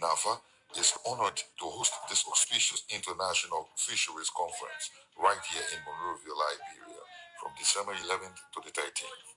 NAFA is honored to host this auspicious International Fisheries Conference right here in Monrovia, Liberia, from December 11th to the 13th.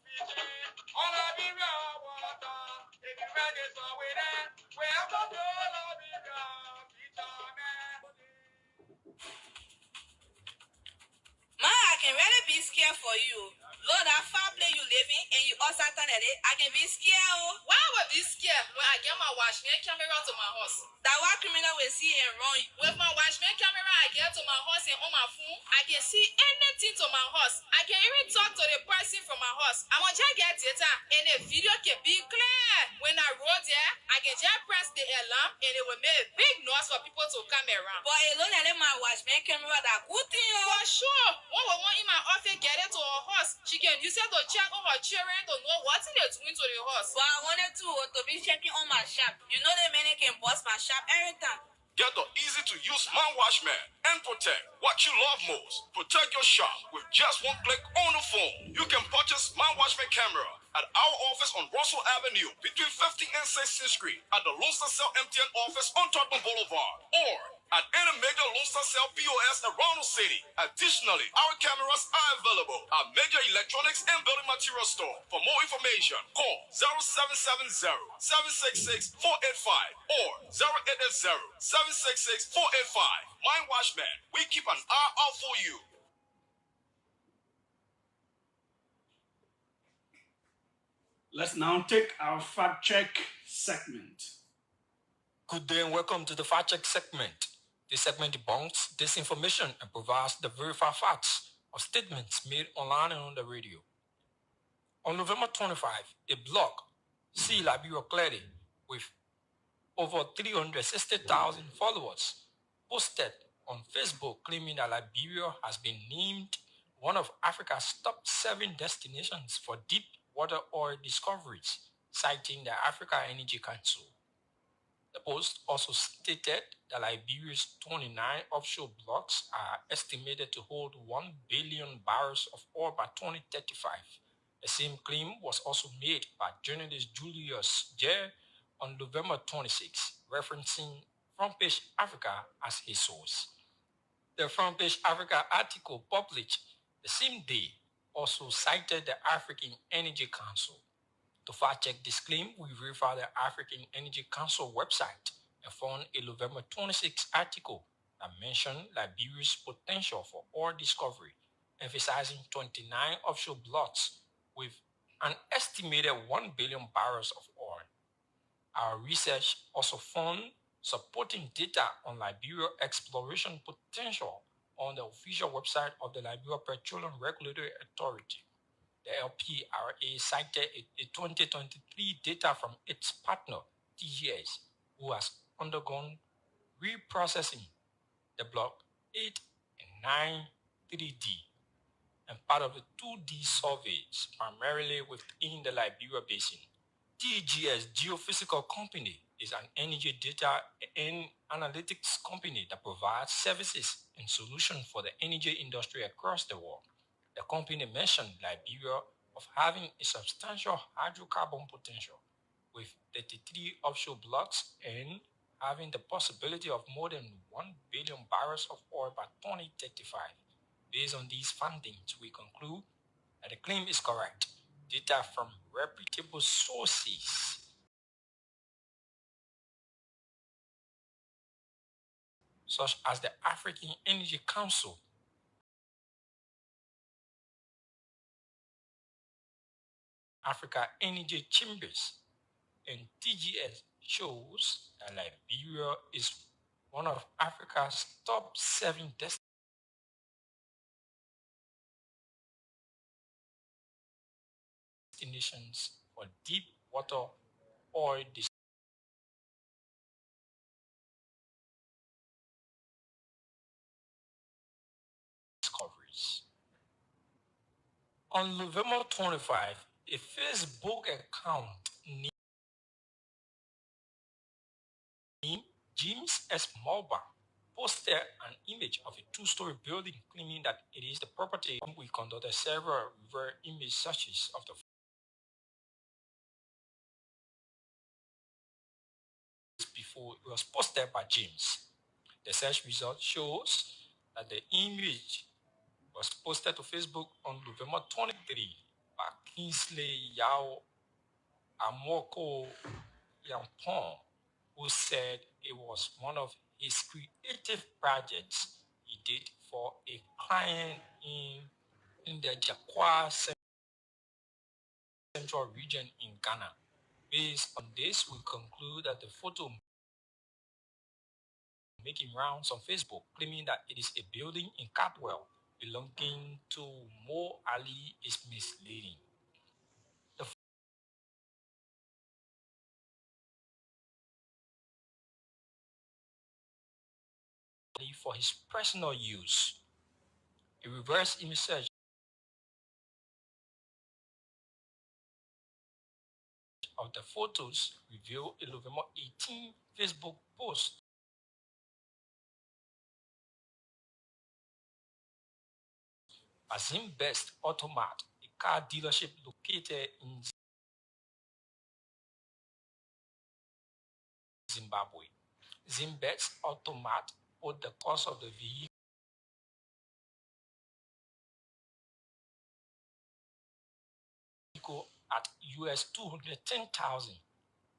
I can really be scared for you. Lord, that far place you live in and you also turn at it, I can be scared. Why would be scared when I get my watchman camera to my house? That what criminal will see and run you. With my watchman camera, I get to my house and on my phone, I can see anything to my house. I can even talk to the person from my house. I want to get data and the video can be clear. When I roll there, I can just press the alarm and it will make a big noise for people to come around. But alone and my watchman camera that good thing. For sure. One in my office get it to her house. She can use it to check on her children to know what they're doing to the house. But I wanted to be checking on my shop. You know the man can bust my shop every time. Get the easy-to-use Man Watchman and protect what you love most. Protect your shop with just one click on the phone. You can purchase Man Watchman camera at our office on Russell Avenue between 50th and 16th Street, at the Lone Star Cell MTN office on Tottenham Boulevard, or at any major Lone Star Cell POS around the city. Additionally, our cameras are available at major electronics and building material store. For more information, call 0770-766-485 or 0880-766-485. Mind Watchman, we keep an eye out for you. Let's now take our fact check segment. Good day and welcome to the fact check segment. This segment debunks disinformation and provides the verified facts of statements made online and on the radio. On November 25, a blog, See Liberia Clearly, with over 360,000 followers, posted on Facebook claiming that Liberia has been named one of Africa's top 7 destinations for deep water oil discoveries, citing the Africa Energy Council. The post also stated that Liberia's 29 offshore blocks are estimated to hold 1 billion barrels of oil by 2035. The same claim was also made by journalist Julius Jer on November 26, referencing Front Page Africa as his source. The Front Page Africa article published the same day also cited the African Energy Council. To fact-check this claim, we verified the African Energy Council website and found a November 26 article that mentioned Liberia's potential for oil discovery, emphasizing 29 offshore blocks with an estimated 1 billion barrels of oil. Our research also found supporting data on Liberia exploration potential on the official website of the Liberia Petroleum Regulatory Authority. The LPRA cited a 2023 data from its partner, TGS, who has undergone reprocessing the Block 8 and 9 3D and part of the 2D surveys, primarily within the Liberia Basin. TGS Geophysical Company is an energy data and analytics company that provides services and solutions for the energy industry across the world. The company mentioned Liberia of having a substantial hydrocarbon potential with 33 offshore blocks and having the possibility of more than 1 billion barrels of oil by 2035. Based on these findings, we conclude that the claim is correct. Data from reputable sources such as the African Energy Council, Africa Energy Chambers, and TGS shows that Liberia is one of Africa's top 7 destinations for deep water oil discoveries. On November 25, a Facebook account named James S. Mulber posted an image of a 2-story building claiming that it is the property. We conducted several reverse image searches of the before before it was posted by James. The search result shows that the image was posted to Facebook on November 23 by Kingsley Yao Amoko Yampong, who said it was one of his creative projects he did for a client in the Jakwa Central region in Ghana. Based on this, we conclude that the photo making rounds on Facebook claiming that it is a building in Catwell belonging to Mo Ali is misleading. The for his personal use. A reverse image search of the photos reveal a November 18 Facebook post by Zimbest Automat, a car dealership located in Zimbabwe. Zimbest Automat put the cost of the vehicle at US 210,000.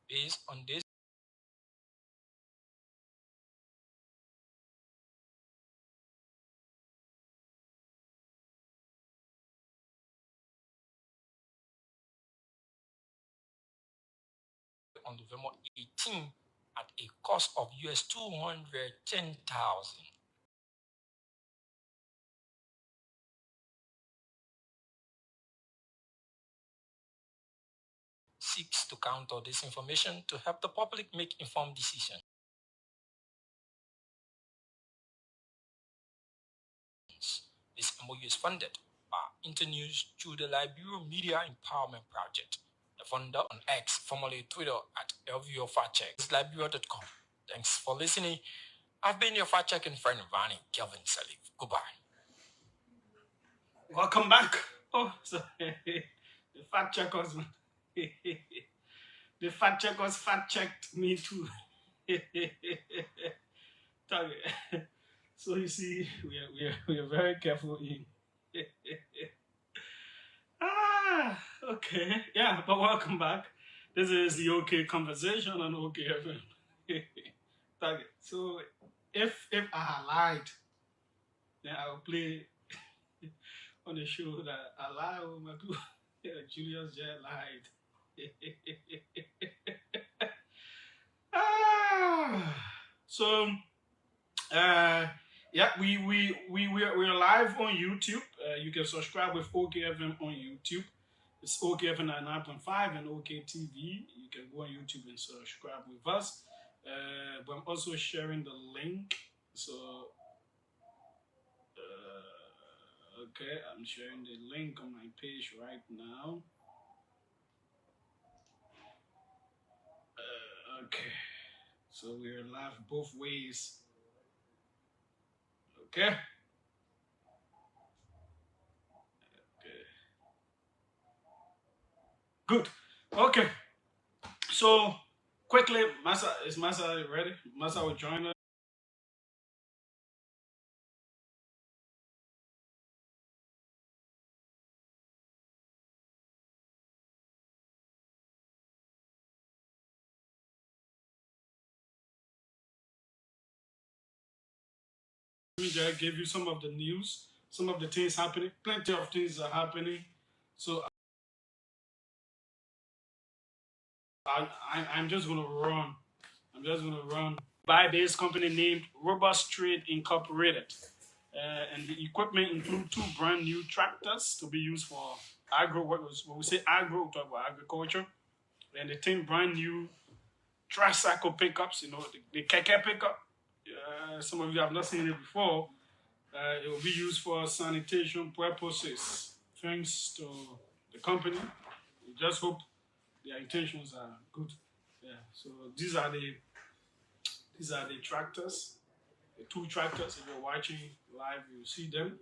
Based on this, on November 18 at a cost of US 210,000. Seeks to counter this information to help the public make informed decisions. This MOU is funded by Internews through the Liberia Media Empowerment Project. The funder on X, formerly Twitter, at LVO Fact Check. This is Liberia.com. Thanks for listening. I've been your fact checking friend, Ronnie Kelvin Salif. Goodbye. Welcome back. Oh, so the fact checkers, the fact checkers fact checked me too. So you see, we are very careful in. Okay, yeah, but welcome back. This is the OK Conversation on OK FM. So if I lied, then I'll play on the show that I lied with my people. Julius J lied. So yeah, we're live on YouTube. You can subscribe with OKFM on YouTube. It's OKFM 99.5 and OKTV. You can go on YouTube and subscribe with us. But I'm also sharing the link. So okay, I'm sharing the link on my page right now. Okay, so we're live both ways. Okay. Good. Okay. So quickly, is Massa ready? Massa will join us. I gave you some of the news, some of the things happening. Plenty of things are happening. So I'm just gonna run. I'm just gonna run by this company named Robust Trade Incorporated, and the equipment include 2 brand new tractors to be used for agro. When we say agro, we talk about agriculture, and the 10 brand new tricycle pickups. You know, the keke pickup. Some of you have not seen it before. It will be used for sanitation purposes. Thanks to the company. We just hope their intentions are good. Yeah. So these are the tractors, the 2 tractors. If you're watching live, you'll see them.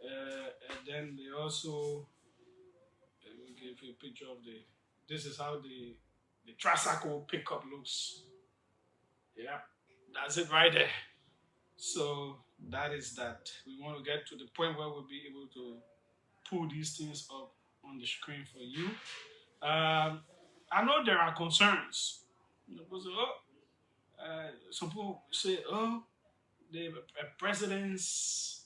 And then they also will give you a picture of this is how the tricycle pickup looks. Yeah, that's it right there. So that is that. We want to get to the point where we'll be able to pull these things up on the screen for you. I know there are concerns. Because, some people say, oh, the president's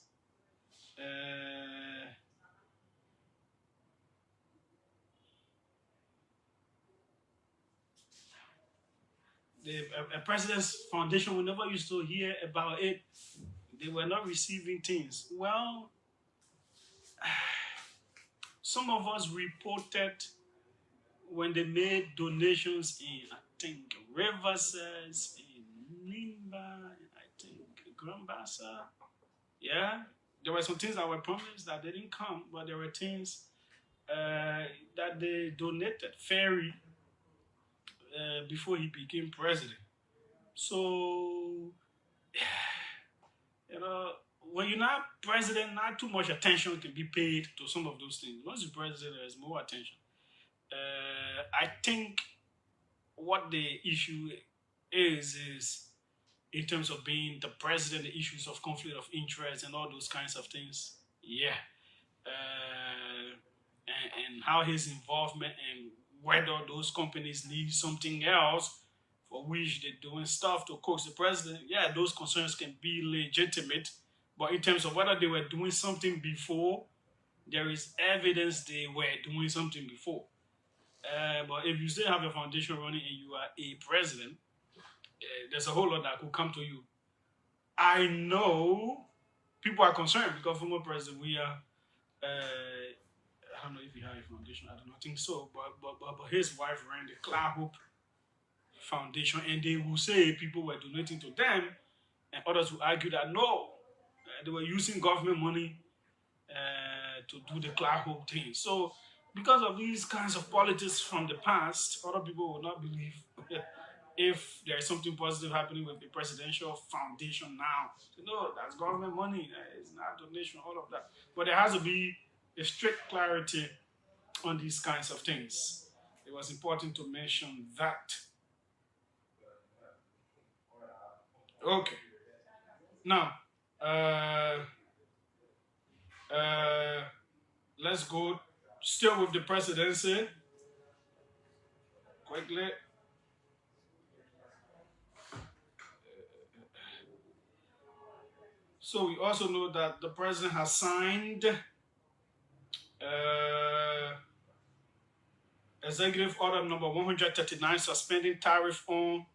the president's foundation, we never used to hear about it. They were not receiving things. Well, some of us reported when they made donations in, I think, Riverside, in Nimba, I think, Grambassa. Yeah, there were some things that were promised that they didn't come, but there were things that they donated. Ferry before he became president. So, you know, when you're not president, not too much attention can be paid to some of those things. Once you're president, there's more attention. I think what the issue is in terms of being the president, the issues of conflict of interest and all those kinds of things. Yeah. And how his involvement and whether those companies need something else for which they're doing stuff to coax the president. Yeah, those concerns can be legitimate. But in terms of whether they were doing something before, there is evidence they were doing something before. But if you still have a foundation running and you are a president, there's a whole lot that could come to you. I know people are concerned because former president, we are, I don't know if he had a foundation, I do not think so, but his wife ran the Cloud Hope Foundation, and they will say people were donating to them, and others will argue that no, they were using government money to do the Cloud Hope thing. So, because of these kinds of politics from the past, other people will not believe if there is something positive happening with the presidential foundation now. So, no, that's government money. It's not donation, all of that. But there has to be a strict clarity on these kinds of things. It was important to mention that. Okay. Now, let's go still with the presidency quickly. So we also know that the president has signed Executive Order number 139 suspending tariff on,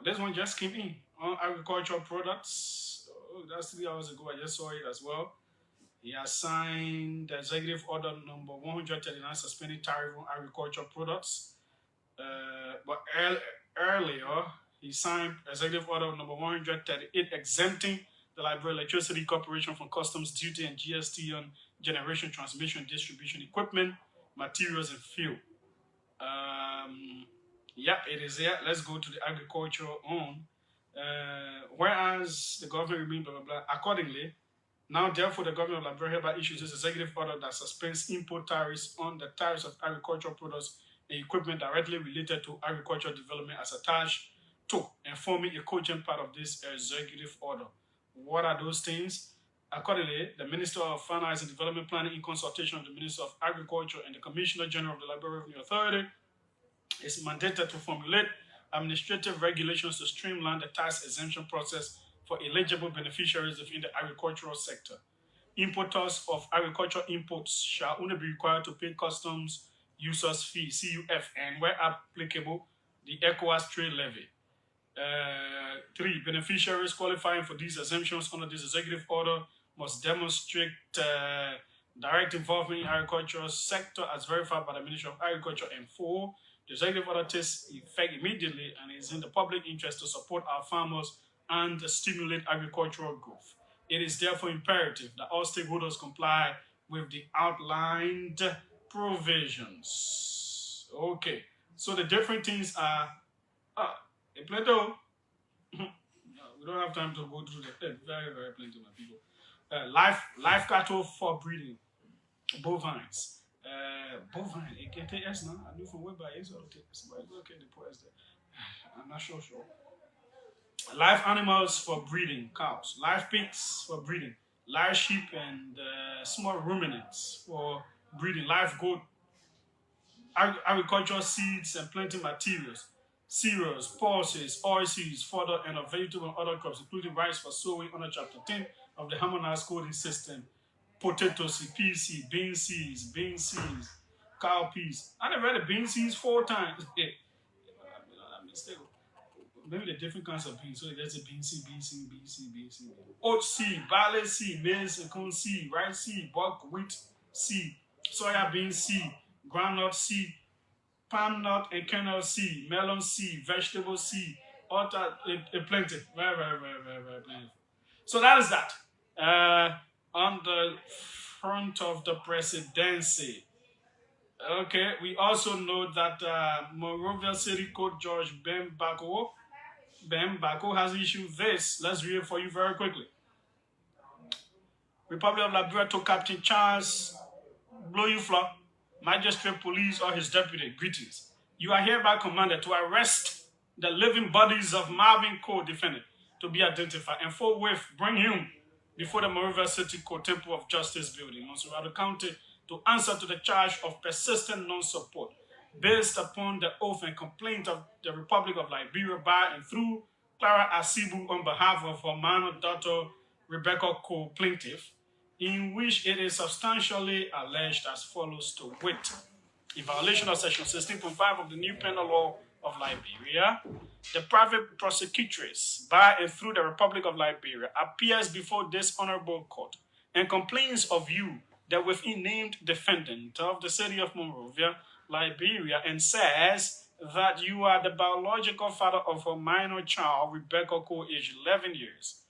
this one just came in, on agricultural products. Oh, that's 3 hours ago. I just saw it as well. He has signed the Executive Order number 139 suspending tariff on agricultural products. But earlier, he signed Executive Order number 138 exempting the Liberia Electricity Corporation from customs duty and GST on generation, transmission, distribution equipment, materials, and fuel. Yeah, it is here. Let's go to the agriculture on. Whereas the government remains blah, blah, blah. Accordingly, now therefore the government of Liberia hereby issues this executive order that suspends import tariffs on the tariffs of agricultural products and equipment directly related to agricultural development as attached to and forming a cogent part of this executive order. What are those things? Accordingly, the Minister of Finance and Development Planning, in consultation with the Minister of Agriculture and the Commissioner General of the Liberia Revenue Authority, is mandated to formulate administrative regulations to streamline the tax exemption process for eligible beneficiaries within the agricultural sector. Importers of agricultural imports shall only be required to pay customs users fee, CUF, and where applicable, the ECOWAS trade levy. 3. Beneficiaries qualifying for these exemptions under this executive order must demonstrate direct involvement in agricultural sector as verified by the Ministry of Agriculture. And 4. The executive order takes effect immediately and is in the public interest to support our farmers and stimulate agricultural growth. It is therefore imperative that all stakeholders comply with the outlined provisions. Okay, so the different things are a plateau. We don't have time to go through the very, very plenty, my people. Live cattle for breeding, bovines. Bovine, it can take S now. I knew from where by S or take S, but it's okay, the poor S there. I'm not sure. live animals for breeding, cows, live pigs for breeding, live sheep and small ruminants for breeding, live goat, agricultural seeds and planting materials, cereals, pulses, oilseeds, fodder, and of vegetable and other crops, including rice for sowing under Chapter 10 of the Harmonized Coding System, potato seed, pea seed, bean seeds, cowpeas. I done read the bean seeds 4 times. I'm mistaken. Maybe the different kinds of beans. So there's a bean seed, bean seed, bean seed, bean seed. Oat seed, barley seed, maize and corn seed, rice seed, buckwheat seed, soya bean seed, groundnut seed, palm nut and kernel seed, melon seed, vegetable seed, all that, plenty. Very plenty. So that is that. On the front of the presidency. Okay, we also know that Monrovia City Court Judge Ben Bako has issued this. Let's read it for you very quickly. Republic of Liberia to Captain Charles Bloyufla, Magistrate Police or his deputy, greetings. You are hereby commanded to arrest the living bodies of Marvin co-defendant to be identified and forthwith bring him before the Monrovia City Court Temple of Justice building, Monserrado County, to answer to the charge of persistent non-support based upon the oath and complaint of the Republic of Liberia by and through Clara Asibu on behalf of her minor daughter Rebecca Cole, plaintiff, in which it is substantially alleged as follows to wit. In violation of Section 16.5 of the new penal law of Liberia, the private prosecutress by and through the Republic of Liberia appears before this honorable court and complains of you, the within named defendant of the city of Monrovia, Liberia, and says that you are the biological father of her minor child, Rebecca Cole, aged 11 years.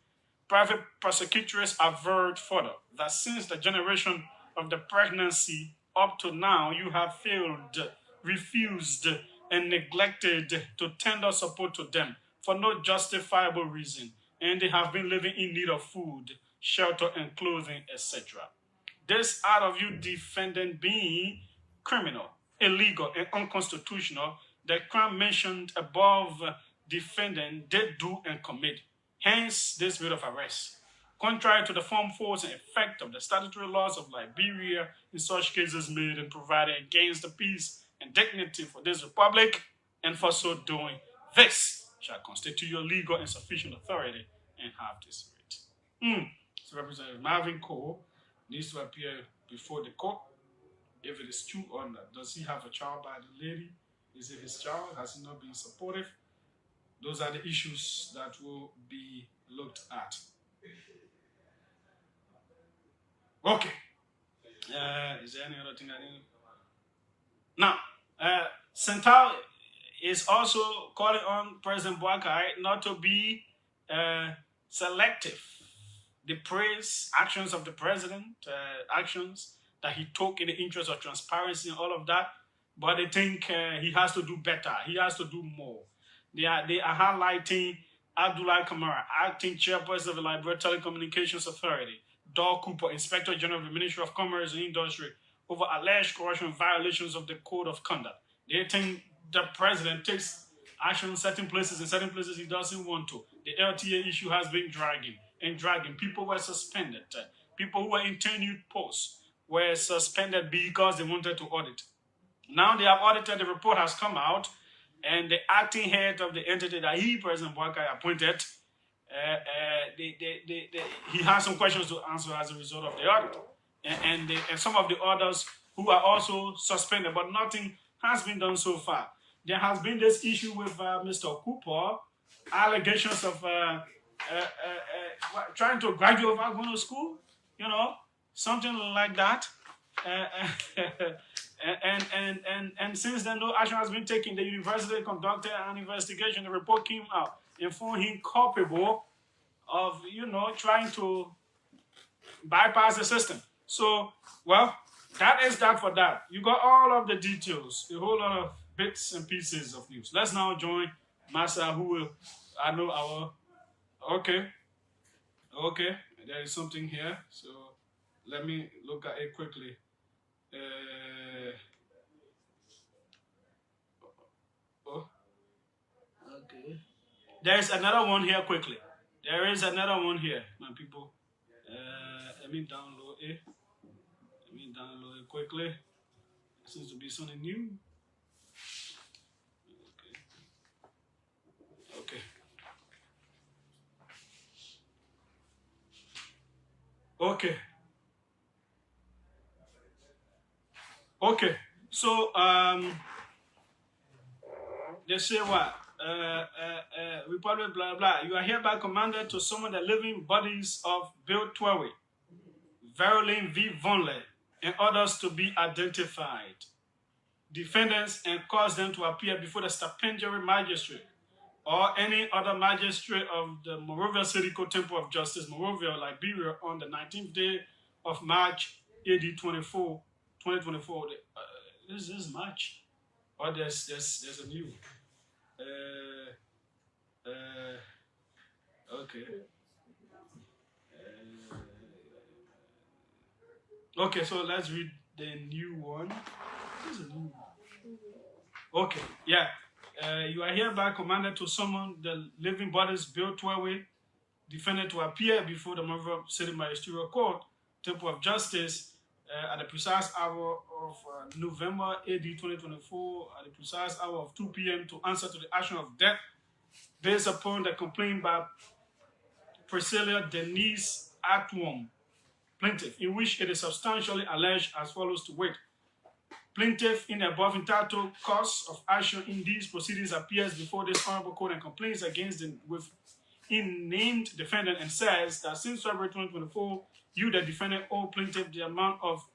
Private prosecutors averred further that since the generation of the pregnancy up to now, you have failed, refused, and neglected to tender support to them for no justifiable reason, and they have been living in need of food, shelter, and clothing, etc. This out of you defendant being criminal, illegal, and unconstitutional, the crime mentioned above defendant did do and commit. Hence, this writ of arrest. Contrary to the form, force, and effect of the statutory laws of Liberia, in such cases made and provided against the peace and dignity for this republic, and for so doing, this shall constitute your legal and sufficient authority and have this writ. So Representative Marvin Cole needs to appear before the court. If it is true or not, does he have a child by the lady? Is it his child? Has he not been supportive? Those are the issues that will be looked at. Okay. Is there any other thing I need? Now, Central is also calling on President Boakai not to be selective. They praise actions of the president, actions that he took in the interest of transparency and all of that, but they think he has to do better. He has to do more. They are highlighting Abdullah Kamara, acting chairperson of the Liberia Telecommunications Authority, Dor Cooper, Inspector General of the Ministry of Commerce and Industry, over alleged corruption violations of the Code of Conduct. They think the president takes action in certain places he doesn't want to. The LTA issue has been dragging. People were suspended. People who were in tenured posts were suspended because they wanted to audit. Now they have audited, the report has come out, and the acting head of the entity that President Boakai, appointed, he has some questions to answer as a result of the audit. And some of the others who are also suspended, but nothing has been done so far. There has been this issue with Mr. Cooper, allegations of trying to graduate without going to school, something like that. And since then, no action has been taken. The university conducted an investigation. The report came out and found him culpable of, trying to bypass the system. So, well, that is that for that. You got all of the details, a whole lot of bits and pieces of news. Let's now join Massa, who will, okay, there is something here. So let me look at it quickly. Okay. There's another one here quickly. There is another one here, my people. Let me download it. Let me download it quickly. It seems to be something new. Okay. Okay. Okay. So they say what? Republic, blah, blah. You are hereby commanded to summon the living bodies of Bill Twelve, Verolyn V. Vonley, and others to be identified. Defendants and cause them to appear before the stipendiary magistrate or any other magistrate of the Monrovia City Court Temple of Justice, Monrovia, Liberia, on the 19th day of March, AD 2024. This is March. Or there's a new. Okay. Okay, so let's read the new one. This is a new one. Okay, yeah. You are hereby commanded to summon the living bodies Bill 12, defendant to appear before the Monrovia City Magisterial Court, Temple of Justice, at the precise hour of November AD 2024, at the precise hour of 2 p.m. to answer to the action of death based upon the complaint by Priscilla Denise Atwom, plaintiff, in which it is substantially alleged as follows to wit. Plaintiff in the above entitled cause of action in these proceedings appears before this honorable court and complains against the named defendant and says that since February 2024, you, the defendant, owe plaintiff the amount of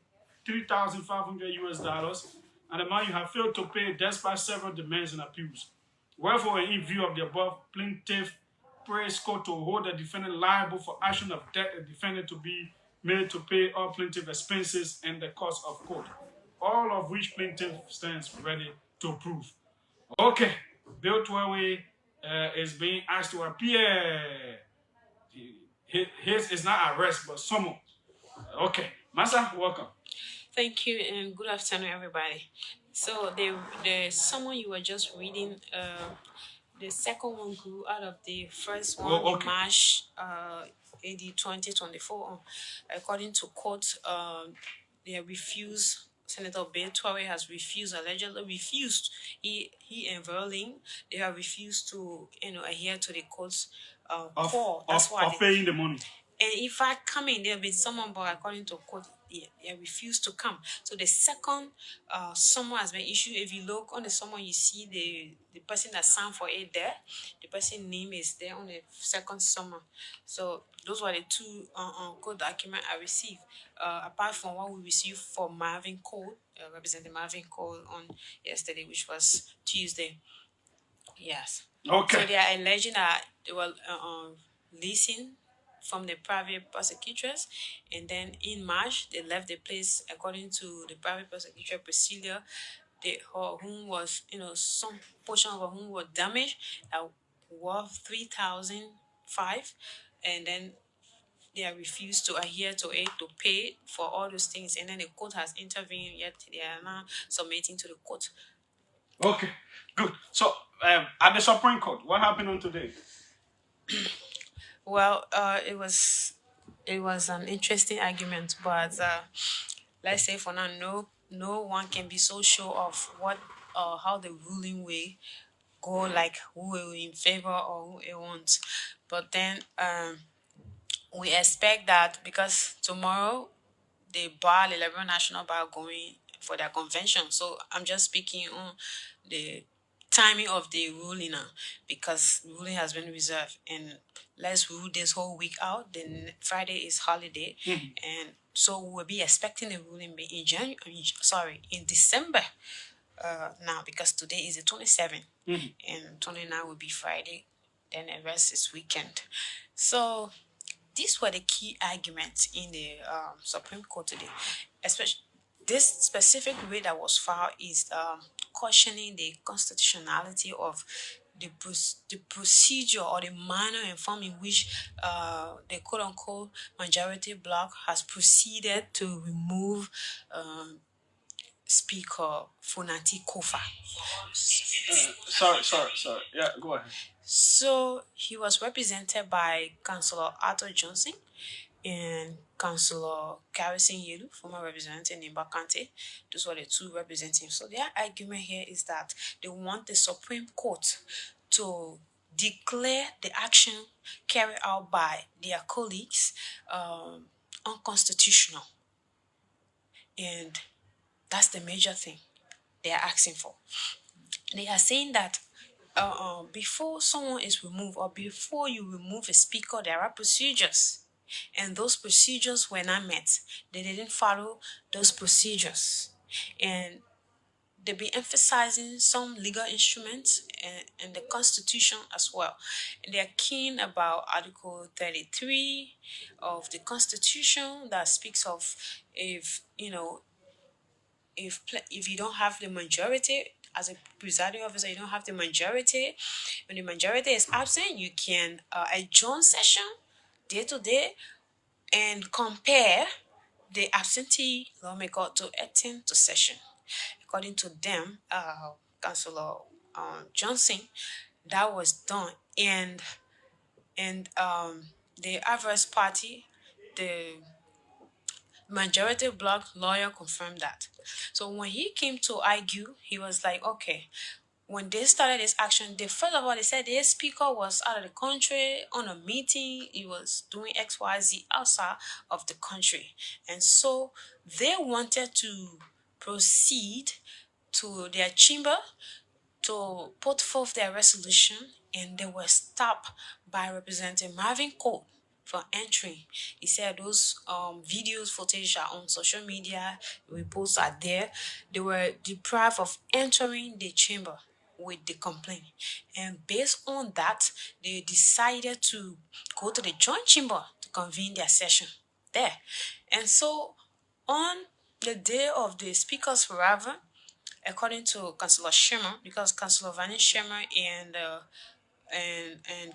$3,500 and the amount you have failed to pay despite several demands and appeals. Wherefore, in view of the above, plaintiff prays court to hold the defendant liable for action of death and defendant to be made to pay all plaintiff expenses and the cost of court, all of which plaintiff stands ready to prove. Okay, Bill 12 is being asked to appear. His is not arrest, but summon. Okay, Masa, welcome. Thank you and good afternoon, everybody. So the summon you were just reading, the second one grew out of the first one in March AD 2024. According to court, they have refused. Senator Bill Torrey has allegedly refused. He and Verlin, they have refused to adhere to the court's call. That's why of paying the money. And if I come in, there'll be someone, but according to court, they refused to come. So the second summon has been issued. If you look on the summon, you see the person that signed for it there. The person's name is there on the second summon. So those were the two court documents I received. Apart from what we received for Marvin Cole, Representative Marvin Cole on yesterday, which was Tuesday. Yes. Okay. So they are alleging that they were leasing from the private prosecutress, and then in March they left the place. According to the private prosecutor Priscilla, whom was some portion of whom was damaged, worth $3,500, and then they are refused to adhere to it, to pay for all those things, and then the court has intervened. Yet they are now submitting to the court. Okay, good. So at the Supreme Court, what happened on today? Well, it was an interesting argument, but let's say for now, no one can be so sure of what how the ruling will go, like who will in favor or who it won't. But then we expect that because tomorrow the Liberal National Bar going for their convention. So I'm just speaking on the timing of the ruling now, because ruling has been reserved, and let's rule this whole week out. Then Friday is holiday, and so we'll be expecting the ruling in December. Now, because today is the 27th, and 29 will be Friday, then the rest is weekend. So these were the key arguments in the Supreme Court today. Especially this specific way that was filed is cautioning the constitutionality of the procedure or the manner and form in which the quote-unquote majority bloc has proceeded to remove Speaker Funati Kofa. Sorry. Yeah, go ahead. So he was represented by Councillor Arthur Johnson and Councillor Garrison Yelu, former representative in Bakante. Those were the two representatives. So their argument here is that they want the Supreme Court to declare the action carried out by their colleagues unconstitutional. And that's the major thing they are asking for. They are saying that before someone is removed or before you remove a speaker, there are procedures. And those procedures were not met. They didn't follow those procedures. And they be emphasizing some legal instruments and the Constitution as well. And they're keen about Article 33 of the Constitution that speaks of if, if you don't have the majority as a presiding officer, you don't have the majority. When the majority is absent, you can adjourn session day to day and compare the absentee lawmaker to attend to session. According to them, Councillor Johnson, that was done, and the adverse party, the majority bloc lawyer confirmed that. So when he came to argue, he was like, okay, when they started this action, first of all, they said the speaker was out of the country on a meeting. He was doing XYZ outside of the country. And so they wanted to proceed to their chamber to put forth their resolution, and they were stopped by Representative Marvin Cole for entering. He said those videos, footage are on social media, reports are there. They were deprived of entering the chamber with the complaint. And based on that, they decided to go to the joint chamber to convene their session there. And so on the day of the speaker's arrival, according to Councillor Sherman, because Councillor Vanish Sherman and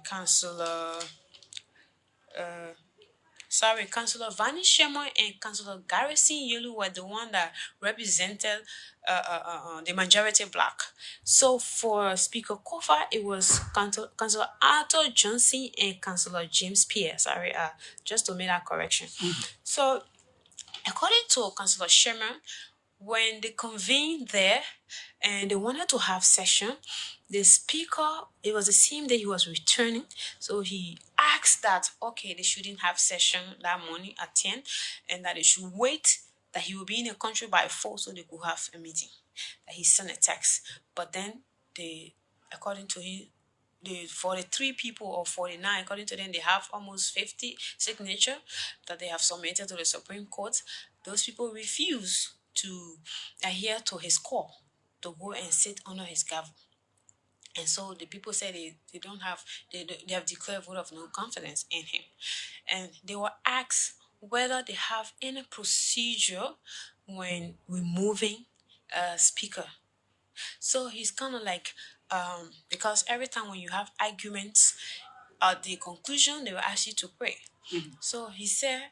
Councillor Councillor Vanish Sherman and Councillor Garrison Yelu were the one that represented the majority bloc. So for Speaker Kofa, it was Councillor Arthur Johnson and Councillor James Pierre. Just to make that correction. So according to Councillor Sherman, when they convened there and they wanted to have session, the speaker, it was the same day he was returning, so he asked that, okay, they shouldn't have session that morning at 10 and that they should wait, that he will be in the country by 4 so they could have a meeting. That he sent a text. But then according to him, the 43 people or 49, according to them, they have almost 50 signature that they have submitted to the Supreme Court. Those people refuse to adhere to his call to go and sit under his gavel. And so the people said they have declared vote of no confidence in him. And they were asked whether they have any procedure when removing a speaker. So he's kind of like, because every time when you have arguments, at the conclusion, they will ask you to pray. So he said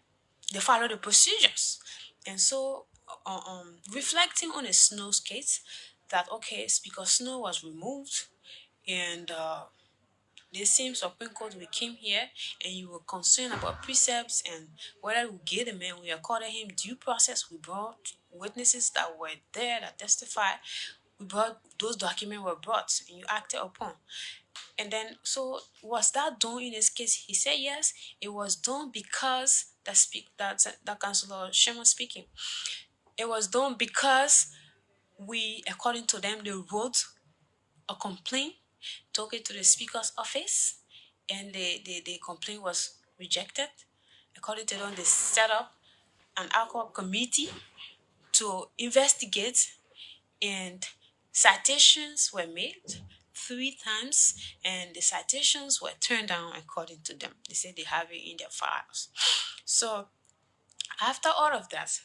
they follow the procedures. And so reflecting on a Snow's case, that okay, Speaker Snow was removed, and the same Supreme Court, we came here and you were concerned about precepts and whether we gave the man, we accorded him due process. We brought witnesses that were there that testified. We brought those documents were brought and you acted upon. And then, so was that done in this case? He said yes, it was done because that Councillor Sherman speaking. It was done because we, according to them, they wrote a complaint, took it to the speaker's office, and the complaint was rejected. According to them, they set up an alcohol committee to investigate, and citations were made 3 times, and the citations were turned down according to them. They said they have it in their files. So after all of that,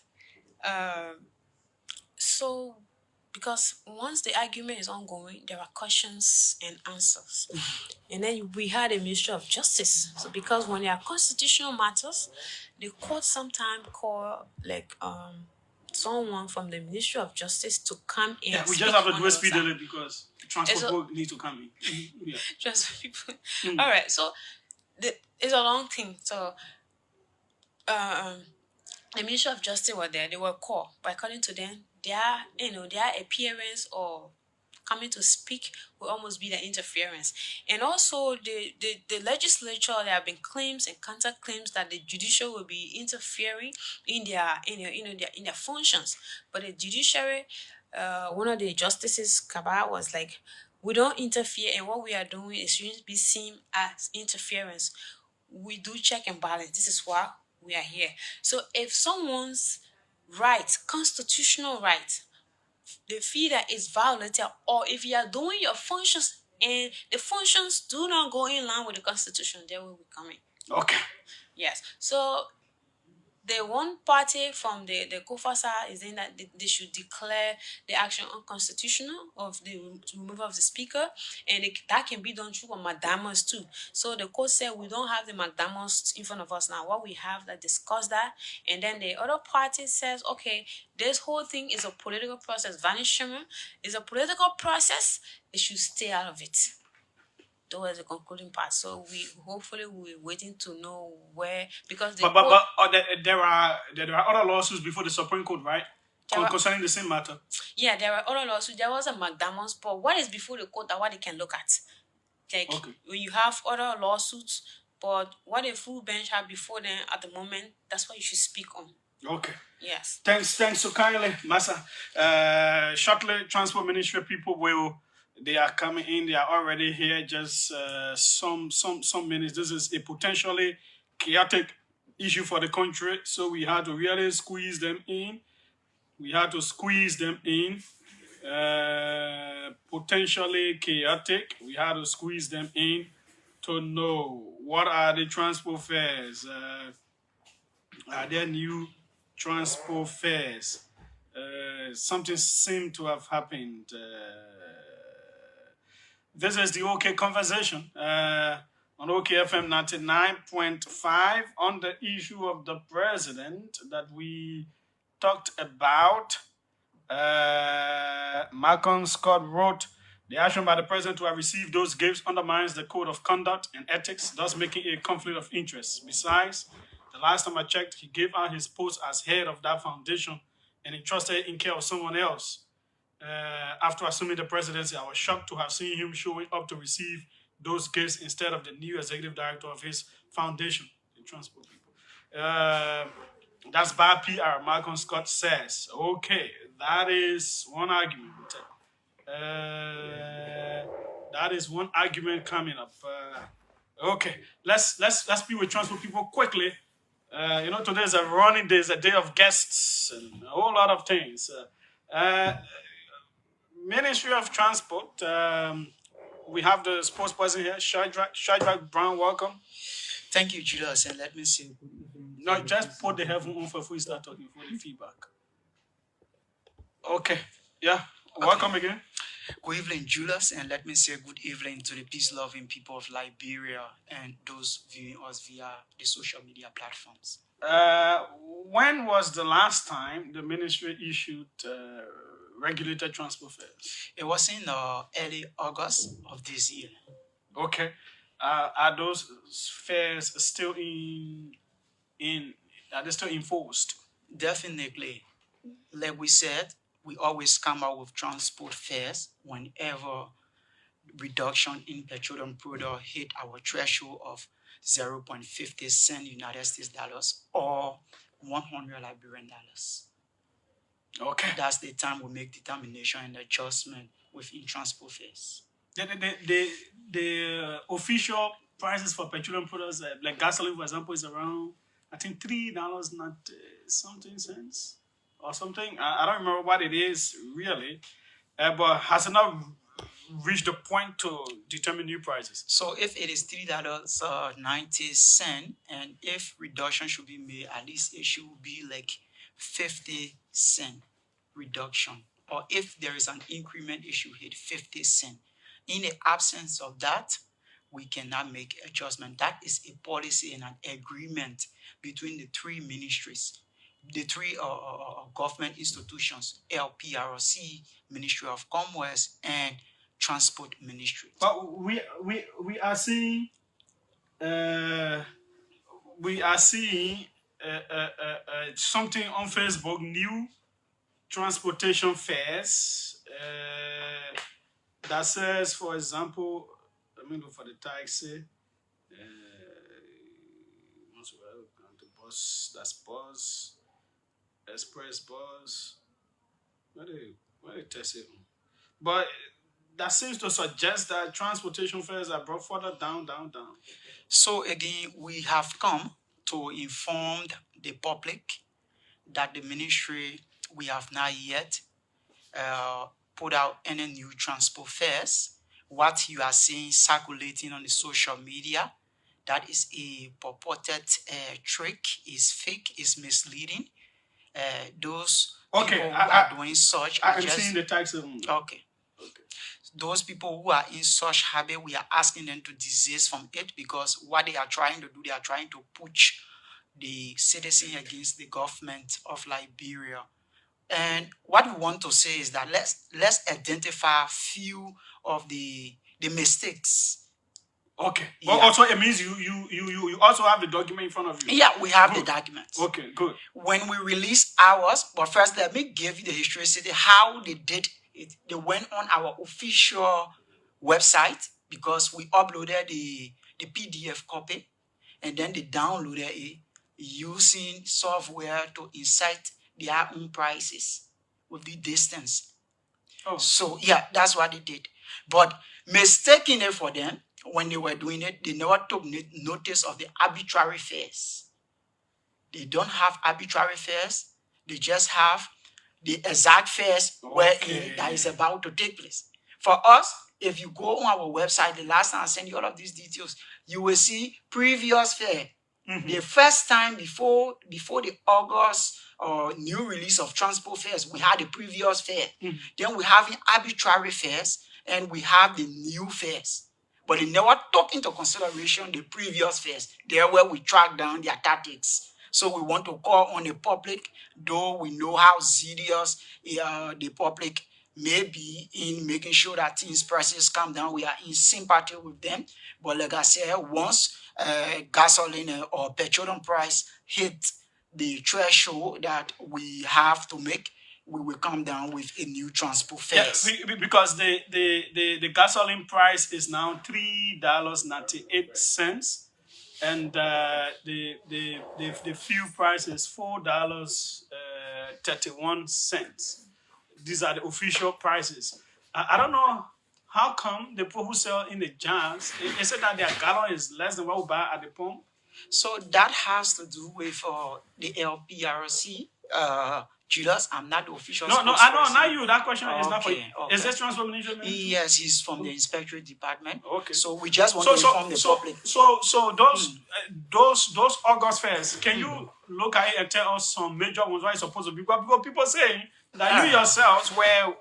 so because once the argument is ongoing, there are questions and answers. And then we had a Ministry of Justice. So because when there are constitutional matters, the court sometimes call someone from the Ministry of Justice to come in. Yeah, we just have to do it speedily because transport people need to come in. Yeah. Just people. All right, so it's a long thing. So, the Ministry of Justice were there. They were called, but according to them, their appearance or coming to speak will almost be the interference. And also the legislature, there have been claims and counter claims that the judiciary will be interfering in their functions. But the judiciary, one of the justices, Kabah, was like, we don't interfere, and what we are doing is shouldn't be seen as interference. We do check and balance. This is why we are here. So if someone's right, constitutional right, the feel that is violated, or if you are doing your functions and the functions do not go in line with the constitution, they will be coming. Okay. Yes. So the one party from the Kofasa is saying that they should declare the action unconstitutional of the removal of the speaker, and that can be done through a mandamus too. So the court said we don't have the mandamus in front of us now. What we have that discuss that, and then the other party says, okay, this whole thing is a political process. Vanishment is a political process. They should stay out of it. Towards the concluding part. So we're waiting to know where, because there are other lawsuits before the Supreme Court, right? Concerning the same matter. Yeah, there are other lawsuits. There was a McDonald's, but what is before the court that what they can look at? Like when you have other lawsuits, but what the full bench have before them at the moment, that's what you should speak on. Okay. Yes. Thanks so kindly, Massa. Shortly, Transport Ministry people they are coming in. They are already here. Just some minutes. This is a potentially chaotic issue for the country, so we had to really squeeze them in. Potentially chaotic. We had to squeeze them in to know what are the transport fares. Are there new transport fares? Something seemed to have happened. This is the OK Conversation on OKFM 99.5 on the issue of the president that we talked about. Malcolm Scott wrote, the action by the president to have received those gifts undermines the code of conduct and ethics, thus making a conflict of interest. Besides, the last time I checked, he gave out his post as head of that foundation and entrusted it in care of someone else. After assuming the presidency, I was shocked to have seen him showing up to receive those gifts instead of the new executive director of his foundation, the transport people. That's bad PR, Malcolm Scott says. Okay, that is one argument. That is one argument coming up. Okay, let's be with transport people quickly. Today is a running day, it's a day of guests and a whole lot of things. Ministry of Transport, we have the spokesperson here, Shadrach Brown, welcome. Thank you, Judas, and let me say good evening. No, just put the headphone on before we start talking for the feedback. Okay, yeah, welcome again. Good evening, Judas, and let me say good evening to the peace-loving people of Liberia and those viewing us via the social media platforms. When was the last time the ministry issued regulated transport fares? It was in early August of this year. Okay. Are those fares still are they still enforced? Definitely. Like we said, we always come out with transport fares whenever reduction in petroleum product hit our threshold of 0.50 cent United States dollars or 100 Liberian dollars. Okay. That's the time we make determination and adjustment within transport fares. The official prices for petroleum products, like gasoline, for example, is around, I think, $3 something cents or something. I don't remember what it is really, but has it not reached the point to determine new prices? So if it is $3.90, and if reduction should be made, at least it should be like 50 cent reduction, or if there is an increment, it should hit 50 cent. In the absence of that, we cannot make adjustment. That is a policy and an agreement between the three ministries, the three government institutions: LPRC, Ministry of Commerce, and Transport Ministry. But we are seeing something on Facebook, new transportation fares that says, for example, let me look for the taxi. The bus, that's bus, express bus. Where they test it? But that seems to suggest that transportation fares are brought further down. So again, we have come to inform the public that the ministry, we have not yet put out any new transport fares. What you are seeing circulating on the social media, that is a purported trick, is fake, is misleading. Those people who are doing such, I'm seeing the taxi. Okay. Those people who are in such habit, we are asking them to desist from it, because what they are trying to do, they are trying to push the citizen against the government of Liberia. And what we want to say is that let's identify a few of the mistakes. Okay. Yeah. Also, it means you also have the document in front of you. Yeah, we have the documents. Okay, good. When we release ours, but first let me give you the historicity how they did it. They went on our official website, because we uploaded the PDF copy, and then they downloaded it using software to insert their own prices with the distance. Oh. So yeah, that's what they did. But mistakenly for them, when they were doing it, they never took notice of the arbitrary fares. They don't have arbitrary fares. They just have the exact fares wherein that is about to take place. For us, if you go on our website, the last time I sent you all of these details, you will see previous fare. Mm-hmm. The first time before the August new release of transport fares, we had the previous fare. Mm-hmm. Then we have the arbitrary fares, and we have the new fares. But they never took into consideration the previous fares. There where we track down their tactics. So we want to call on the public, though we know how serious the public may be in making sure that things prices come down. We are in sympathy with them. But like I said, once gasoline or petroleum price hit the threshold that we have to make, we will come down with a new transport fares. Yeah, because the gasoline price is now $3.98, and the fuel price is $4.31. These are the official prices. I don't know how come the people who sell in the jars, they said that their gallon is less than what we buy at the pump. So that has to do with the LPRC. Julius, I'm not the official. No, I know, not you. That question is not for you. Okay. Is this Transport Ministry? Yes, he's from the Inspectorate Department. Okay. So we just want to inform the public. So those August fairs, can you look at it and tell us some major ones why it's supposed to be? Because people saying that you yourselves were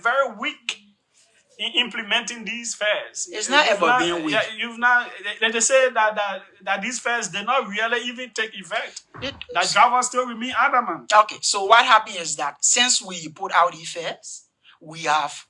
very weak in implementing these fares. It's not ever being weak. Yeah, they say that these fares did not really even take effect. That drivers still remain adamant. Okay, so what happened is that since we put out e-fares, we have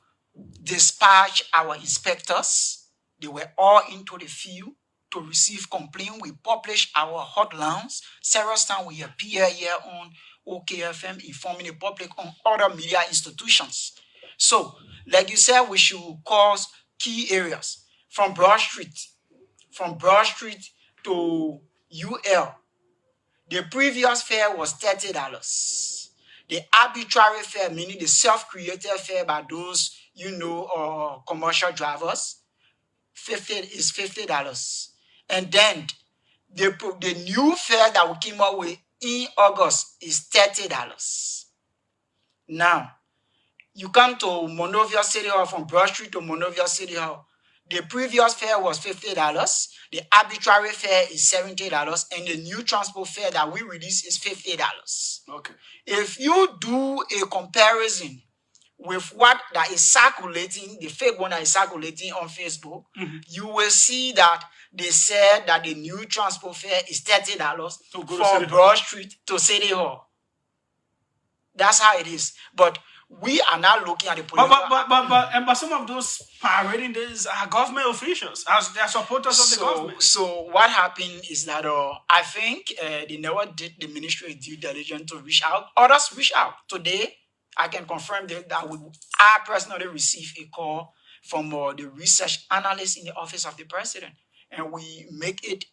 dispatched our inspectors. They were all into the field to receive complaint. We publish our hotlines. Several times we appear here on OKFM informing the public on other media institutions. So, like you said, we should cause key areas from Broad Street to UL. The previous fare was $30. The arbitrary fare, meaning the self-created fare by those, commercial drivers, is $50. And then the new fare that we came up with in August is $30. Now, you come to Monrovia City Hall, from Broad Street to Monrovia City Hall. The previous fare was $50. The arbitrary fare is $70, and the new transport fare that we release is $50. Okay. If you do a comparison with what that is circulating, the fake one that is circulating on Facebook, you will see that they said that the new transport fare is $30 from Broad Street to City Hall. That's how it is. But we are now looking at the political. But some of those parading days are government officials, as they are supporters of the government. So what happened is that I think they never did the ministry due diligence to reach out. Others reach out. Today, I can confirm that I personally received a call from the research analyst in the office of the president, and we make it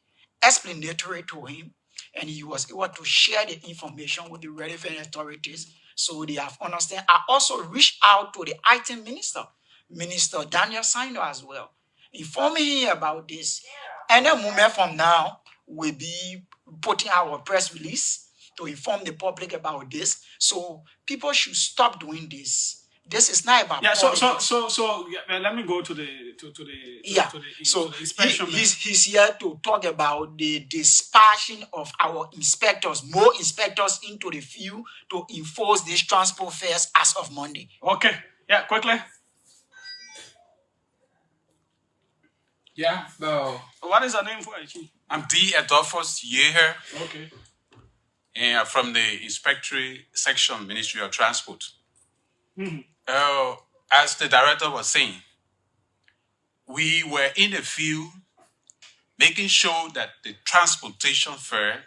explanatory to him, and he was able to share the information with the relevant authorities, so they have understand. I also reached out to the IT minister, Minister Daniel Sino, as well, informing him about this. And a moment from now, we'll be putting our press release to inform the public about this. So people should stop doing this. This is not about politics. Let me go to the inspection. He's here to talk about the dispatching of our inspectors, more inspectors into the field to enforce these transport fares as of Monday. Okay, yeah, quickly. Yeah, what is the name for it? I'm D. Adolphus Yeher. Okay. And from the Inspectorate Section, Ministry of Transport. Mm-hmm. As the director was saying, we were in the field making sure that the transportation fare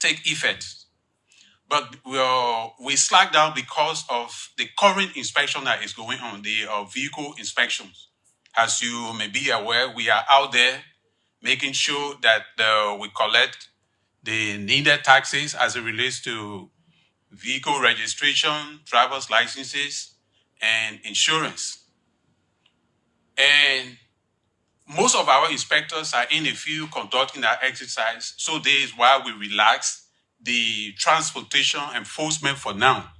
take effect. But we slacked down because of the current inspection that is going on, the vehicle inspections. As you may be aware, we are out there making sure that we collect the needed taxes as it relates to vehicle registration, driver's licenses, and insurance. And most of our inspectors are in the field conducting that exercise, so this is why we relax the transportation enforcement for now.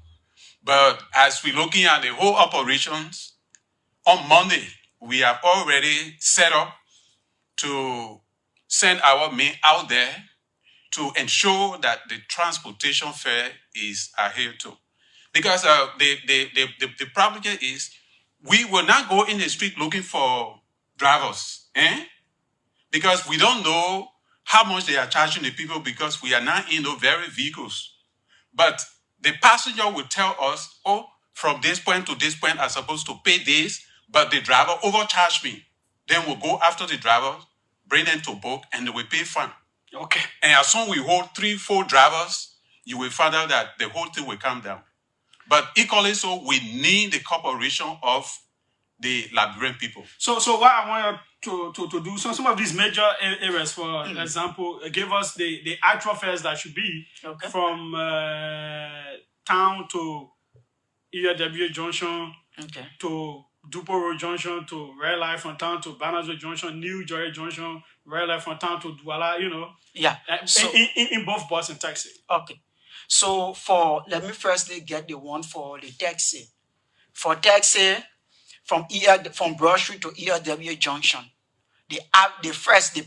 But as we're looking at the whole operations, on Monday, we have already set up to send our men out there to ensure that the transportation fare is adhered to. Because the problem here is we will not go in the street looking for drivers, because we don't know how much they are charging the people, because we are not in those very vehicles. But the passenger will tell us, oh, from this point to this point, I'm supposed to pay this, but the driver overcharged me. Then we'll go after the driver, bring them to book, and they will pay fine. Okay. And as soon as we hold 3-4 drivers, you will find out that the whole thing will come down. But equally so, we need the cooperation of the Liberian people. So what I want you to do, so some of these major areas, for example, give us the actual fares that should be from town to ERW Junction, to Dupo Road Junction, to Red Light from town to Bannersville Junction, New Joy Junction, Red Light from town to Douala, Yeah. So, in both bus and taxi. Okay. So let me firstly get the one for the taxi. For taxi, from Broad Street to ERW Junction, the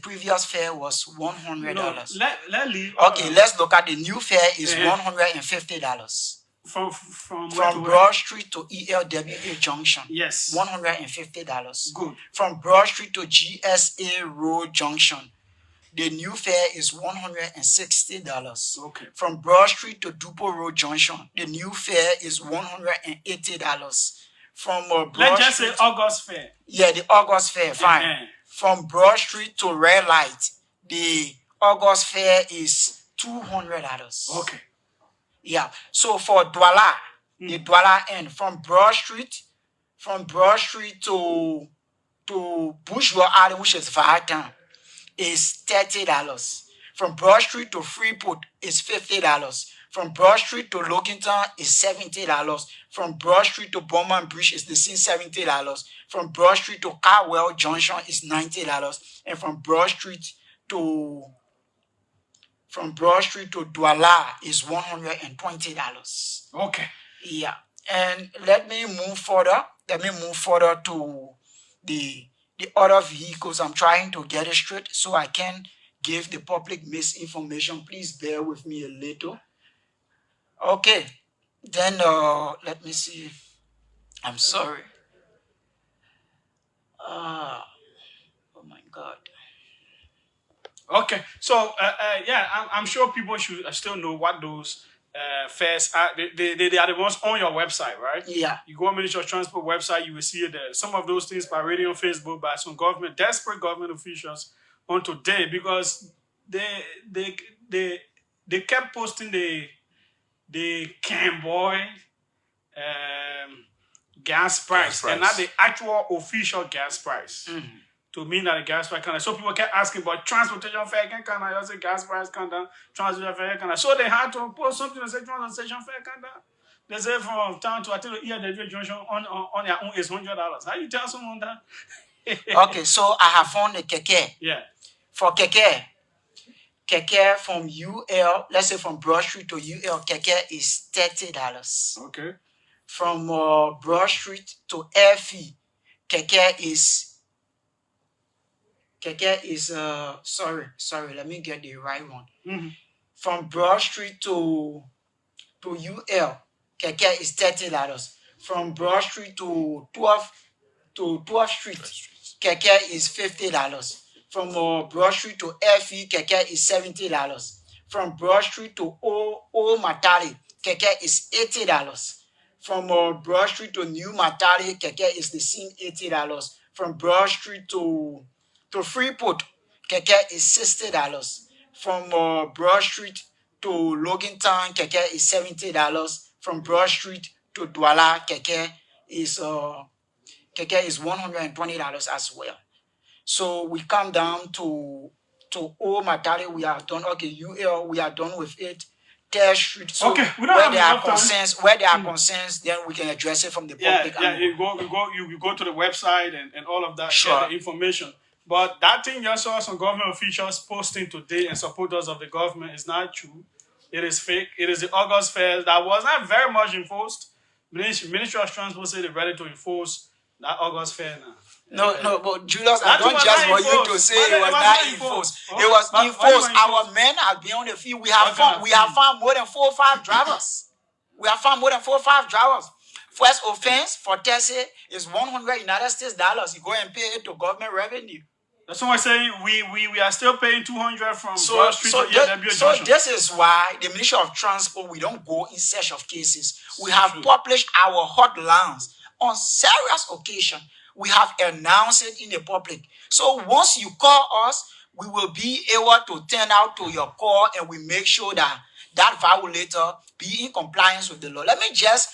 previous fare was $100. No, let leave. Okay, let's look at the new fare is $150. From Broad Street to ELWA Junction. Yes. $150. Good. From Broad Street to GSA Road Junction, the new fare is $160. Okay. From Broad Street to Dupo Road Junction, the new fare is $180. From let's just say August fare. Yeah, the August fare, fine. From Broad Street to Red Light, the August fare is $200. Okay. Yeah. So for Douala, the Douala end from Broad Street to Bourgeois Island, which is Vahaton, is $30. From Broad Street to Freeport is $50. From Broad Street to Lockington is $70. From Broad Street to Bowman Bridge is the same $70. From Broad Street to Carwell Junction is $90. And from Broad Street to Douala is $120. Okay. Yeah. And let me move further to the other vehicles. I'm trying to get it straight so I can give the public misinformation. Please bear with me a little. Okay. Then let me see. I'm sorry. Oh my God. Okay, so yeah, I'm sure people should still know what those fares. They are the ones on your website, right? Yeah. You go on Ministry of Transport website, you will see it there. Some of those things by radio and Facebook, by some desperate government officials on today, because they kept posting the Camboy gas price and not the actual official gas price. To mean that the gas price can, so people kept asking about transportation fare can I say gas price come down, transportation fare can, so they had to post something to say transportation fare come down. They say from town to Attilo here the junction on their own is $100. How you tell someone that? Okay, so I have found the keke. Yeah. For keke from UL, let's say from Broad Street to UL, keke is $30. Okay. From Broad Street to FE, keke is sorry, let me get the right one. From Broad Street to UL, keke is $30. From Broad Street to 12th Street, keke is $50. From Broad Street to FE, keke is $70. From Broad Street to Old Matali, keke is $80. From Broad Street to New Matali, keke is the same $80. From Broad Street to Freeport, keke is $60. From Broad Street to Logantown, keke is $70. From Broad Street to Douala, keke is $120 as well. So we come down to Old Matali, we are done. Okay, UL, we are done with it. 3rd Street. So okay, where there are concerns, then we can address it from the public. Yeah, you go to the website and all of that, sure. Get the information. But that thing you saw some government officials posting today and supporters of the government is not true. It is fake. It is the August fair that was not very much enforced. Ministry of Transport said they're ready to enforce that August fair now. No, but Julius, I don't just want you to say it was not enforced. It was enforced. Our men have been on the field. We have found more than 4 or 5 drivers. First offense for Tessie is $100 United States. You go and pay it to government revenue. That's why I say we are still paying $200 from Broad Street to EW So this is why the Ministry of Transport, we don't go in search of cases. We have published our hotlines on serious occasion. We have announced it in the public. So once you call us, we will be able to turn out to your call and we make sure that violator be in compliance with the law. Let me just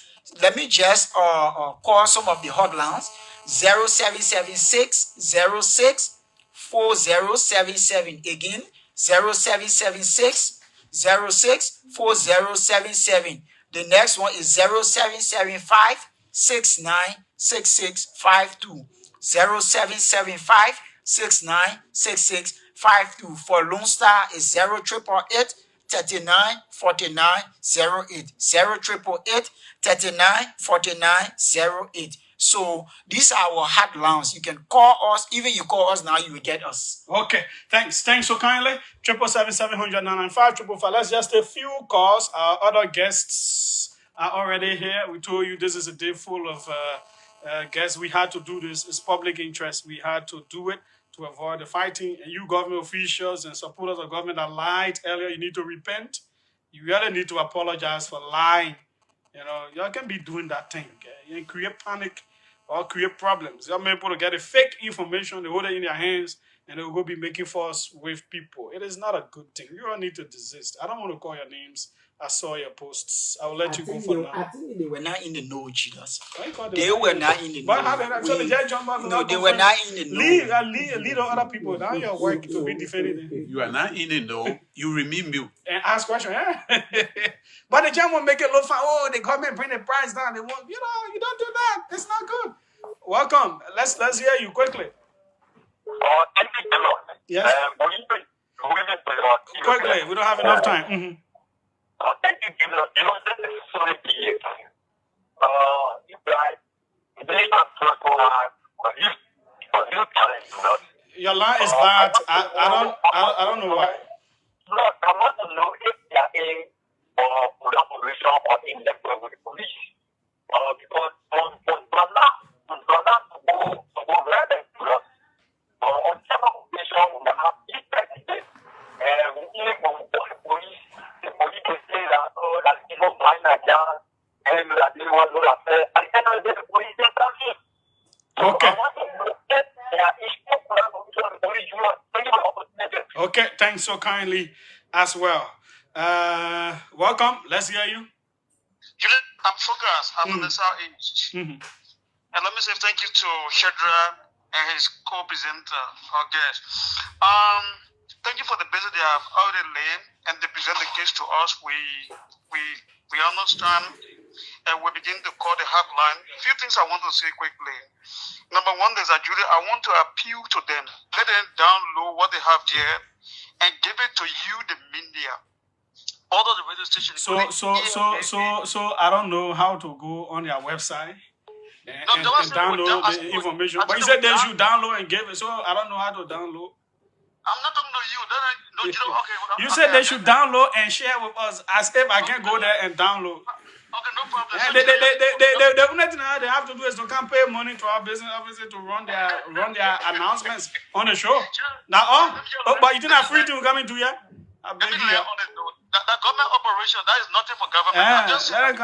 call some of the hotlines. 0776 06 4077. Again, 0776 06 4077. The next one is 0775 696652. 0775 696652. For Lone Star is 0888 39 49 08. 0888 39 49 08. So these are our hotlines. You can call us. Even you call us now, you will get us. Okay, thanks so kindly. 777-700-995. Let's just a few calls. Our other guests are already here. We told you this is a day full of guests. We had to do this. It's public interest. We had to do it to avoid the fighting. And you government officials and supporters of government that lied earlier, you need to repent. You really need to apologize for lying. You know, y'all can be doing that thing. Okay? You create panic or create problems. Y'all may be able to get a fake information, they hold it in their hands, and they'll go be making fuss with people. It is not a good thing. You all need to desist. I don't want to call your names. I saw your posts. I will let you go for now. I think they were not in the know, Jesus. They were not in the know. No, they were not in the know. Lead other people. Now your work to be defending them. You are not in the know. You remain mute. And ask questions. But the gentleman make it look fun. Oh, the government bring the price down. They want, you don't do that. It's not good. Welcome. Let's hear you quickly. Yes. Quickly. We don't have enough time. Mm-hmm. Thank you, Jesus. This is so big. Your line is bad. I don't know why. Look, I want to know if they are in collaboration or in the with the police. Because on Ghana to go where they do us, on several occasions, we have each president, and we even go to the police. The police will say that, that is everyone will have at the end of the day, the police can come in. Okay. I want to know if there are issues with the police, you are taking an opportunity. Okay, thanks so kindly as well. Welcome. Let's hear you. I'm focused. I'm on the Southeast. And let me say thank you to Shedra and his co-presenter, our guest. Thank you for the visit they have already laid and they present the case to us. We understand and we begin to call the hotline. A few things I want to say quickly. Number one is that Julie, I want to appeal to them. Let them download what they have there and give it to you, the media. All of the radio stations. So I don't know how to go on their website and download the information. But you said they should download and give it. So I don't know how to download. I'm not talking to you. Okay. You said they should download and share with us as if I can go there and download. Okay, no problem. The only thing they have to do is to come pay money to our business officer to run their announcements on the show. Now, but you didn't have free to come into here. I beg you. That government operation, that is nothing for government. I'm just saying,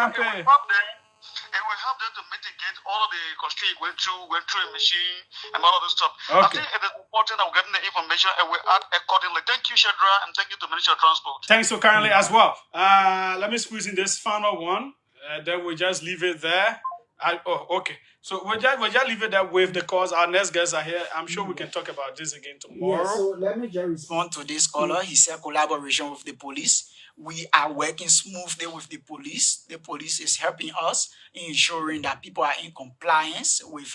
it will help them to mitigate all of the constraints went through a machine and all of this stuff. Okay. I think it is important that we're getting the information and we act accordingly. Thank you, Shedra, and thank you to Ministry of Transport. Thanks so kindly as well. Let me squeeze in this final one. Then we'll just leave it there. Okay. So we'll just leave it there with the cause. Our next guests are here. I'm sure we can talk about this again tomorrow. Yeah, so let me just respond to this caller. He said collaboration with the police. We are working smoothly with the police. The police is helping us in ensuring that people are in compliance with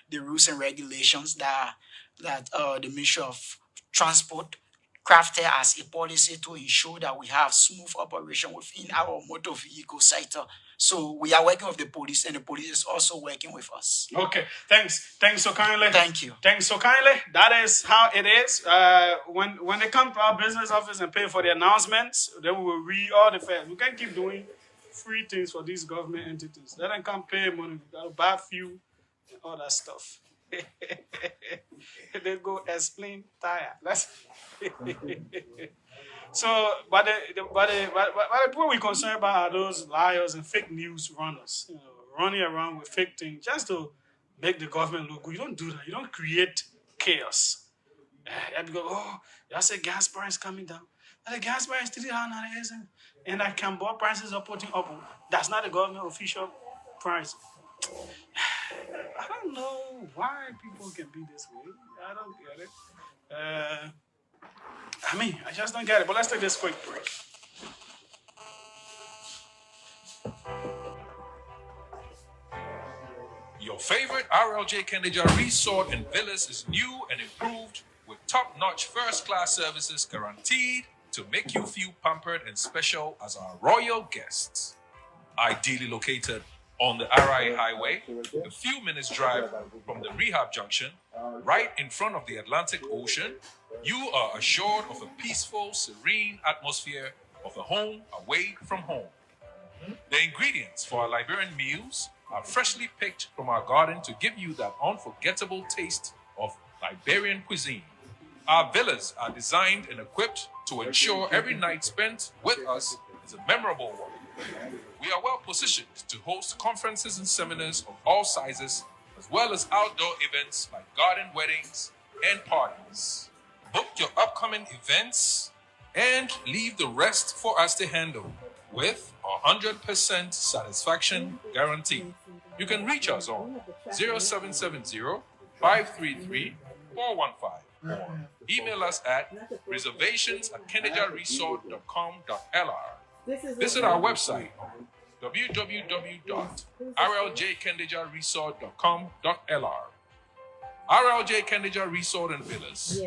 the rules and regulations that the Ministry of Transport crafted as a policy to ensure that we have smooth operation within our motor vehicle sector. So we are working with the police, and the police is also working with us. Okay, thanks so kindly. Thank you. Thanks so kindly. That is how it is. When they come to our business office and pay for the announcements, then we will read all the facts. We can't keep doing free things for these government entities. Let them come pay money. We gotta buy fuel and all that stuff. They go explain tire. So, but the people we concerned about are those liars and fake news runners, running around with fake things just to make the government look good. You don't do that. You don't create chaos. And go, y'all say gas price coming down. But the gas price still $300, and I can buy prices are putting up. That's not the government official price. I don't know why people can be this way. I don't get it. I just don't get it. But let's take this quick break. Your favorite RLJ Kendeja Resort and Villas is new and improved with top-notch first-class services guaranteed to make you feel pampered and special as our royal guests. Ideally located on the RI Highway, a few minutes drive from the rehab junction, right in front of the Atlantic Ocean, you are assured of a peaceful, serene atmosphere of a home away from home. The ingredients for our Liberian meals are freshly picked from our garden to give you that unforgettable taste of Liberian cuisine. Our villas are designed and equipped to ensure every night spent with us is a memorable one. We are well positioned to host conferences and seminars of all sizes, as well as outdoor events like garden weddings and parties. Book your upcoming events and leave the rest for us to handle with 100% satisfaction guarantee. You can reach us on 0770-533-415 or email us at reservations@kendejaresort.com.lr. Visit our website www.rljkendejaresort.com.lr. RLJ Kendeja Resort and Villas.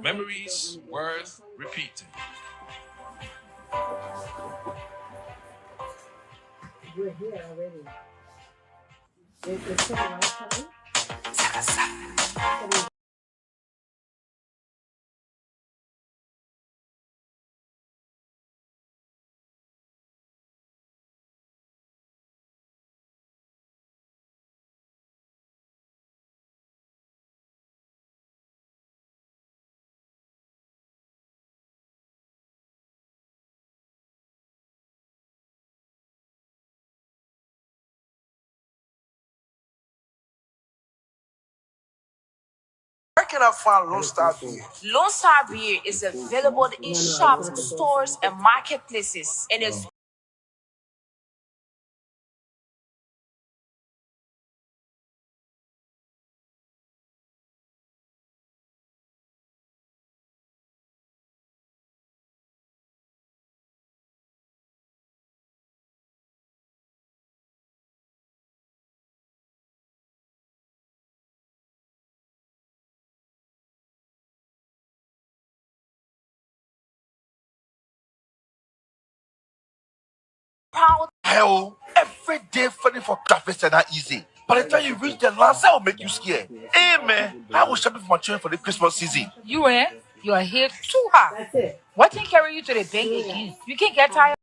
Memories worth repeating. We're here already. Is the sun coming? can I find Lone Star beer? Lone Star beer is available in shops, stores, and marketplaces, and is proud. Hell, every day funny for traffic are not easy. By the time you reach the last, that will make you scared. Hey man, I was shopping for my children for the Christmas season. You are here too hard. That's it. What can carry you to the bank again? You can get tired.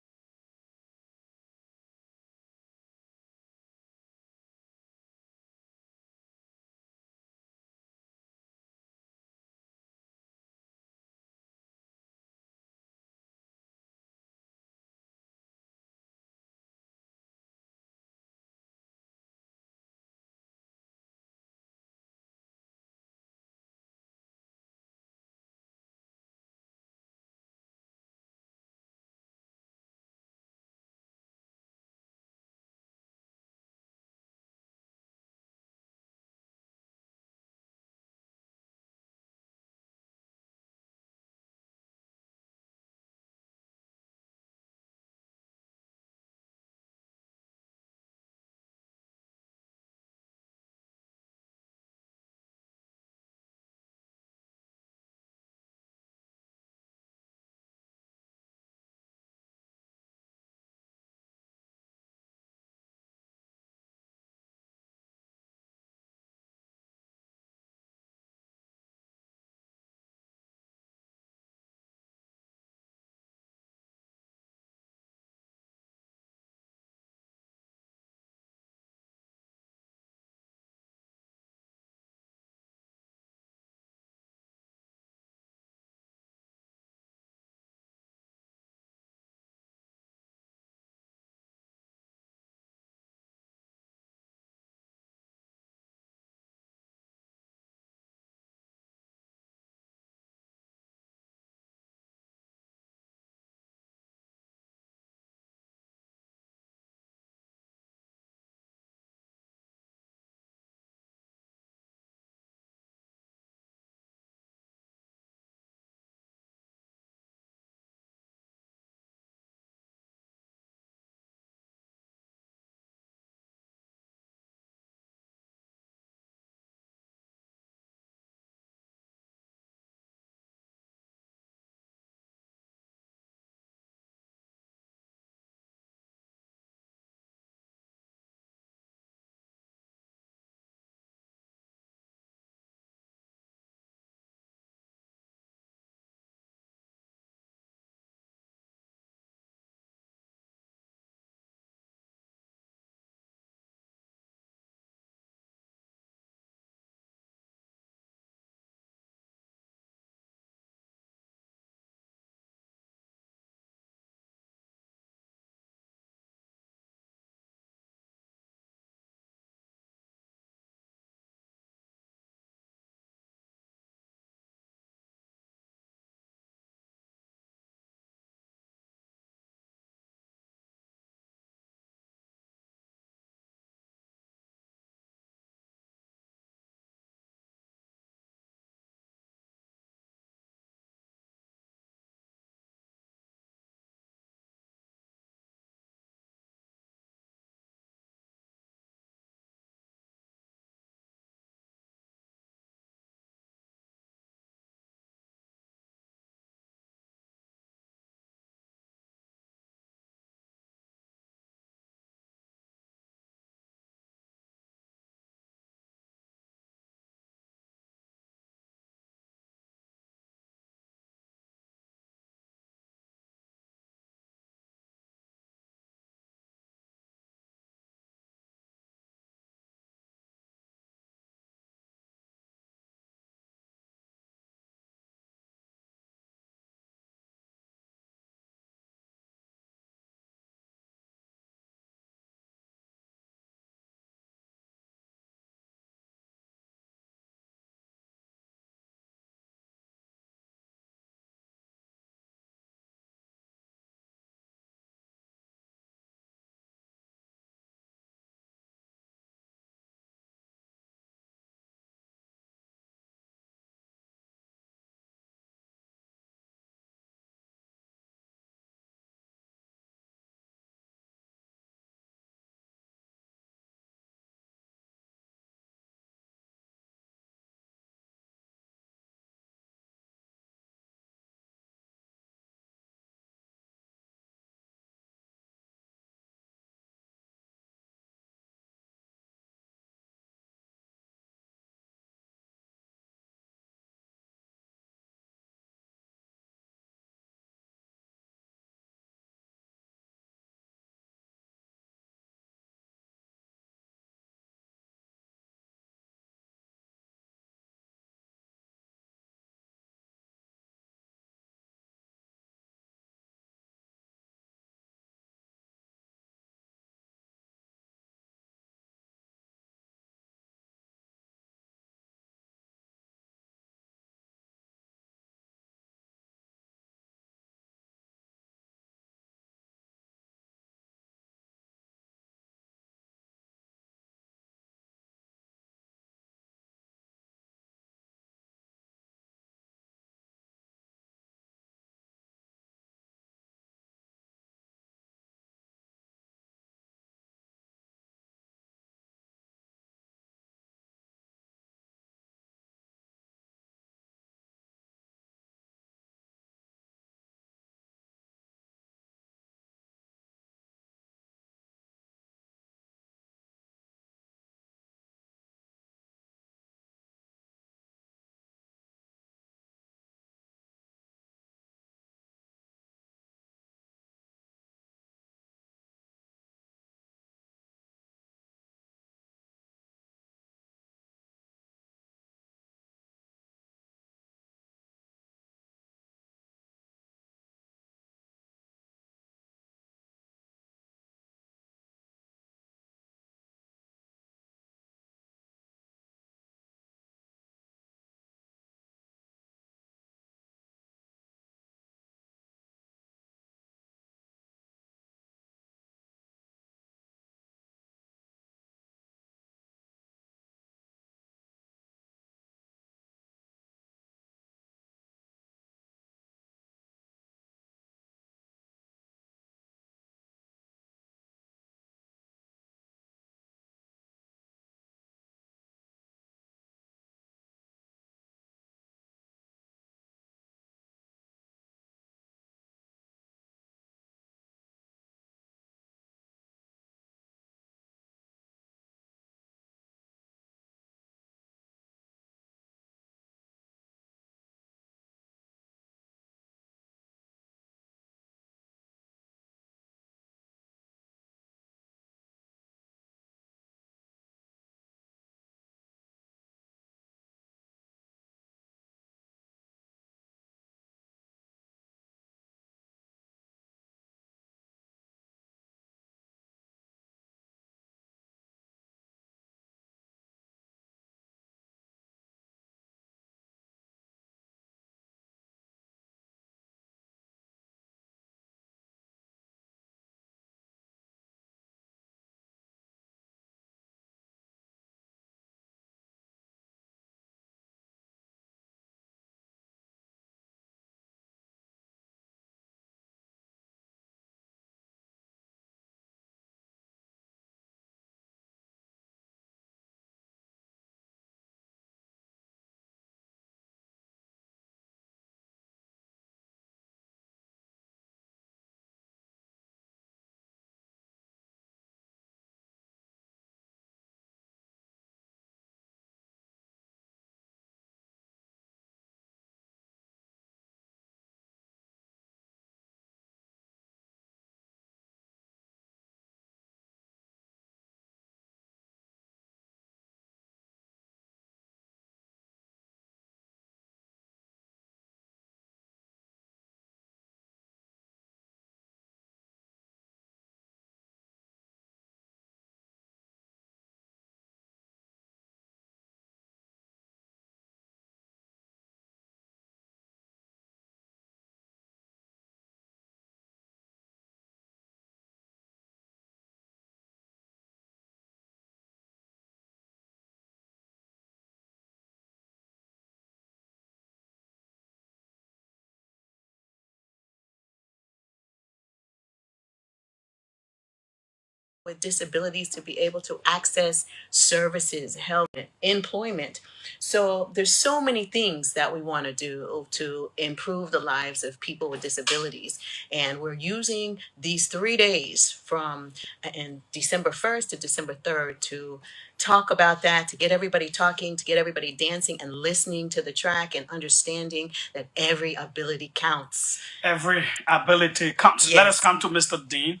with disabilities to be able to access services, health, employment. So there's so many things that we want to do to improve the lives of people with disabilities. And we're using these 3 days from in December 1st to December 3rd to talk about that, to get everybody talking, to get everybody dancing and listening to the track and understanding that every ability counts. Every ability counts. Let us come to Mr. Dean.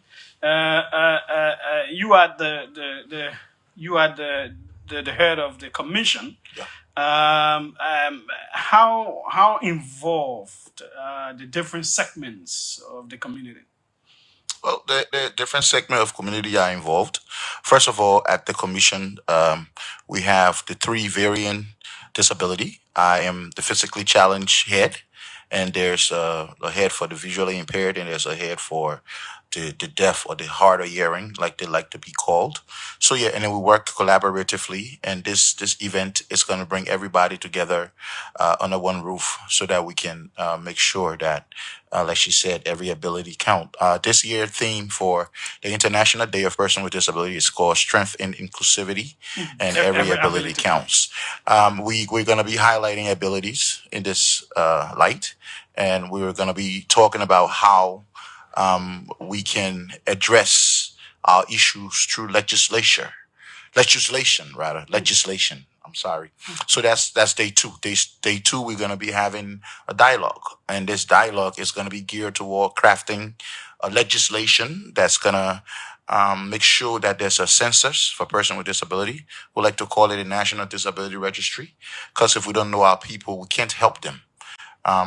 You are the head of the commission. How involved the different segments of the community? Well, the different segment of community are involved. First of all, at the commission, we have the three varying disability. I am the physically challenged head, and there's a head for the visually impaired, and there's a head for the deaf or the hard of hearing, like they like to be called. So yeah, and then we work collaboratively, and this event is going to bring everybody together under one roof, so that we can make sure that, like she said, every ability count. This year theme for the International Day of Person with Disability is called Strength and Inclusivity, and every ability counts. We're going to be highlighting abilities in this light, and we're going to be talking about how we can address our issues through legislation. I'm sorry. So that's day two. Day two, we're going to be having a dialogue, and this dialogue is going to be geared toward crafting a legislation that's going to make sure that there's a census for person with disability. We like to call it a National Disability Registry, because if we don't know our people, we can't help them.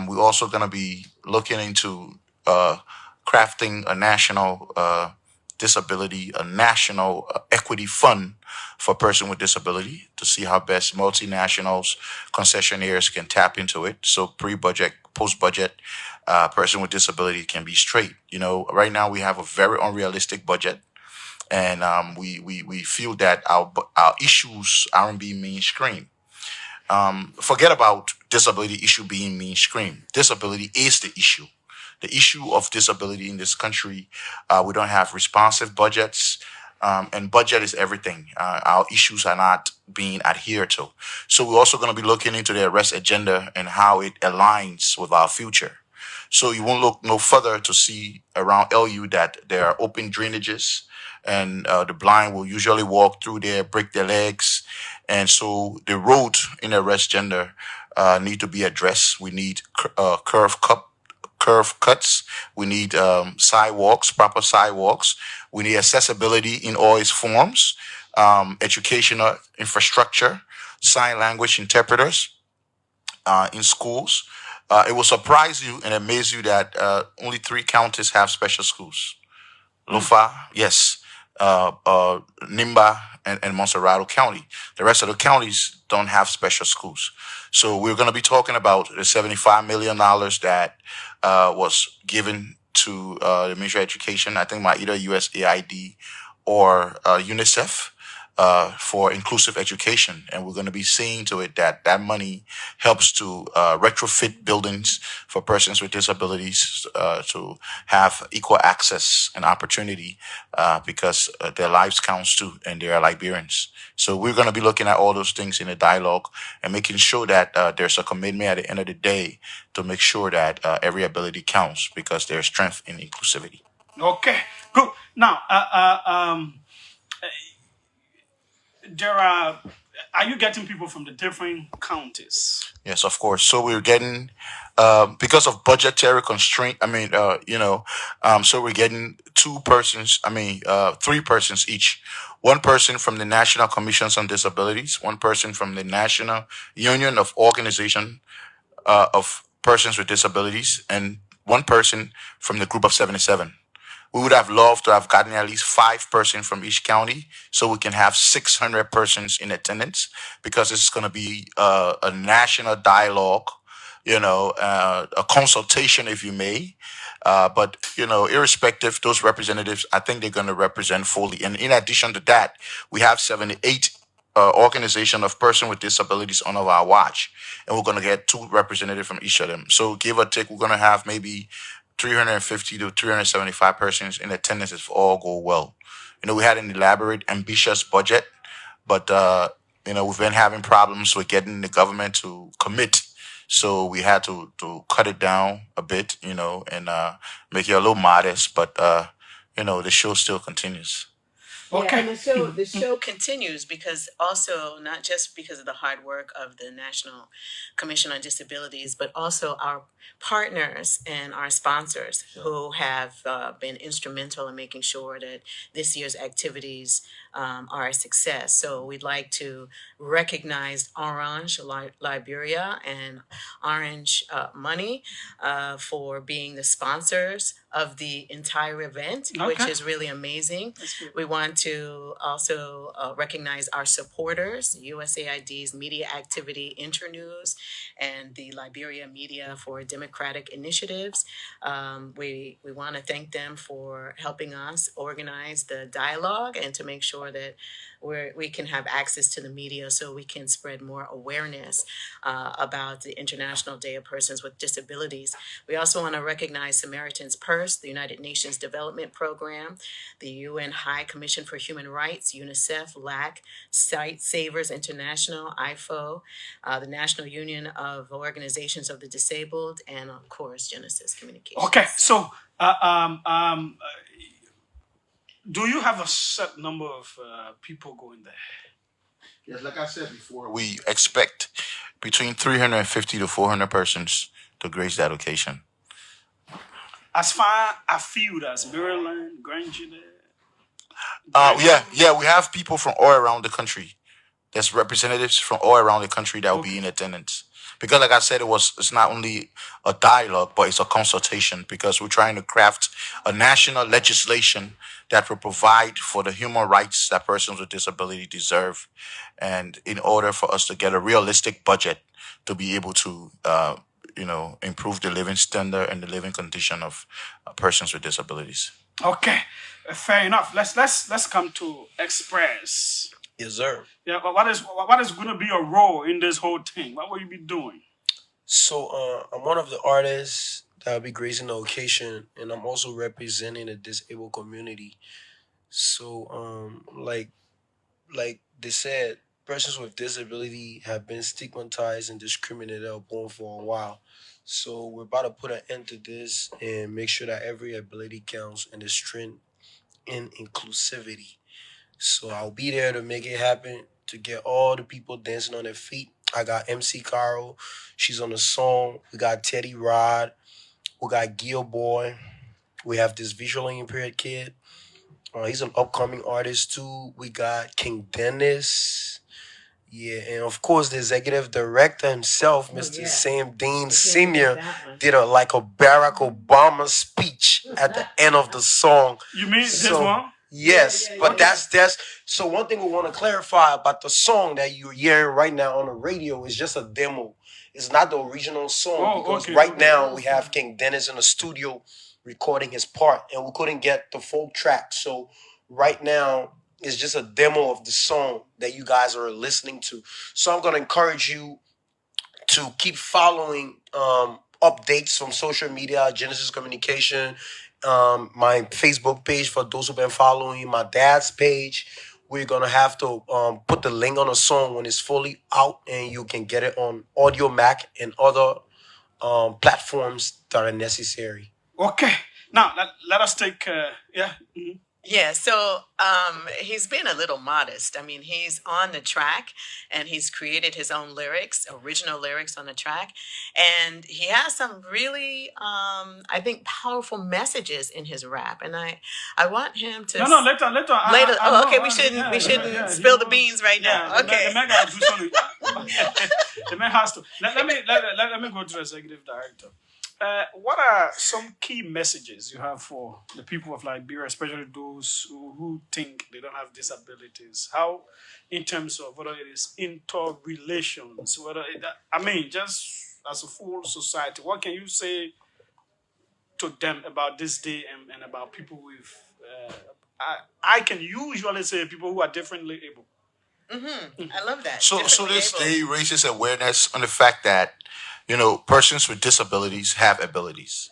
We're also going to be looking into crafting a national a national equity fund for person with disability, to see how best multinationals, concessionaires can tap into it. So pre-budget, post-budget, person with disability can be straight. Right now we have a very unrealistic budget, and we feel that our issues aren't being mainstream. Forget about disability issue being mainstream. Disability is the issue. The issue of disability in this country, we don't have responsive budgets, and budget is everything. Our issues are not being adhered to. So we're also going to be looking into the arrest agenda and how it aligns with our future. So you won't look no further to see around LU that there are open drainages, and the blind will usually walk through there, break their legs. And so the road in arrest gender need to be addressed. We need curve cuts. We need sidewalks, proper sidewalks. We need accessibility in all its forms, educational infrastructure, sign language interpreters in schools. It will surprise you and amaze you that only 3 counties have special schools. Lufa, yes. Nimba and Monserrado County. The rest of the counties don't have special schools. So we're going to be talking about the $75 million that was given to the Ministry of Education, I think by either USAID or UNICEF, for inclusive education. And we're going to be seeing to it that that money helps to retrofit buildings for persons with disabilities to have equal access and opportunity, because their lives counts too, and they are Liberians. So we're going to be looking at all those things in a dialogue and making sure that there's a commitment at the end of the day to make sure that every ability counts, because there's strength in inclusivity. Okay, good. Now, are you getting people from the different counties? Yes, of course. So we're getting, because of budgetary constraint, so we're getting 3 persons each. 1 person from the National Commissions on Disabilities, 1 person from the National Union of Organization of Persons with Disabilities, and 1 person from the Group of 77. We would have loved to have gotten at least 5 persons from each county, so we can have 600 persons in attendance, because it's going to be a national dialogue, a consultation, if you may. But irrespective, those representatives, I think they're going to represent fully. And in addition to that, we have 78 organization of person with disabilities under our watch, and we're going to get 2 representatives from each of them. So give or take, we're going to have maybe 350 to 375 persons in attendance if all go well. We had an elaborate, ambitious budget, but we've been having problems with getting the government to commit. So we had to cut it down a bit, and make it a little modest. But the show still continues. Yeah, and the show continues because also not just because of the hard work of the National Commission on Disabilities, but also our partners and our sponsors who have been instrumental in making sure that this year's activities are a success. So we'd like to recognize Orange Liberia and Orange Money for being the sponsors of the entire event, which Okay. is really amazing. We want to also recognize our supporters, USAID's Media Activity Internews and the Liberia Media for Democratic Initiatives. We want to thank them for helping us organize the dialogue and to make sure that we can have access to the media so we can spread more awareness about the International Day of Persons with Disabilities. We also want to recognize Samaritan's Purse, the United Nations Development Program, the UN High Commission for Human Rights, UNICEF, LAC, Sight Savers International, IFO, the National Union of Organizations of the Disabled, and of course, Genesis Communications. Okay, so do you have a set number of people going there? Yes, like I said before, we expect between 350 to 400 persons to grace that occasion. As far afield as Maryland, Granger, Yeah, we have people from all around the country. There's representatives from all around the country that will be in attendance. Because, like I said, it's not only a dialogue, but it's a consultation. Because we're trying to craft a national legislation that will provide for the human rights that persons with disability deserve, and in order for us to get a realistic budget to be able to, improve the living standard and the living condition of persons with disabilities. Okay, fair enough. Let's come to Express. Yes, sir. Yeah, but what is going to be your role in this whole thing? What will you be doing? So I'm one of the artists that will be gracing the occasion, and I'm also representing the disabled community. So like they said, persons with disability have been stigmatized and discriminated upon for a while. So we're about to put an end to this and make sure that every ability counts and is strength in inclusivity. So I'll be there to make it happen, to get all the people dancing on their feet. I got MC Carol, she's on the song. We got Teddy Rod, we got Gil Boy, we have this visually impaired kid. He's an upcoming artist too. We got King Dennis. Yeah, and of course the executive director himself, Mr. Sam Dean Sr., did a Barack Obama speech at the end of the song. You mean this one? Yes, but that's so one thing we want to clarify about the song that you're hearing right now on the radio is just a demo. It's not the original song because right now we have King Dennis in the studio recording his part and we couldn't get the full track. So right now it's just a demo of the song that you guys are listening to. So I'm gonna encourage you to keep following updates from social media, Genesis Communication, my Facebook page for those who've been following, my dad's page. We're gonna have to put the link on the song when it's fully out, and you can get it on Audio Mac and other platforms that are necessary. Okay, now let us take Yeah, so he's been a little modest. I mean, he's on the track and he's created his own lyrics, original lyrics on the track. And he has some really, I think, powerful messages in his rap. And I want him to... No, later. Okay, we shouldn't spill the beans right now. Okay. The man got to do something. The man has to. Let me go to the executive director. What are some key messages you have for the people of Liberia, especially those who think they don't have disabilities? How, in terms of whether it is interrelations, just as a full society, what can you say to them about this day and about people with, I can usually say people who are differently able. I love that. So this day raises awareness on the fact that, persons with disabilities have abilities.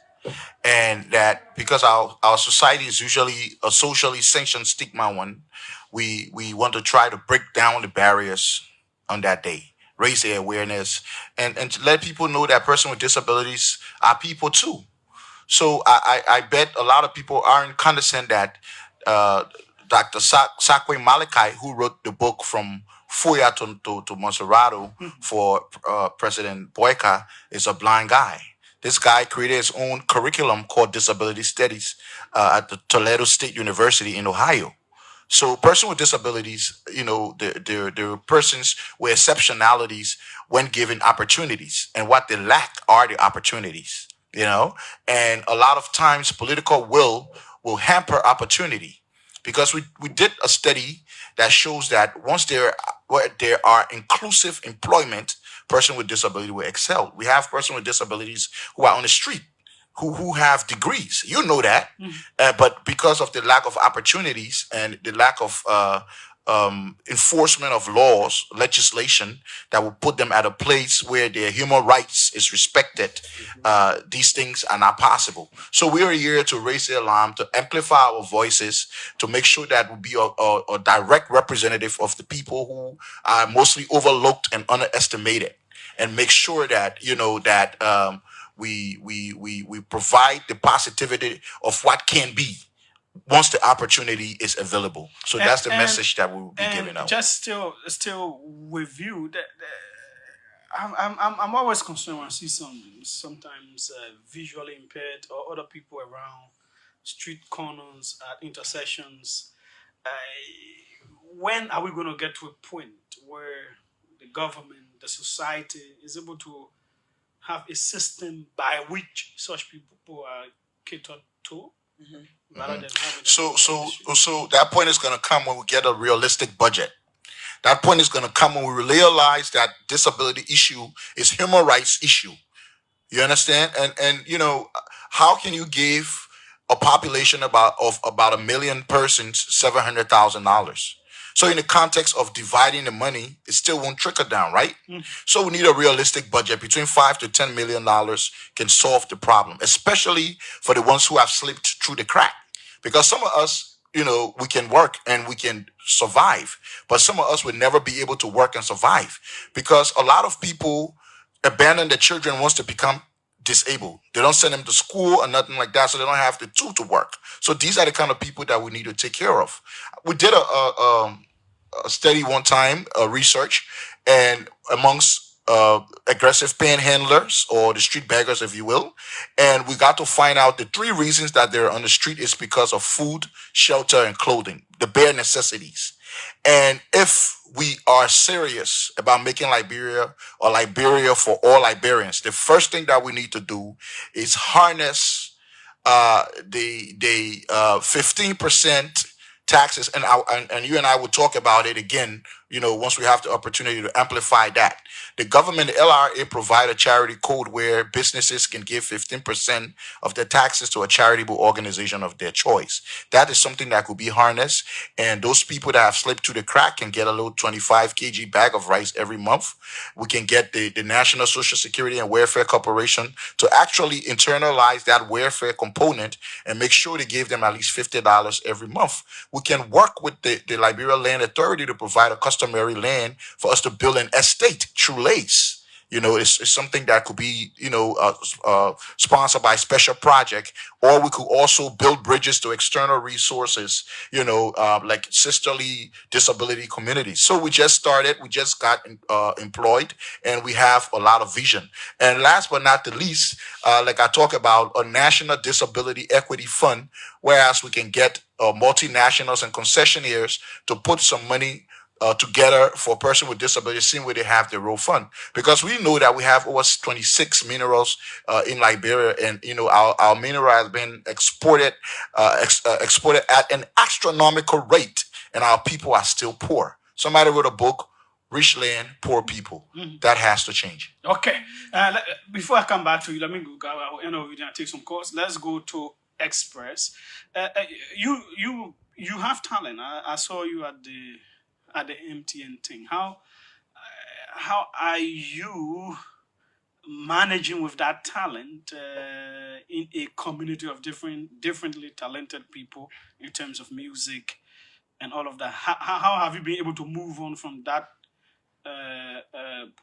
and that because our society is usually a socially sanctioned stigma one, we want to try to break down the barriers on that day, raise their awareness, and to let people know that person with disabilities are people too. So I bet a lot of people aren't condescend that uh, Dr. Sakwe Malachi, who wrote the book From Foya to Monserrato for President Boyka, is a blind guy. This guy created his own curriculum called Disability Studies at the Toledo State University in Ohio. So, person with disabilities, they're persons with exceptionalities when given opportunities, and what they lack are the opportunities. And a lot of times political will hamper opportunity because we did a study that shows that once where there are inclusive employment, person with disability will excel. We have person with disabilities who are on the street who have degrees. You know that. But because of the lack of opportunities and the lack of enforcement of laws, legislation that will put them at a place where their human rights is respected, these things are not possible. So we are here to raise the alarm, to amplify our voices, to make sure that we'll be a direct representative of the people who are mostly overlooked and underestimated, and make sure that we provide the positivity of what can be once the opportunity is available. So that's the message that we will be giving out. Just still with you, I'm always concerned when I see sometimes visually impaired or other people around street corners at intersections. When are we going to get to a point where the government, the society is able to have a system by which such people are catered to? Rather than having So that point is going to come when we get a realistic budget. That point is going to come when we realize that disability issue is human rights issue. You understand? And how can you give a population of about 1 million persons $700,000? So in the context of dividing the money, it still won't trickle down, right? So we need a realistic budget. Between $5 to $10 million can solve the problem, especially for the ones who have slipped through the crack. Because some of us, we can work and we can survive, but some of us would never be able to work and survive because a lot of people abandon their children once they become disabled. They don't send them to school or nothing like that, so they don't have the tool to work. So these are the kind of people that we need to take care of. We did a study one time, research, and amongst aggressive panhandlers or the street beggars, if you will, and we got to find out the 3 reasons that they're on the street is because of food, shelter, and clothing, the bare necessities. And if we are serious about making Liberia or Liberia for all Liberians, the first thing that we need to do is harness the 15% taxes, and you and I will talk about it again. Once we have the opportunity to amplify that, the government, the LRA, provide a charity code where businesses can give 15% of their taxes to a charitable organization of their choice. That is something that could be harnessed, and those people that have slipped through the crack can get a little 25 kg bag of rice every month. We can get the National Social Security and Welfare Corporation to actually internalize that welfare component and make sure they give them at least $50 every month. We can work with the Liberia Land Authority to provide a customary land for us to build an estate through lease. It's something that could be, sponsored by special project, or we could also build bridges to external resources, like sisterly disability communities. So we just started, we just got employed, and we have a lot of vision. And last but not the least, like I talk about a national disability equity fund, whereas we can get multinationals and concessionaires to put some money together for a person with disability, seeing where they have their real fund. Because we know that we have over 26 minerals in Liberia, and our mineral has been exported at an astronomical rate, and our people are still poor. Somebody wrote a book, Rich Land, Poor People. That has to change. Okay. Before I come back to you, let me go. I will end our video and take some calls. Let's go to Express. You have talent. I saw you at the MTN thing. How are you managing with that talent in a community of differently talented people in terms of music and all of that? How have you been able to move on from that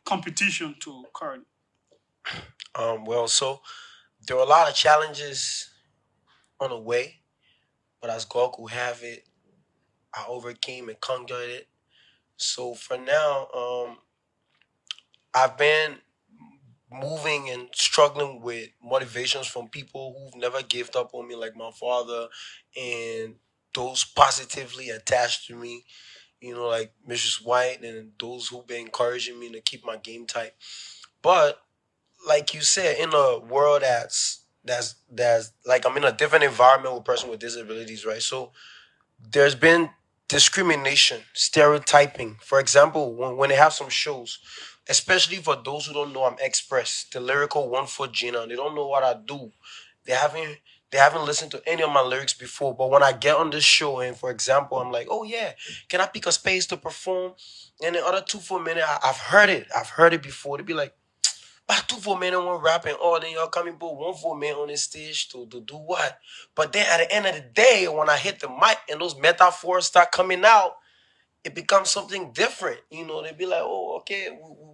competition to current? Well, so there were a lot of challenges on the way, but as God could have it, I overcame and conquered it. So for now, I've been moving and struggling with motivations from people who've never gave up on me, like my father, and those positively attached to me, like Mrs. White, and those who've been encouraging me to keep my game tight. But like you said, in a world that's like I'm in a different environment with person with disabilities, right? So there's been discrimination, stereotyping. For example, when they have some shows, especially for those who don't know, I'm Express, the lyrical 1 foot Gina. They don't know what I do. They haven't listened to any of my lyrics before. But when I get on this show, and for example, I'm like, oh yeah, can I pick a space to perform? And the other 2 for minute, I've heard it. I've heard it before. They be like, 2 for minute one rapping, oh, then y'all coming put 1 for minute on the stage to do what? But then at the end of the day, when I hit the mic and those metaphors start coming out, it becomes something different. They be like, oh, okay,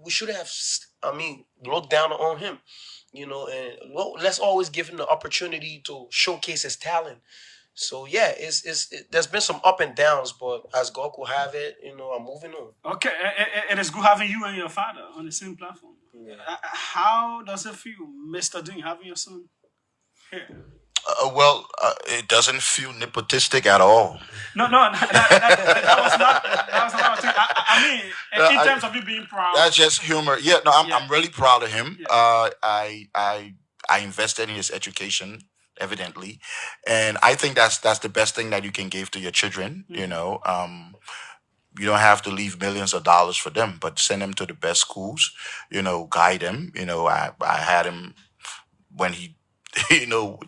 we should have, looked down on him, and let's always give him the opportunity to showcase his talent. So yeah, there's been some up and downs, but as God could have it, I'm moving on. Okay, it is good having you and your father on the same platform. Yeah. How does it feel, Mr. Dean, having your son here? Well, it doesn't feel nepotistic at all. No, that was not what I was thinking. I mean, in terms of you being proud. That's just humor. Yeah, no, I'm really proud of him. Yeah. I invested in his education, evidently, and I think that's the best thing that you can give to your children. Mm-hmm. You don't have to leave millions of dollars for them, but send them to the best schools. Guide them. I had him when he.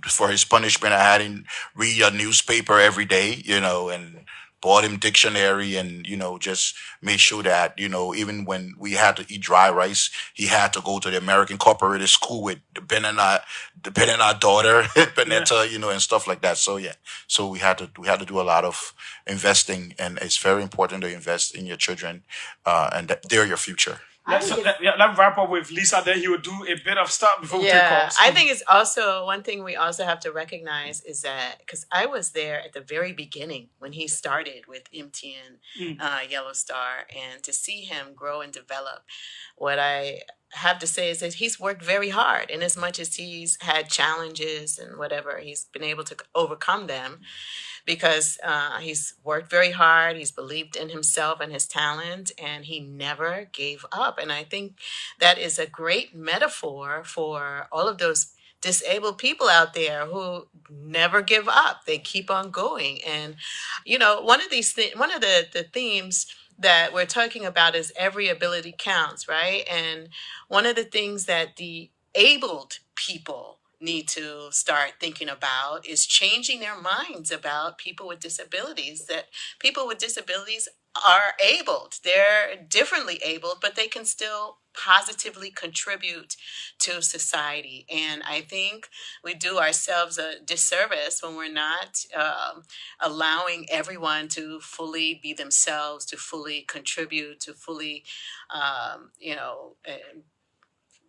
For his punishment, I had him read a newspaper every day, and bought him dictionary and, just made sure that, even when we had to eat dry rice, he had to go to the American Corporated School with Ben and our daughter, Benetta, and stuff like that. So, yeah. So we had to do a lot of investing, and it's very important to invest in your children, and they're your future. Let's wrap up with Lisa. Then he will do a bit of stuff before we take calls. I think it's also one thing we also have to recognize is that because I was there at the very beginning when he started with MTN Yellow Star, and to see him grow and develop, what I have to say is that he's worked very hard, and as much as he's had challenges and whatever, he's been able to overcome them. Because he's worked very hard, he's believed in himself and his talent, and he never gave up. And I think that is a great metaphor for all of those disabled people out there who never give up. They keep on going. And, one of the themes that we're talking about is every ability counts, right? And one of the things that the abled people need to start thinking about is changing their minds about people with disabilities, that people with disabilities are abled. They're differently abled, but they can still positively contribute to society. And I think we do ourselves a disservice when we're not allowing everyone to fully be themselves, to fully contribute, to fully,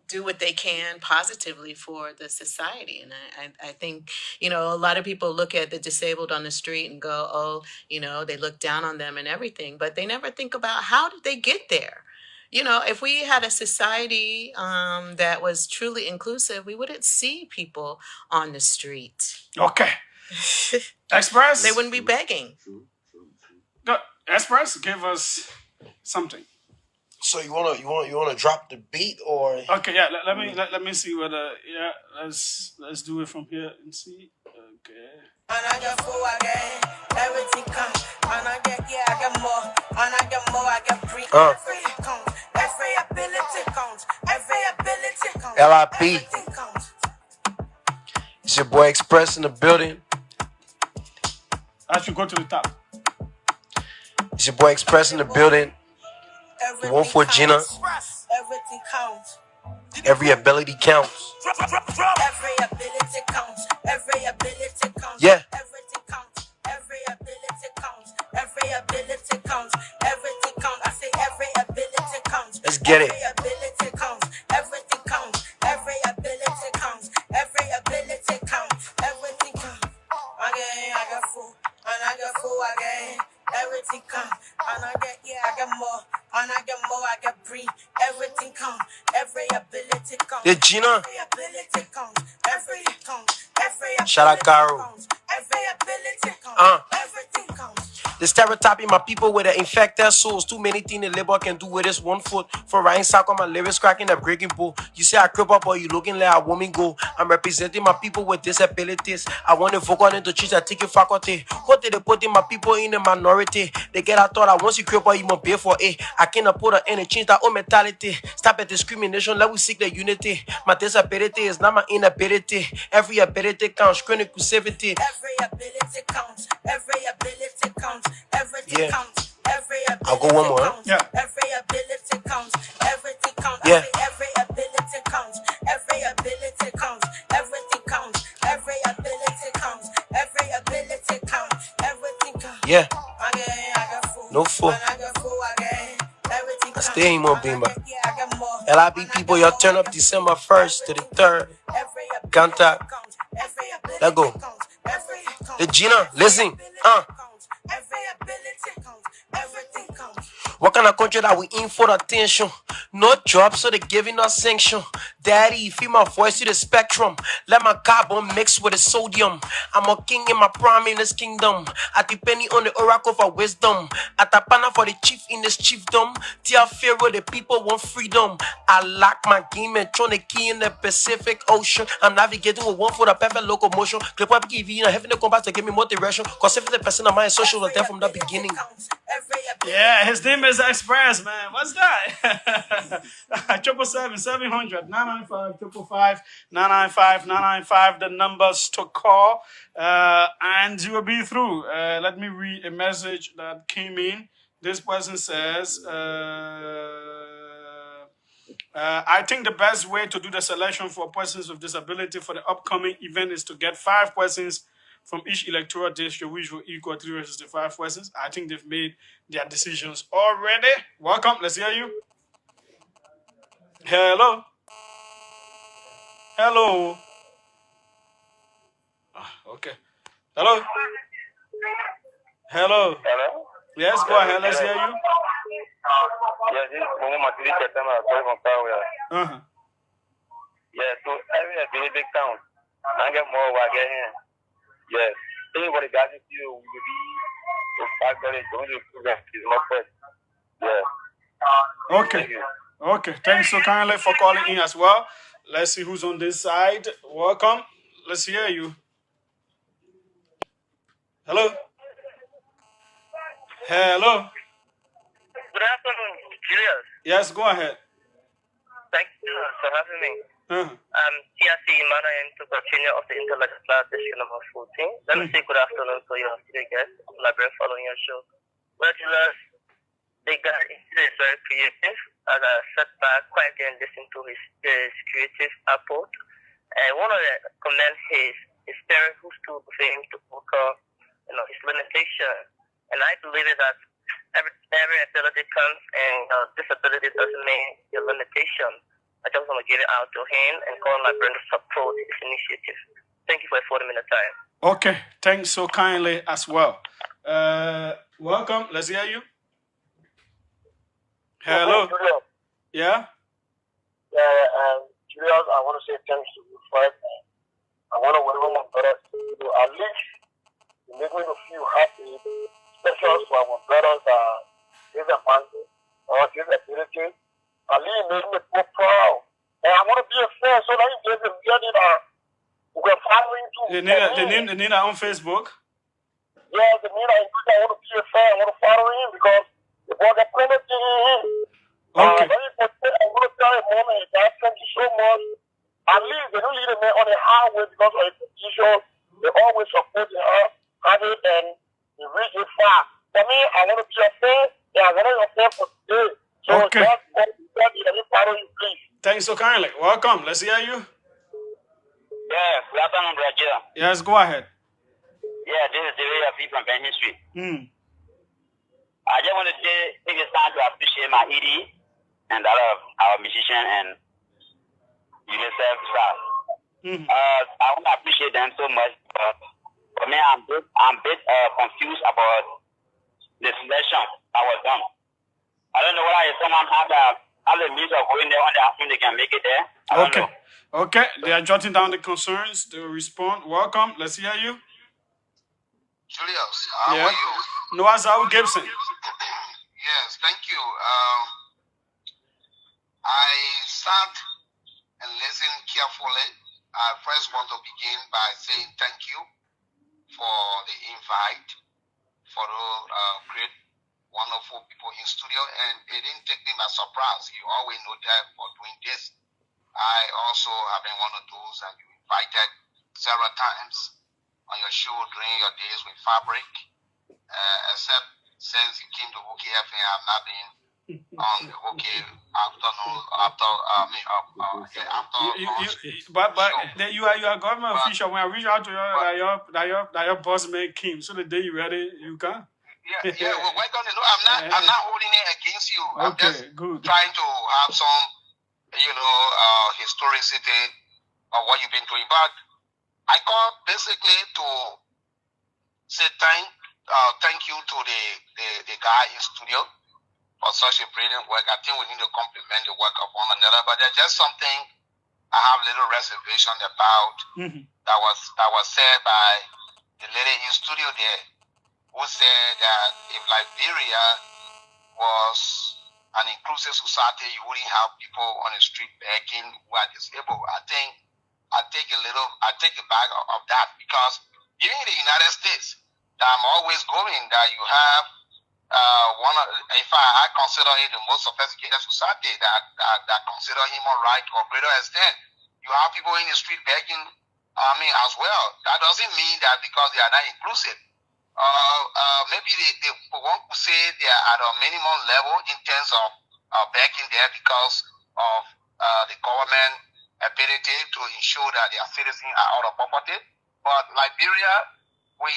do what they can positively for the society. And I think, a lot of people look at the disabled on the street and go, oh, they look down on them and everything, but they never think about how did they get there? If we had a society that was truly inclusive, we wouldn't see people on the street. Okay. Express? They wouldn't be begging. Good. Express, give us something. So you wanna drop the beat or? Okay, yeah. Let me see whether let's do it from here and see. Okay. And I get full again, everything comes. And I get more, and I get more. I get free. Everything counts. Every ability counts. Every ability counts. LIP. It's your boy Express in the building. I should go to the top. It's your boy Express in the building. 1 foot Gina. Everything counts. Every ability counts. Every ability counts. Every ability counts. Yeah. Everything counts. Every ability counts. Every ability counts. Everything counts. I say every ability counts. Let's get it. Every ability counts. Everything counts. Every ability counts. Every ability counts. Everything counts. Again, I got full. And I got full again. Everything counts. And I get more. And I get more. I get breathe. Everything counts. Every ability counts. Yeah, Gina. Every ability counts. Everything counts. Every Shout out ability Caro. counts. Every ability counts. Everything counts. The stereotyping my people with the infected souls. Too many things the labor can do with this 1 foot. For riding sack on my lyrics cracking a breaking bull. You say I crip up, but you looking like a woman go. I'm representing my people with disabilities. I want to focus on the trees that take faculty. What did they put in my people in the minority? They get I thought that once you crip up, you must pay for it. I cannot put in and change that own mentality. Stop at discrimination, let we seek the unity. My disability is not my inability. Every ability counts, critical safety. Every ability counts. Every ability counts. Everything counts. Every ability I'll go one more. counts. Yeah. Every ability counts. Everything counts. Yeah. I say every ability counts. Every ability counts. Everything counts. Every ability counts. Every ability counts. Everything counts. Yeah. Again, I got full. No full. And I got full again. Everything I counts. stay in more bimba. I got more. LIB people, y'all turn up December 1st to the 3rd. Contact. Let go. The Gina, listen. Every ability counts. Everything counts. What kind of country that we in for attention? No job, so they giving us sanction. Daddy, feed my voice to the spectrum. Let my carbon mix with the sodium. I'm a king in my prime in this kingdom. I depend on the oracle for wisdom. At a panel for the chief in this chiefdom. Dear Pharaoh, the people want freedom. I lock my game and throw the key in the Pacific Ocean. I'm navigating with one foot of perfect locomotion. Clip up give you having the combat to give me motivation. Cause 50% of my social was there from the beginning. Yeah, his name is Express, man. What's that? 777-700-995-555-995, the numbers to call, and you will be through. Let me read a message that came in. This person says, I think the best way to do the selection for persons with disability for the upcoming event is to get 5 persons from each electoral district, which will equal 365 persons. I think they've made their decisions already. Welcome. Let's hear you. Hello. Hello. Okay. Hello. Hello. Hello? Yes, go ahead. Let's hear you. Yes, this is Momo Maturi Chetama, I'm calling from Power. Uh-huh. Yeah, so every ability counts. I get more while I get here. Yes. Think what it got to do will be the fact that it's going to prevent is more first. Yes. Okay. Okay. Thanks so kindly for calling in as well. Let's see who's on this side. Welcome. Let's hear you. Hello. Hello. Good afternoon, Julius. Yes, go ahead. Thank you for having me. Uh-huh. I'm TRC Emmanuel Senior of the Intellectual District number 14. Let me say good afternoon to your studio guest. I've been following your show. Well, Julius, the guy is very creative. As I sat back quietly and listened to his creative approach, I want to commend his parents who stood with him to overcome his limitation. And I believe that every ability comes, and disability doesn't mean your limitation. I just want to give it out to him and call my friend to support this initiative. Thank you for a 40-minute time. Okay, thanks so kindly as well. Welcome. Let's hear you. Hello. Yeah. Julius, I want to say thanks to you first. I want to welcome my brothers to at least make me feel happy, especially for our brothers disadvantaged or disability. At least make me feel proud. And I want to be a friend so that you get the feeling that we're following too. They need her on Facebook. Yeah, the need I want to be a friend. I want to follow him because the boy got plenty in him. Okay. I want to tell him, Mom, God, thank you so much. At least they don't leave a man on the highway because of his position. They always support her, have it, and they reach it far. For me, I want to be a friend, and I want to be a friend for today. So okay. let me follow you, please. Thanks so kindly. Welcome. Let's hear you. Yeah, good afternoon, Brazil. Yes, go ahead. Yeah, this is the way I feel from Benjamin Street. Hmm. I just want to take this time to appreciate my ED and that of our musician and UNICEF staff. I want to appreciate them so much, but for me, I'm a bit confused about the selection that was done. I don't know whether if someone have the means of going there when they can make it there. I don't know. Okay, they are jotting down the concerns. They will respond. Welcome. Let's hear you. Julius, how are you? Noah Zau Gibson. Yes, thank you. I sat and listened carefully. I first want to begin by saying thank you for the invite, for the great, wonderful people in studio, and it didn't take me by surprise. You always know that for doing this. I also have been one of those that you invited several times on your show during your days with Fabric, except since you came to OKF and I've not been on the OK But then you are a government official. When I reach out to your boss man Kim, so the day you ready, you can. Yeah, well, we're gonna know. I'm not holding it against you. I'm just good. trying to have some, historicity of what you've been doing. But I call basically to say thank you to the guy in studio for such a brilliant work. I think we need to compliment the work of one another. But there's just something I have little reservation about that was said by the lady in studio there, who said that if Liberia was an inclusive society, you wouldn't have people on the street begging who are disabled. I think I take it back of that, because even in the United States, that I'm always going, that you have if I consider it the most sophisticated society that consider human right or greater extent, you have people in the street begging, as well. That doesn't mean that because they are not inclusive. Maybe they want to say they are at a minimum level in terms of begging there because of the government ability to ensure that their citizens are out of poverty. But Liberia, we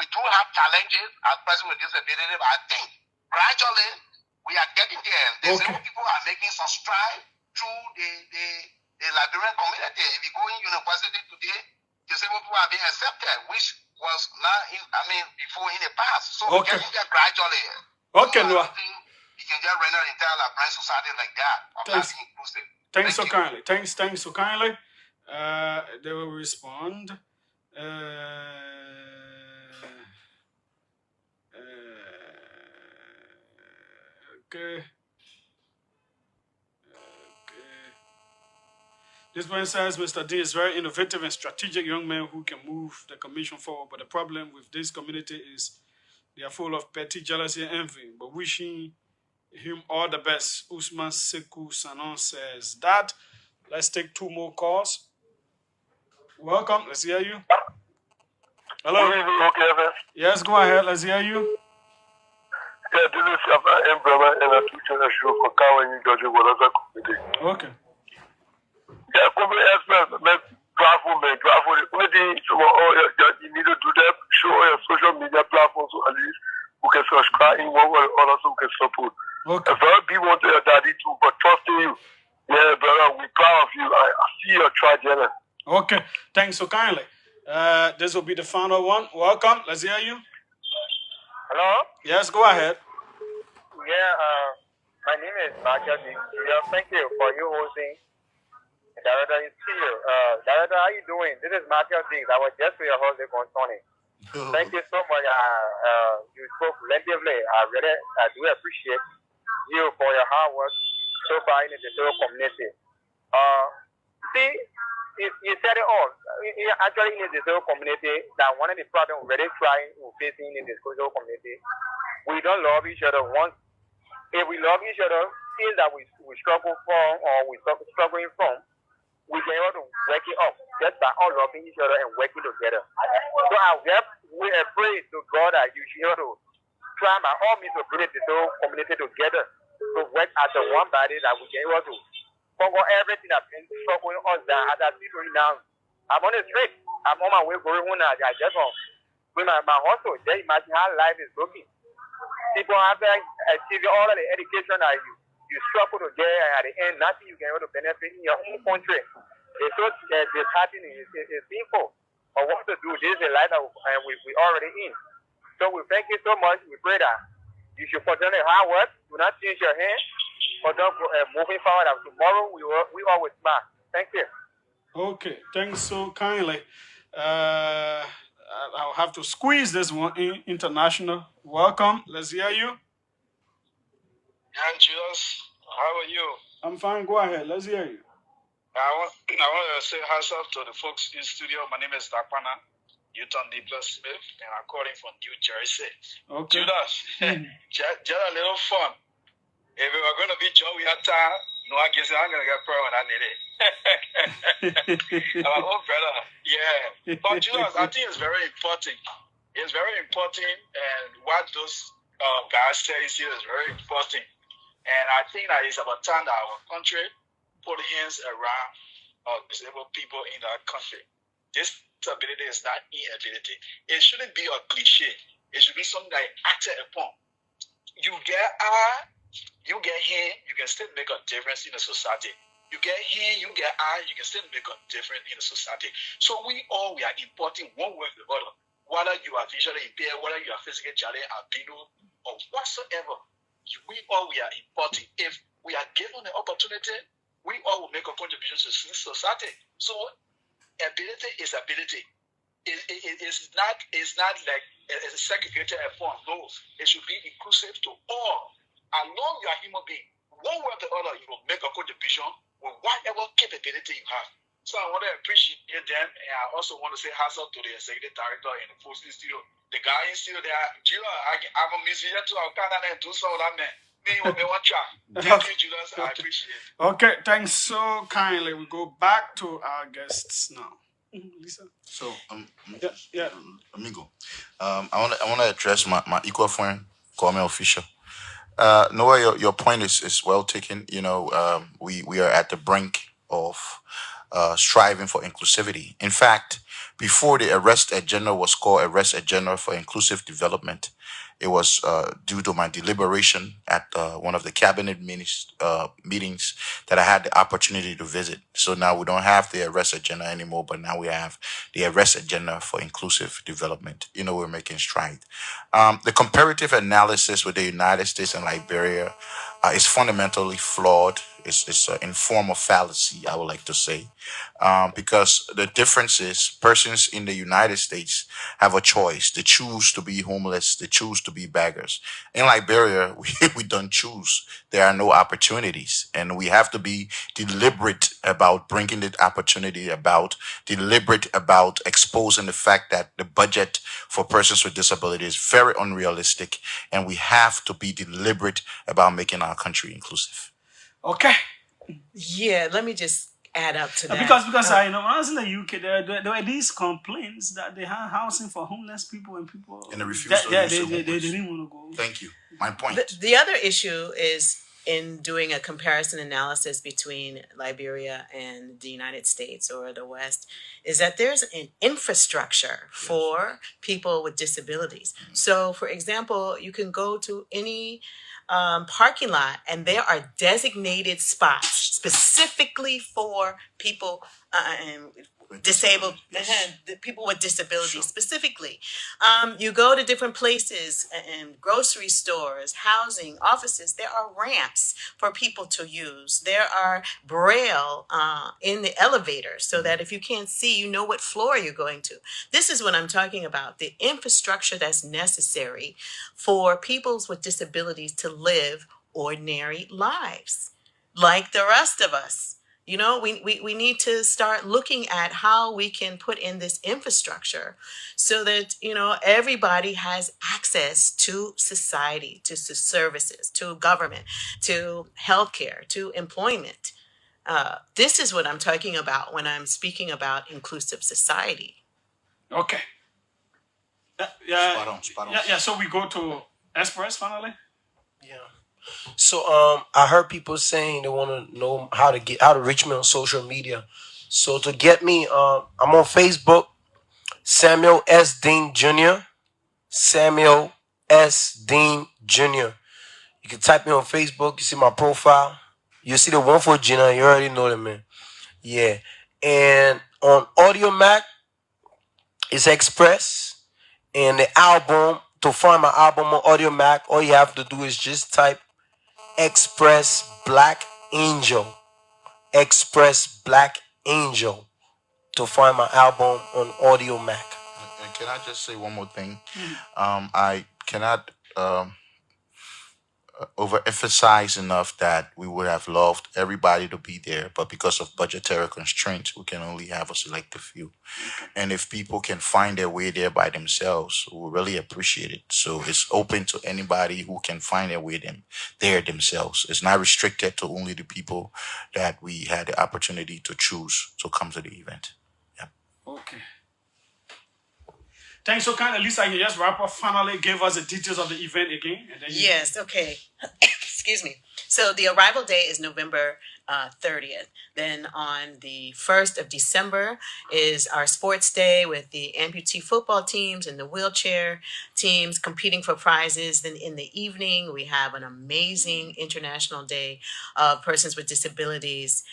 do have challenges as persons with disability, but I think gradually we are getting there. Disabled people are making some stride through the Liberian community. If you go in university today, disabled people are being accepted, which was not before in the past. So we're getting there gradually. Okay, Noah. I think you can just render the entire Liberian society like that. Thanks. Inclusive. Thanks so kindly. Thanks so kindly. They will respond. Okay. This one says Mr. D is very innovative and strategic young man who can move the commission forward. But the problem with this community is they are full of petty jealousy and envy. But wishing him all the best. Usman Sekou Sanon says that. Let's take 2 more calls. Welcome. Let's hear you. Hello. Yes, go ahead. Let's hear you. Yeah, this is Shafa Embrama and a teacher show for Kawa in Georgia. Okay. Yeah, come express, you need to do that. Show your social media platforms so at least we can subscribe in one way or other so we can support. Okay. Very people want your daddy too, but trusting you. Yeah, brother, we're proud of you. I see your try, Jenna. Okay, thanks so kindly. This will be the final one. Welcome. Let's hear you. Hello? Yes, go ahead. Yeah, my name is Michael. Thank you for you hosting. Director is here. Director, how you doing? This is Michael Diggs. I was just for your holiday concerning. Thank you so much. You spoke relatively. I do appreciate you for your hard work so far in the digital community. See, you said it all. Actually, in the digital community, that one of the problems we're facing in the digital community, we don't love each other. If we love each other, things that we struggle from or we struggling from, we can able to work it up just by all loving each other and working together. So we pray to God that you should be able to try by all means to bring the whole community together to work as a one body, that we can able to forgot everything that's been struggling us down. As I see you now, I'm on the street. I'm on my way going home now. I just want with my hustle. Just imagine how life is looking. People have achieved all of the education that you struggle to get, and at the end, nothing you can able to benefit in your own country. It's so disheartening. It's painful. But what to do? This is the life that we already in. So we thank you so much. We pray that you should continue hard work. Do not change your hand. But don't moving forward. And tomorrow we always smile. Thank you. Okay, thanks so kindly. I'll have to squeeze this one in. International, welcome. Let's hear you. Hi, Julius. How are you? I'm fine. Go ahead. Let's hear you. I want to say hi up to the folks in studio. My name is Dakwana Newton D. Smith, and I'm calling from New Jersey. Okay. Julius, just a little fun. If we were going to be John, we had time. No, I guess I'm going to get prayer when I need it. I'm old brother. Yeah. But Julius, I think it's very important. It's very important, and what those guys say here is very important. And I think that it's about time that our country put hands around disabled people in our country. Disability is not inability. It shouldn't be a cliche. It should be something that is acted upon. You get eye, you get hand, you can still make a difference in the society. You get hand, you get eye, you can still make a difference in the society. So we are important one way or the other. Whether you are visually impaired, whether you are physically challenged, albino, or whatsoever, we are important. If we are given the opportunity, we all will make a contribution to society. So ability is ability. It's not like it's a segregated form. No, it should be inclusive to all. As long you are a human being, one way or the other, you will make a contribution with whatever capability you have. So I want to appreciate them, and I also want to say hats off to the executive director in the Post Studio. The guy in studio there, I'm a musician too. I'll come down and do some of that, man. Me, will be one track. Thank you, Julius. I appreciate it. Okay, thanks so kindly. We go back to our guests now. Lisa. So yeah. Amigo, I want to address my equal friend, Kwame Official. Noah, your point is well taken. You know, we are at the brink of striving for inclusivity. In fact, before the arrest agenda was called arrest agenda for inclusive development, it was due to my deliberation at one of the cabinet meetings that I had the opportunity to visit. So now we don't have the arrest agenda anymore, but now we have the arrest agenda for inclusive development. You know, we're making stride. The comparative analysis with the United States and Liberia is fundamentally flawed. It's an informal fallacy, I would like to say, because the difference is persons in the United States have a choice. They choose to be homeless. They choose to be beggars. In Liberia, we don't choose. There are no opportunities, and we have to be deliberate about bringing the opportunity about, deliberate about exposing the fact that the budget for persons with disability is very unrealistic, and we have to be deliberate about making our country inclusive. Okay. Yeah, let me just add up to that. Because I know when I was in the UK, there were these complaints that they had housing for homeless people and people. And they refused to use they didn't want to go. Thank you. My point. The other issue is in doing a comparison analysis between Liberia and the United States or the West, is that there's an infrastructure for people with disabilities. So, for example, you can go to any parking lot and there are designated spots specifically for people disabled, the people with disabilities specifically. You go to different places and grocery stores, housing, offices, there are ramps for people to use. There are braille in the elevator so that if you can't see, you know what floor you're going to. This is what I'm talking about, the infrastructure that's necessary for people with disabilities to live ordinary lives like the rest of us. You know, we need to start looking at how we can put in this infrastructure so that, you know, everybody has access to society, to services, to government, to healthcare, to employment. This is what I'm talking about when I'm speaking about inclusive society. Okay. Yeah. Spot on. Yeah. So we go to Express finally. Yeah. So I heard people saying they want to know how to reach me on social media. So to get me, I'm on Facebook, Samuel S. Dean Jr. Samuel S. Dean Jr. You can type me on Facebook. You see my profile. You see the one for Gina. You already know that, man. Yeah. And on Audio Mac, it's Express. And the album, to find my album on Audio Mac, all you have to do is just type Express Black Angel. Express Black Angel to find my album on Audio Mac. And can I just say one more thing? I cannot overemphasize enough that we would have loved everybody to be there, but because of budgetary constraints, we can only have a selective few. And if people can find their way there by themselves, we really appreciate it. So it's open to anybody who can find their way there themselves. It's not restricted to only the people that we had the opportunity to choose to come to the event. Yeah. Okay. Thanks so kind. Lisa, you just wrap up. Finally, give us the details of the event again. And then Yes, okay. Excuse me. So the arrival day is November 30th. Then on the 1st of December is our sports day with the amputee football teams and the wheelchair teams competing for prizes. Then in the evening, we have an amazing International Day of Persons with Disabilities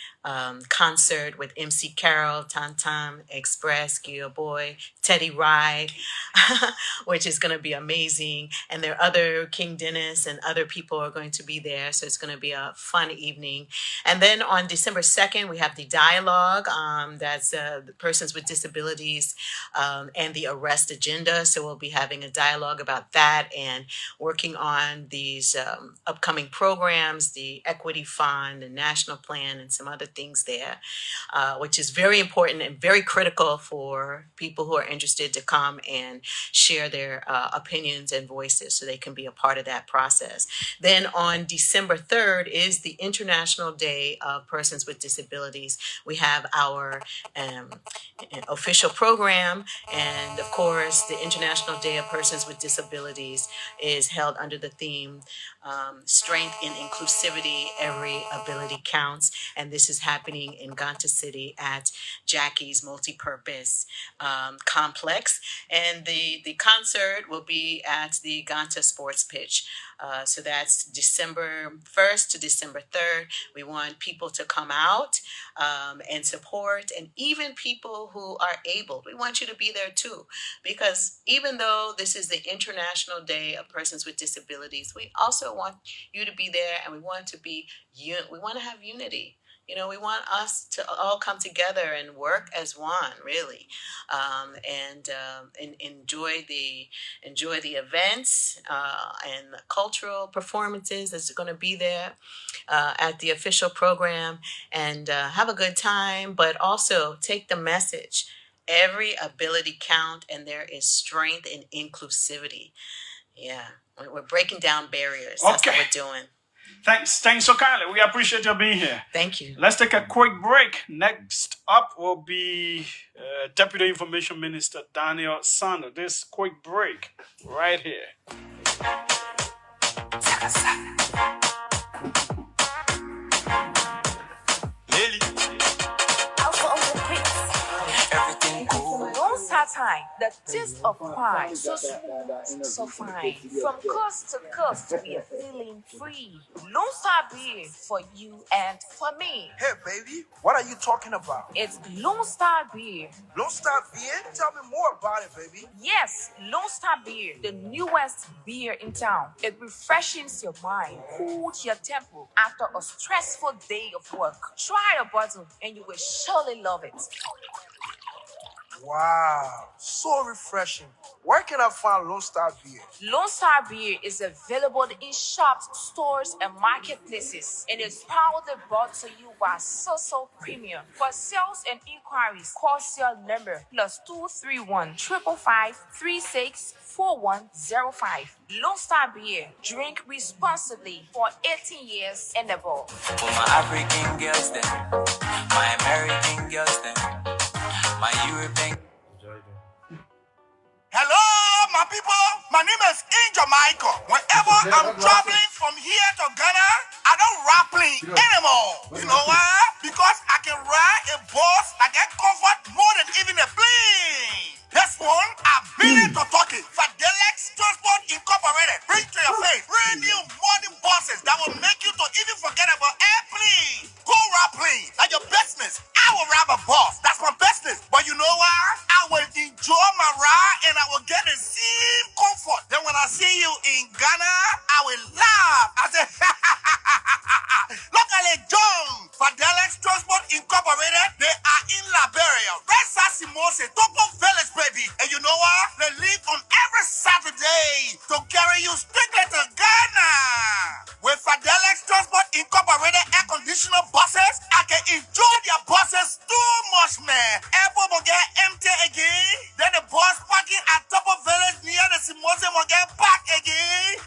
concert with MC Carol, Tam Tam, Express, Geo Boy, Teddy Rye, which is going to be amazing. And there are other King Dennis and other people are going to be there. So it's going to be a fun evening. And then on December 2nd, we have the dialogue. That's the Persons with Disabilities and the Arrest Agenda. So we'll be having a dialogue about that and working on these upcoming programs, the Equity Fund, the National Plan, and some other things there, which is very important and very critical for people who are interested to come and share their opinions and voices so they can be a part of that process. Then on December 3rd is the International Day of Persons with Disabilities. We have our official program, and of course, the International Day of Persons with Disabilities is held under the theme Strength in Inclusivity, Every Ability Counts. And this is happening in Ganta City at Jackie's Multipurpose Complex. And the concert will be at the Ganta Sports Pitch. So that's December 1st to December 3rd. We want people to come out and support, and even people who are able. We want you to be there too, because even though this is the International Day of Persons with Disabilities, we also want you to be there, and we want to have unity. You know, we want us to all come together and work as one, really, and enjoy the events and the cultural performances that's going to be there at the official program, and have a good time. But also take the message: every ability count, and there is strength in inclusivity. Yeah, we're breaking down barriers. That's what we're doing. Thanks so kindly. We appreciate you being here. Thank you. Let's take a quick break. Next up will be Deputy Information Minister Daniel Sando. This quick break right here. Time, the taste of pride, so smooth, so fine. From coast to coast, we are feeling free. Lone Star Beer for you and for me. Hey, baby, what are you talking about? It's Lone Star Beer. Lone Star Beer? Tell me more about it, baby. Yes, Lone Star Beer, the newest beer in town. It refreshes your mind, cools your temple after a stressful day of work. Try a bottle and you will surely love it. Wow, so refreshing. Where can I find Lone Star Beer? Lone Star Beer is available in shops, stores, and marketplaces, and is proudly brought to you by So Premium. For sales and inquiries, call your number +231 555 364105. Lone Star Beer. Drink responsibly for 18 years and above. For my African girls, then my American girls, then my European. Hello, my people. My name is Angel Michael. Whenever I'm traveling from here to Ghana, I don't rap plane anymore. You know why? Because I can ride a bus like that comfort more than even a plane. This one, I've been into talking. Fadelex Transport Incorporated. Bring to your face brand new modern buses that will make you to even forget about airplane. Go rap plane. Like your business. I will rap a bus. That's my business. But you know why? I will enjoy my ride and I will get the same comfort. Then when I see you in Ghana, I will laugh. I say, look at it, John. Fadelex Transport Incorporated. They are in Liberia. Resa Simose, Topo Village, baby. And you know what? They leave on every Saturday to carry you strictly to Ghana. With Fadelex Transport Incorporated air conditioner buses, I can enjoy their buses too much, man. Airport will get empty again. Then the bus parking at Topo Village near the Simose will get packed again.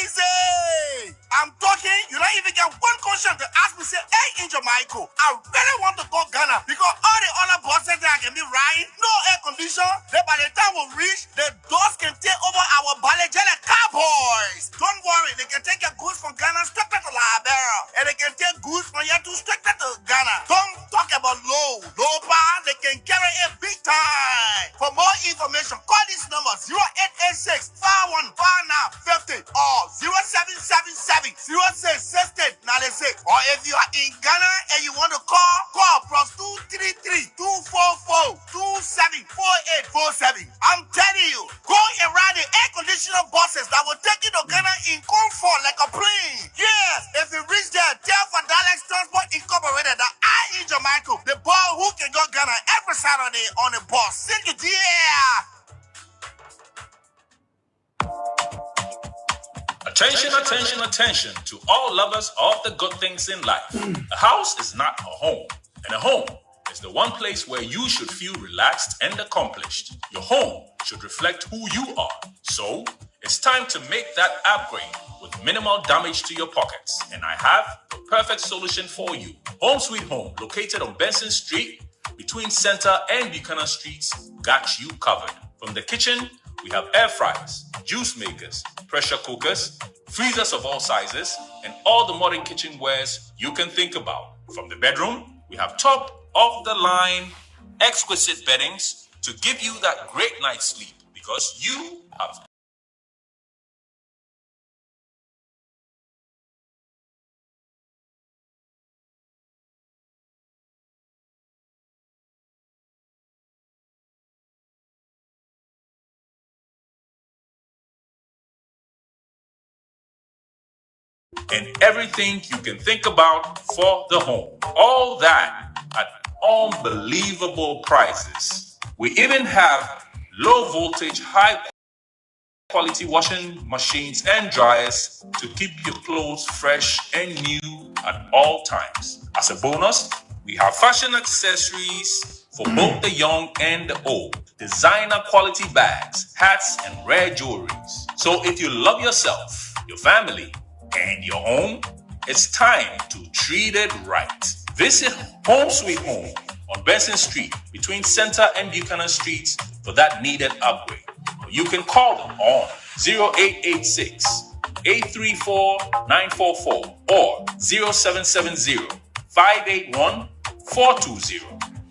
Easy. I'm talking, you don't even get one question to ask me, say, hey, Angel Michael, I really want to go Ghana because all the other buses that I can be riding, no air condition. Then by the time we reach, the doors can take over our Balejele Cowboys. Don't worry, they can take your goods from Ghana straight to Liberia. And they can take goods from here to straight to Ghana. Don't talk about low power, they can carry it big time. For more information, call this number 0886 514950 or 0777 061696. Or if you are in Ghana and you want to call plus 233 244 274847. I'm telling you, go and ride the air conditioner buses that will take you to Ghana in comfort like a plane. Yes, if you reach there, tell for Fadelex Transport Incorporated that I, Angel Michael, the boy who can go Ghana every Saturday on the bus. Sing it, yeah. Attention, attention, attention to all lovers of the good things in life. A house is not a home, and a home is the one place where you should feel relaxed and accomplished. Your home should reflect who you are. So, it's time to make that upgrade with minimal damage to your pockets. And I have the perfect solution for you. Home Sweet Home, located on Benson Street, between Center and Buchanan Streets, got you covered. From the kitchen, we have air fryers, juice makers, pressure cookers, freezers of all sizes, and all the modern kitchenwares you can think about. From the bedroom, we have top-of-the-line, exquisite beddings to give you that great night's sleep because you have and everything you can think about for the home. All that at unbelievable prices. We even have low voltage, high quality washing machines and dryers to keep your clothes fresh and new at all times. As a bonus, we have fashion accessories for both the young and the old. Designer quality bags, hats, and rare jewelries. So if you love yourself, your family, and your home, it's time to treat it right. Visit Home Sweet Home on Benson Street between Center and Buchanan Streets for that needed upgrade. You can call them on 0886 834 944 or 0770 581 420.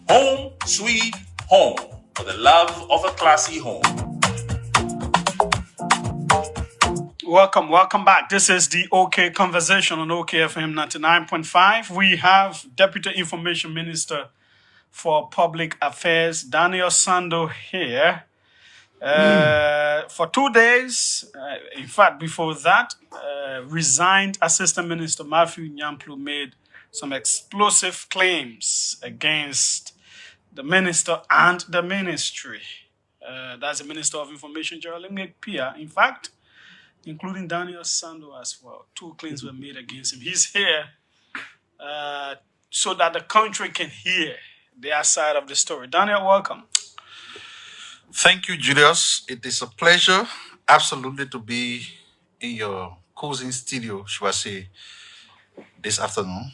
Home Sweet Home for the love of a classy home. Welcome back. This is the OK Conversation on OKFM 99.5. We have Deputy Information Minister for Public Affairs, Daniel Sando, here. For 2 days, in fact, before that, resigned Assistant Minister Matthew Nyamplu made some explosive claims against the minister and the ministry. That's the Minister of Information, Geraldine Pia. In fact, including Daniel Sando as well. 2 claims were made against him. He's here so that the country can hear their side of the story. Daniel, welcome. Thank you, Julius. It is a pleasure, absolutely, to be in your cozy studio, should I say, this afternoon.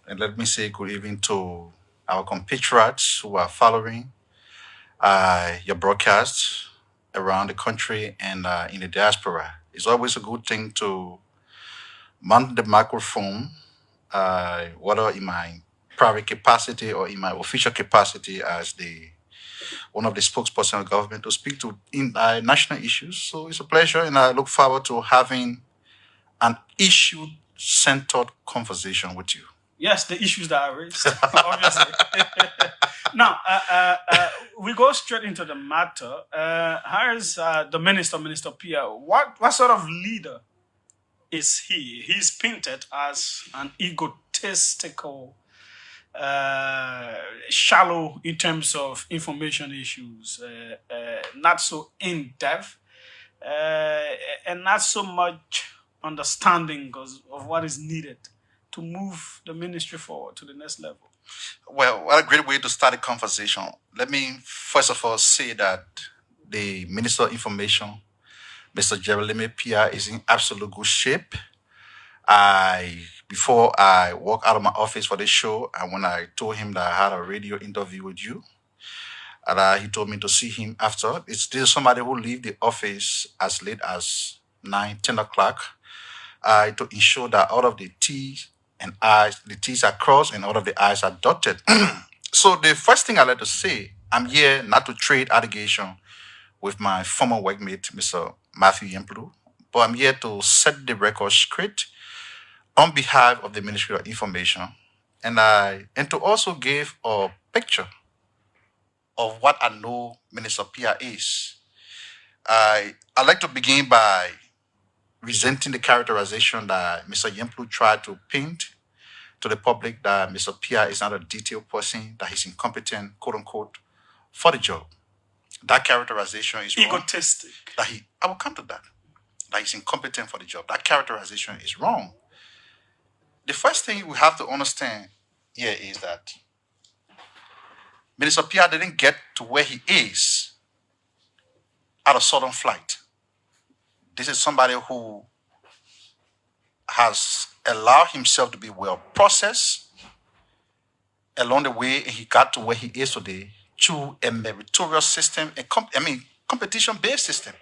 And let me say good evening to our compatriots who are following your broadcast around the country and in the diaspora. It's always a good thing to mount the microphone, whether in my private capacity or in my official capacity as the one of the spokesperson of government to speak to in national issues. So it's a pleasure, and I look forward to having an issue-centered conversation with you. Yes, the issues that I raised, obviously. Now, we go straight into the matter. Here's the minister, Minister Pierre. What sort of leader is he? He's painted as an egotistical, shallow in terms of information issues, not so in-depth, and not so much understanding of what is needed to move the ministry forward to the next level. Well, what a great way to start a conversation. Let me first of all say that the Minister of Information, Mr. Jeremy Pierre, is in absolute good shape. Before I walked out of my office for this show, and when I told him that I had a radio interview with you, and he told me to see him after. It's still somebody who leave the office as late as 9, 10 o'clock to ensure that all of the T's and I's, the T's are crossed and all of the I's are dotted. So the first thing I like to say, I'm here not to trade allegation with my former workmate, Mr. Matthew Yemplu, but I'm here to set the record straight on behalf of the Ministry of Information, and to also give a picture of what I know Minister Pierre is. I'd like to begin by resenting the characterization that Mr. Yemplu tried to paint to the public that Mr. Pierre is not a detailed person, that he's incompetent, quote unquote, for the job. That characterization is wrong. Egotistic. I will come to that. That he's incompetent for the job. That characterization is wrong. The first thing we have to understand here is that Minister Pierre didn't get to where he is at a sudden flight. This is somebody who has allowed himself to be well processed along the way, and he got to where he is today through a meritorious system, competition-based system.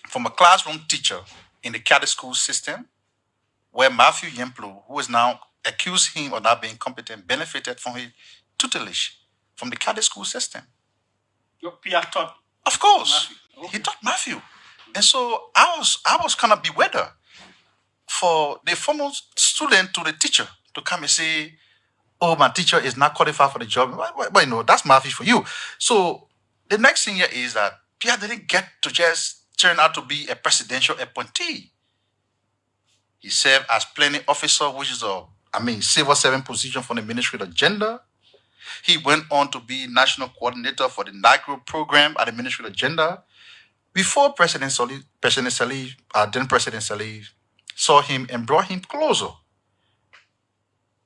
From a classroom teacher in the cadet school system, where Matthew Yemplu, who is now accused him of not being competent, benefited from his tutelage from the cadet school system. Your Pierre taught. Of course, He taught Matthew, and so I was kind of bewildered for the former student to the teacher to come and say, "Oh, my teacher is not qualified for the job." But that's Matthew for you. So the next thing here is that Pierre didn't get to just turn out to be a presidential appointee. He served as planning officer, which is civil servant position for the Ministry of Gender. He went on to be national coordinator for the Negro program at the Ministry of Gender before then President Salih saw him and brought him closer,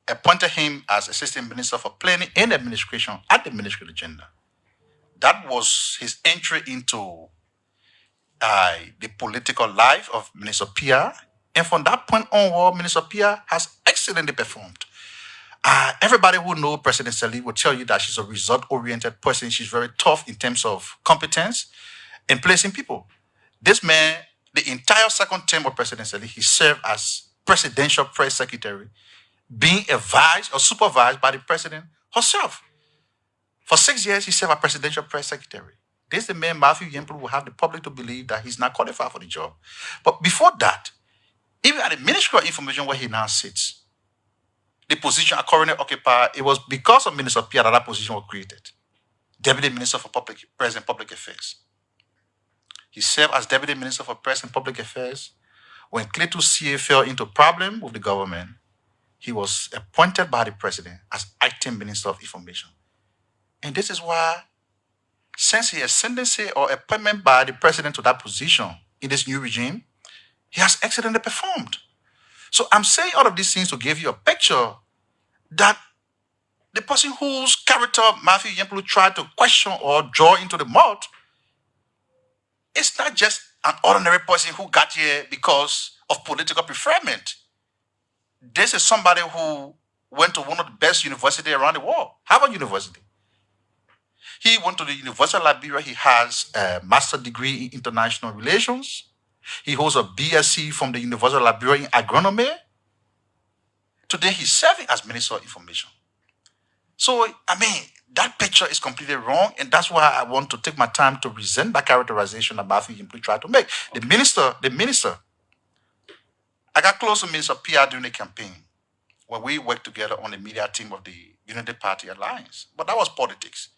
appointed him as assistant minister for planning and administration at the Ministry of Gender. That was his entry into the political life of Minister Pierre. And from that point onward, Minister Pierre has excellently performed. Everybody who knows President Salih will tell you that she's a result-oriented person. She's very tough in terms of competence and placing people. This man, the entire second term of President Salih, he served as presidential press secretary, being advised or supervised by the president herself. For 6 years, he served as presidential press secretary. This is the man, Matthew Yemplu, will have the public to believe that he's not qualified for the job. But before that, even at the Ministry of Information where he now sits, the position I currently occupy, it was because of Minister Pierre that position was created. Deputy Minister for Press and Public Affairs. He served as Deputy Minister for Press and Public Affairs. When Cletus CA fell into problem with the government, he was appointed by the president as acting Minister of Information. And this is why, since his ascendancy or appointment by the president to that position in this new regime, he has excellently performed. So I'm saying all of these things to give you a picture that the person whose character Matthew Yemplu tried to question or draw into the mud, it's not just an ordinary person who got here because of political preferment. This is somebody who went to one of the best universities around the world, Harvard University. He went to the University of Liberia. He has a master's degree in international relations. He holds a BSc from the University of Liberia in agronomy. Today, he's serving as Minister of Information. So, I mean, that picture is completely wrong, and that's why I want to take my time to resent that characterization that Matthew Yimplu tried to make. Okay. The minister, I got close to Minister Pierre during the campaign when we worked together on the media team of the Unity Party Alliance, but that was politics.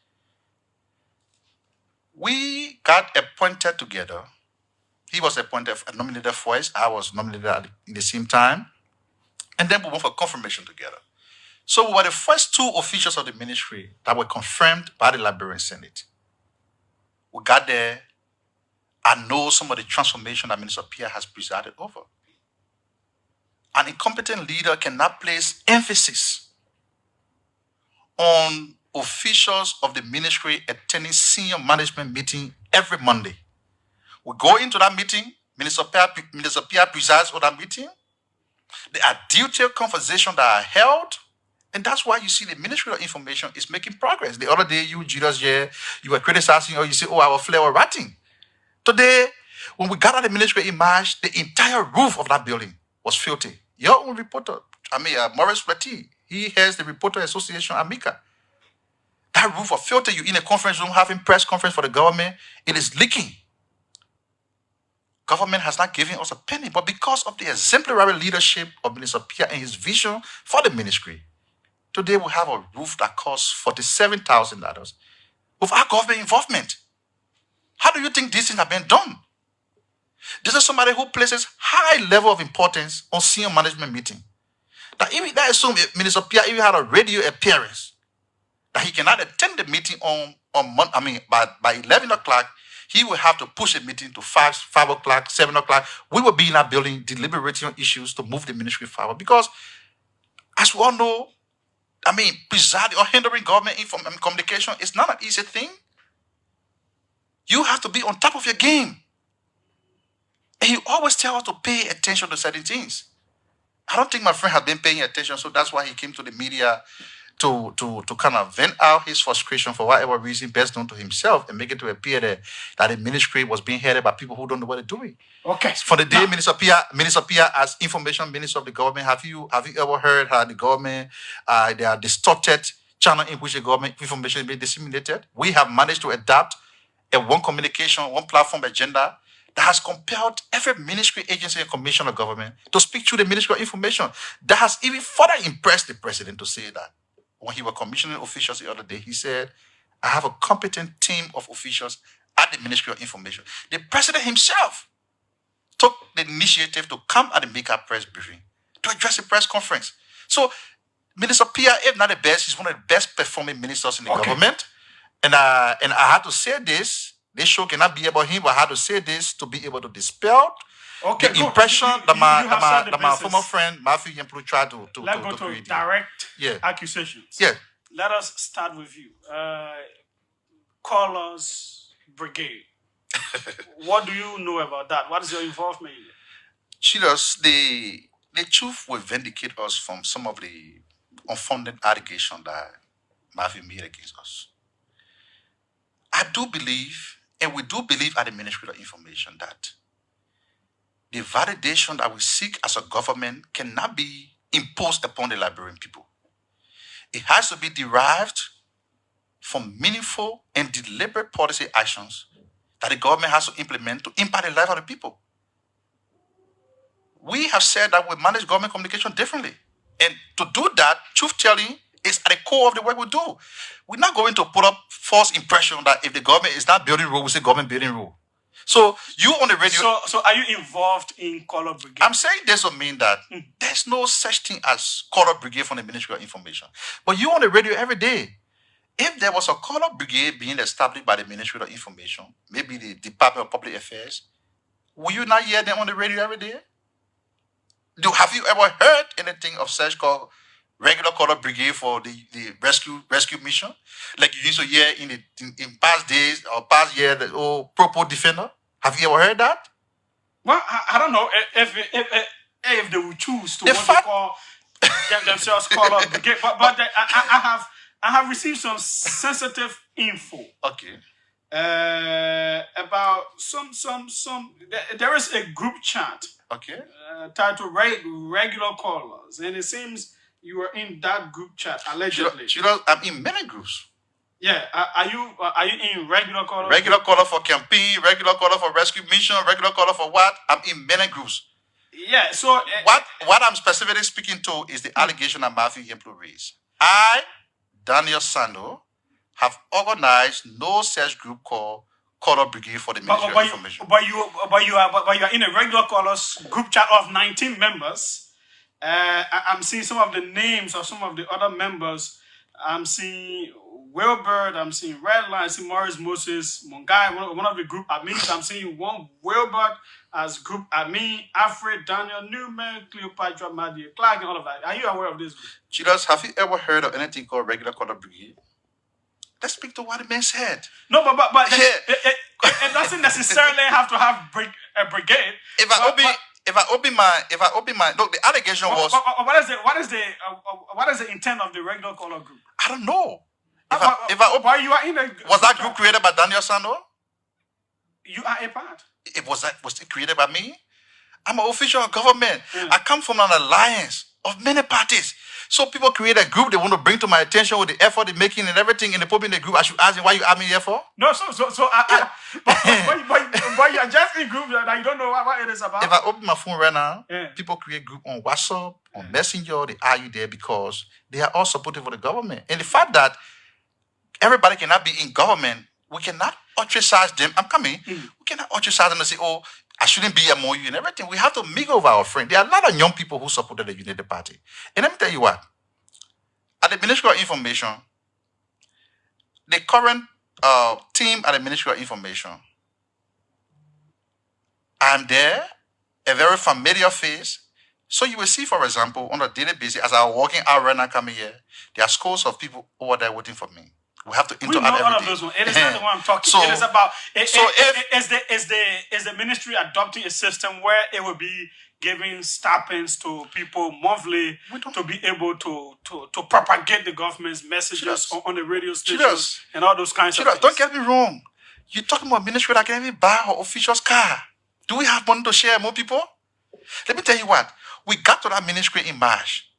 We got appointed together. He was appointed, nominated first. I was nominated at the same time. And then we went for confirmation together. So we were the first two officials of the ministry that were confirmed by the Liberian Senate. We got there. I know some of the transformation that Minister Pierre has presided over. An incompetent leader cannot place emphasis on officials of the ministry attending senior management meeting every Monday. We go into that meeting, Minister Pierre presides over that meeting. There are detailed conversations that are held, and that's why you see the Ministry of Information is making progress. The other day, you, Julius, you were criticizing, or you say, oh, our flare was rotting. Today, when we got out the Ministry Image, the entire roof of that building was filthy. Your own reporter, Maurice Plati, he has the Reporter Association, Amica. That roof was filthy. You're in a conference room having press conference for the government. It is leaking. Government has not given us a penny, but because of the exemplary leadership of Minister Pierre and his vision for the ministry, today we have a roof that costs $47,000 without government involvement. How do you think these things have been done? This is somebody who places high level of importance on senior management meeting. That assume Minister Pierre even had a radio appearance, that he cannot attend the meeting by 11 o'clock. He will have to push the meeting to 5 o'clock, 7 o'clock. We will be in that building deliberating on issues to move the ministry forward. Because, as we all know, presiding or hindering government communication is not an easy thing. You have to be on top of your game. And you always tell us to pay attention to certain things. I don't think my friend has been paying attention, so that's why he came to the media to kind of vent out his frustration for whatever reason best known to himself and make it to appear that the ministry was being headed by people who don't know what they're doing. Okay. For the day Minister Pierre as information minister of the government, have you ever heard how the government there are distorted channel in which the government information is being disseminated? We have managed to adapt a one communication, one platform agenda that has compelled every ministry, agency, and commission of government to speak to the Ministry of Information. That has even further impressed the president to say that. When he was commissioning officials the other day, he said, I have a competent team of officials at the Ministry of Information. The president himself took the initiative to come at the makeup press briefing to address a press conference. So, Minister Pierre, if not the best, he's one of the best performing ministers in the government. And I had to say this. This show cannot be about him, but I had to say this to be able to dispel the impression that my former friend Matthew Yimplu tried to Let's go to direct accusations. Yeah. Let us start with you. Callers Brigade. What do you know about that? What is your involvement in it? Chilos, the truth will vindicate us from some of the unfounded allegations that Matthew made against us. I do believe, and we do believe at the Ministry of Information, that the validation that we seek as a government cannot be imposed upon the Liberian people. It has to be derived from meaningful and deliberate policy actions that the government has to implement to impact the life of the people. We have said that we manage government communication differently. And to do that, truth-telling is at the core of the work we do. We're not going to put up false impression that if the government is not building rule, we say government building rule. So you on the radio... So are you involved in Color Brigade? I'm saying this will mean that there's no such thing as Color Brigade from the Ministry of Information. But you on the radio every day. If there was a Color Brigade being established by the Ministry of Information, maybe the Department of Public Affairs, will you not hear them on the radio every day? Have you ever heard anything of such called regular Color Brigade for the rescue mission? Like you used to hear in past days or past year, the old Propo Defender? Have you ever heard that? Well, I don't know if they would choose to call themselves Color Brigade, but I I have received some sensitive info. Okay. About some. There is a group chat. Okay. Titled Regular Callers, and it seems you are in that group chat allegedly. I'm in many groups. Yeah, are you in regular callers? Regular caller for campaign, regular caller for rescue mission, regular caller for what? I'm in many groups. Yeah, so what I'm specifically speaking to is the allegation that Matthew Yemplo raised. I, Daniel Sando, have organized no such group called Caller Brigade for the Ministry of Information. But you are in a regular callers group chat of 19 members. I'm seeing some of the names of some of the other members. I'm seeing Wilbert, I'm seeing Redline, I'm seeing Morris Moses, Mungai, one of the group admins. I'm seeing one Wilbert as group admin, Alfred, Daniel, Newman, Cleopatra, Madia, Clark, and all of that. Are you aware of this group? Judas, have you ever heard of anything called regular caller brigade? Let's speak to what the man said. No, but it doesn't necessarily have to have a brigade. If I open my look, the allegation was what is the intent of the regular caller group? I don't know. Why you are in a was that group created by Daniel Sando? You are a part. Was it created by me? I'm an official of government. I come from an alliance of many parties. So people create a group they want to bring to my attention with the effort they're making and everything, and they put me in the group. I should ask them why you ask me here for? No, but you're just in group that you don't know what it is about. If I open my phone right now, people create group on WhatsApp, on Messenger, they are you there because they are all supportive of the government. And the fact that everybody cannot be in government, we cannot ostracize them. I'm coming. We cannot ostracize them and say, oh, I shouldn't be among you and everything. We have to mingle with our friends. There are a lot of young people who supported the United Party. And let me tell you what. At the Ministry of Information, the current team at the Ministry of Information, I'm there, a very familiar face. So you will see, for example, on a daily basis, as I'm walking out right now coming here, there are scores of people over there waiting for me. We have to interact every day. It is not the one I'm talking. So, it is about. Is the ministry adopting a system where it will be giving stipends to people monthly to be able to propagate the government's messages on the radio stations and all those kinds of things? Don't get me wrong. You're talking about ministry that can even buy our official's car. Do we have money to share more people? Let me tell you what. We got to that ministry in March.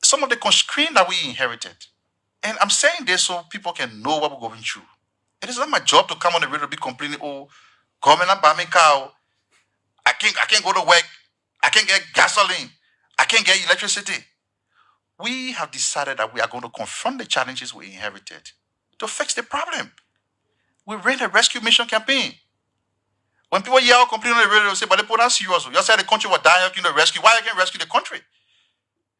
Some of the constraints that we inherited. And I'm saying this so people can know what we're going through. It is not my job to come on the radio and be complaining, oh, government not buy me car. I can't go to work. I can't get gasoline. I can't get electricity. We have decided that we are going to confront the challenges we inherited to fix the problem. We ran a rescue mission campaign. When people yell, complain on the radio, they say, but they put us serious. You said the country was dying, you can rescue. Why you can't rescue the country?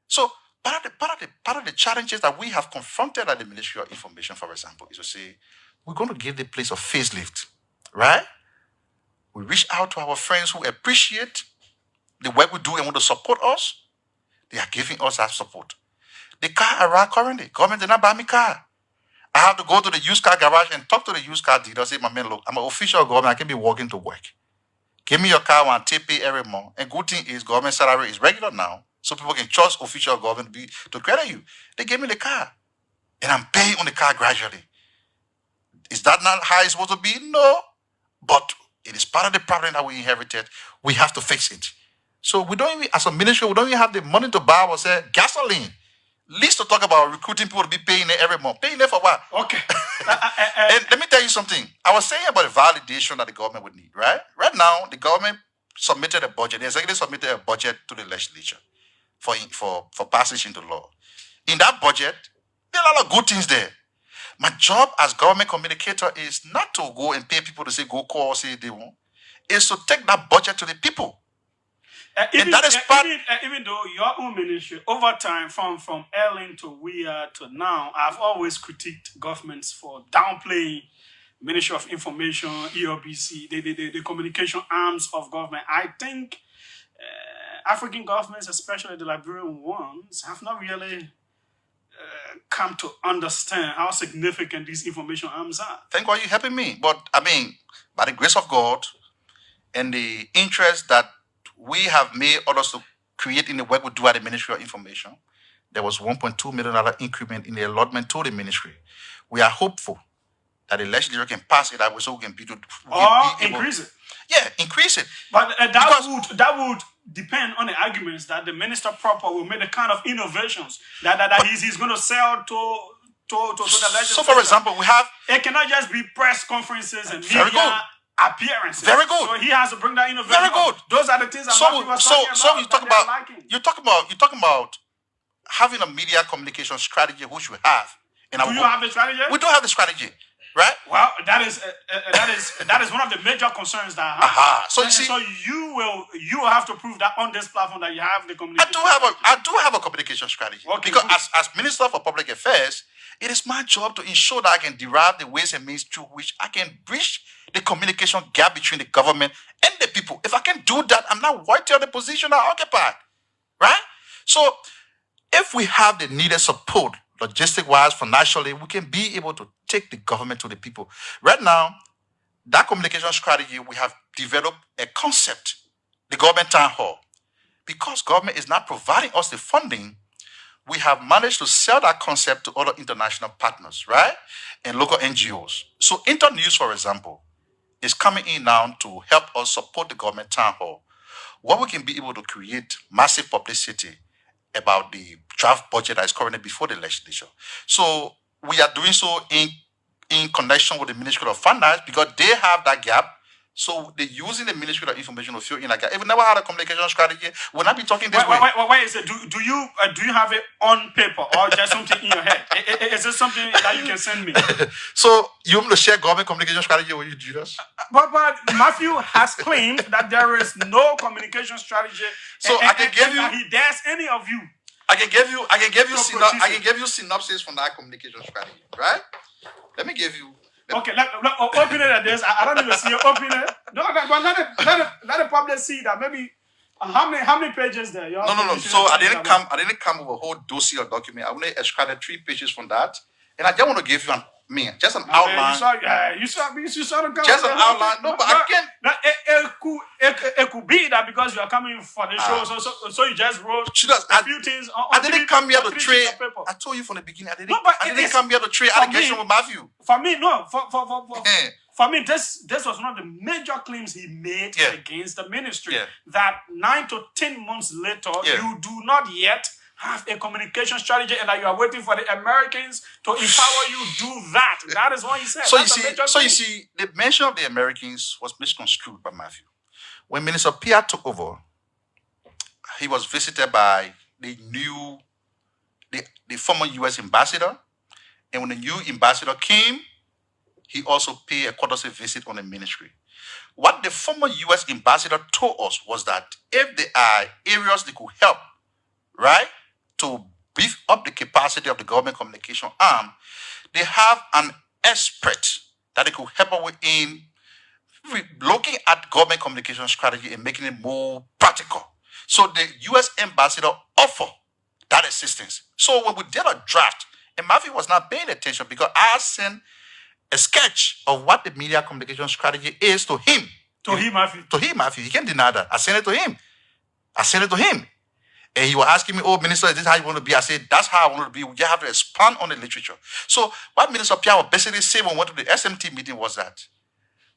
So part of the challenges that we have confronted at the Ministry of Information, for example, is to say, we're going to give the place a facelift, right? We reach out to our friends who appreciate the work we do and want to support us. They are giving us that support. The car arrived currently. Government did not buy me car. I have to go to the used car garage and talk to the used car dealer. Say, my man, look, I'm an official of government. I can be walking to work. Give me your car and take pay every month. And good thing is government salary is regular now. So people can trust official government to credit you. They gave me the car. And I'm paying on the car gradually. Is that not how it's supposed to be? No. But it is part of the problem that we inherited. We have to fix it. So we don't even, as a ministry, we don't even have the money to buy ourselves gasoline. Least to talk about recruiting people to be paying it every month. Paying it for what? Okay. And let me tell you something. I was saying about the validation that the government would need, right? Right now, the government submitted a budget. The executive submitted a budget to the legislature for passage into law. In that budget, there are a lot of good things there. My job as government communicator is not to go and pay people to say, go call, say they won't. It's to take that budget to the people. Even though your own ministry, over time, from Ellen to WIA to now, I've always critiqued governments for downplaying Ministry of Information, ELBC, the communication arms of government. I think African governments, especially the Liberian ones, have not really come to understand how significant these information arms are. Thank God you're helping me. But, I mean, by the grace of God and the interest that we have made others to create in the work we do at the Ministry of Information, there was $1.2 million increment in the allotment to the ministry. We are hopeful that the legislature can pass it that way so we can be able increase it. Yeah, increase it. But that would depend on the arguments that the minister proper will make the kind of innovations that he's going to sell to the legislature. So, for example, we have... It cannot just be press conferences and media appearances. Very good. So he has to bring that innovation. Very good. Those are the things that Matthew was talking about. So you're talking about having a media communication strategy, which we have. Do you have a strategy? We do have the strategy. Right. Well, that is one of the major concerns that I have. So you see, you will have to prove that on this platform that you have the communication. I do have a communication strategy. Okay, because as Minister for Public Affairs, it is my job to ensure that I can derive the ways and means through which I can bridge the communication gap between the government and the people. If I can do that, I'm not worthy of the position I occupy. Right. So if we have the needed support, logistic-wise, financially, we can be able to take the government to the people. Right now, that communication strategy, we have developed a concept, the government town hall. Because government is not providing us the funding, we have managed to sell that concept to other international partners, right? And local NGOs. So Internews, for example, is coming in now to help us support the government town hall, where we can be able to create massive publicity about the draft budget that is currently before the legislature. So we are doing so in connection with the Ministry of Finance because they have that gap. So they're using the Ministry of Information to fill in that gap. If we never had a communication strategy, we'll not be talking this way. Wait, is it? Do you have it on paper or just something in your head? Is it something that you can send me? So you want to share government communication strategy with you, Judas? But Matthew has claimed that there is no communication strategy. So I can give you. He dares any of you. I can give you synopsis from that communication strategy, right? Let me give you. Okay, open it at this. I don't even see it. Open it. No, but let the public see that. Maybe how many pages there? No. So I didn't come with a whole dossier or document. I only extracted 3 pages from that, and I just want to give you just an outline. You saw the just an outline. No, but I can't. It could be that because you are coming for the show, so you just wrote a few things. I didn't come here to trade. I told you from the beginning. I didn't come here to trade allegation with Matthew. For me, no. For me, this was one of the major claims he made against the ministry. That 9 to 10 months later, you do not yet have a communication strategy and that you are waiting for the Americans to empower you do that. That is what he said. So you see, the mention of the Americans was misconstrued by Matthew. When Minister Pierre took over, he was visited by the former U.S. ambassador. And when the new ambassador came, he also paid a courtesy visit on the ministry. What the former U.S. ambassador told us was that if there are areas they could help, right, to beef up the capacity of the government communication arm, they have an expert that they could help us with in looking at government communication strategy and making it more practical. So the U.S. ambassador offered that assistance. So when we did a draft, and Matthew was not paying attention because I sent a sketch of what the media communication strategy is to him. To him, Matthew. He can't deny that. I sent it to him. And he was asking me, oh, Minister, is this how you want to be? I said, that's how I want to be. We just have to expand on the literature. So what Minister Pierre was basically saying when we went to the SMT meeting was that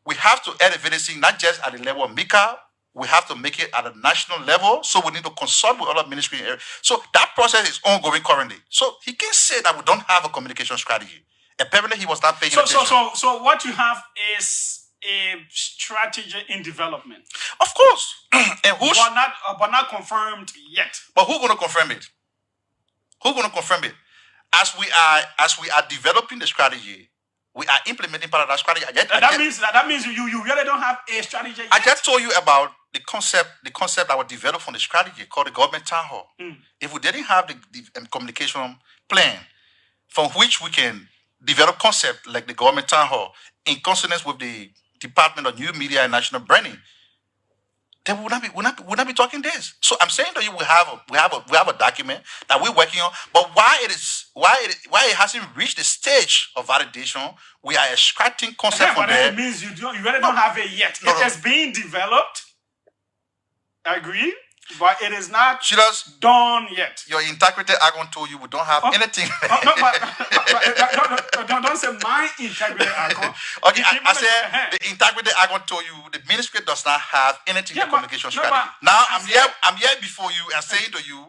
we have to elevate this thing not just at the level of MICA, we have to make it at a national level. So we need to consult with other ministry areas. So that process is ongoing currently. So he can say that we don't have a communication strategy. Apparently he was not paying attention. So what you have is a strategy in development. Of course. And but not confirmed yet. But who's going to confirm it? As we are developing the strategy, we are implementing part of that strategy. That means you really don't have a strategy yet. I just told you about the concept that was developed from the strategy called the government town hall. If we didn't have the communication plan from which we can develop concept like the government town hall in consonance with the Department of New Media and National Branding, then we'll not be talking this. So I'm saying to you, we have a document that we're working on, but why it hasn't reached the stage of validation, we are extracting concept from there. It means you really don't have it yet. It is being developed. I agree. But it is not Julius, done yet. your integrity, I going to tell you, we don't have anything. No, but don't say my integrity. Okay, I said the integrity, I going to tell you, the ministry does not have anything in the communication strategy. Now, I'm here before you and saying to you,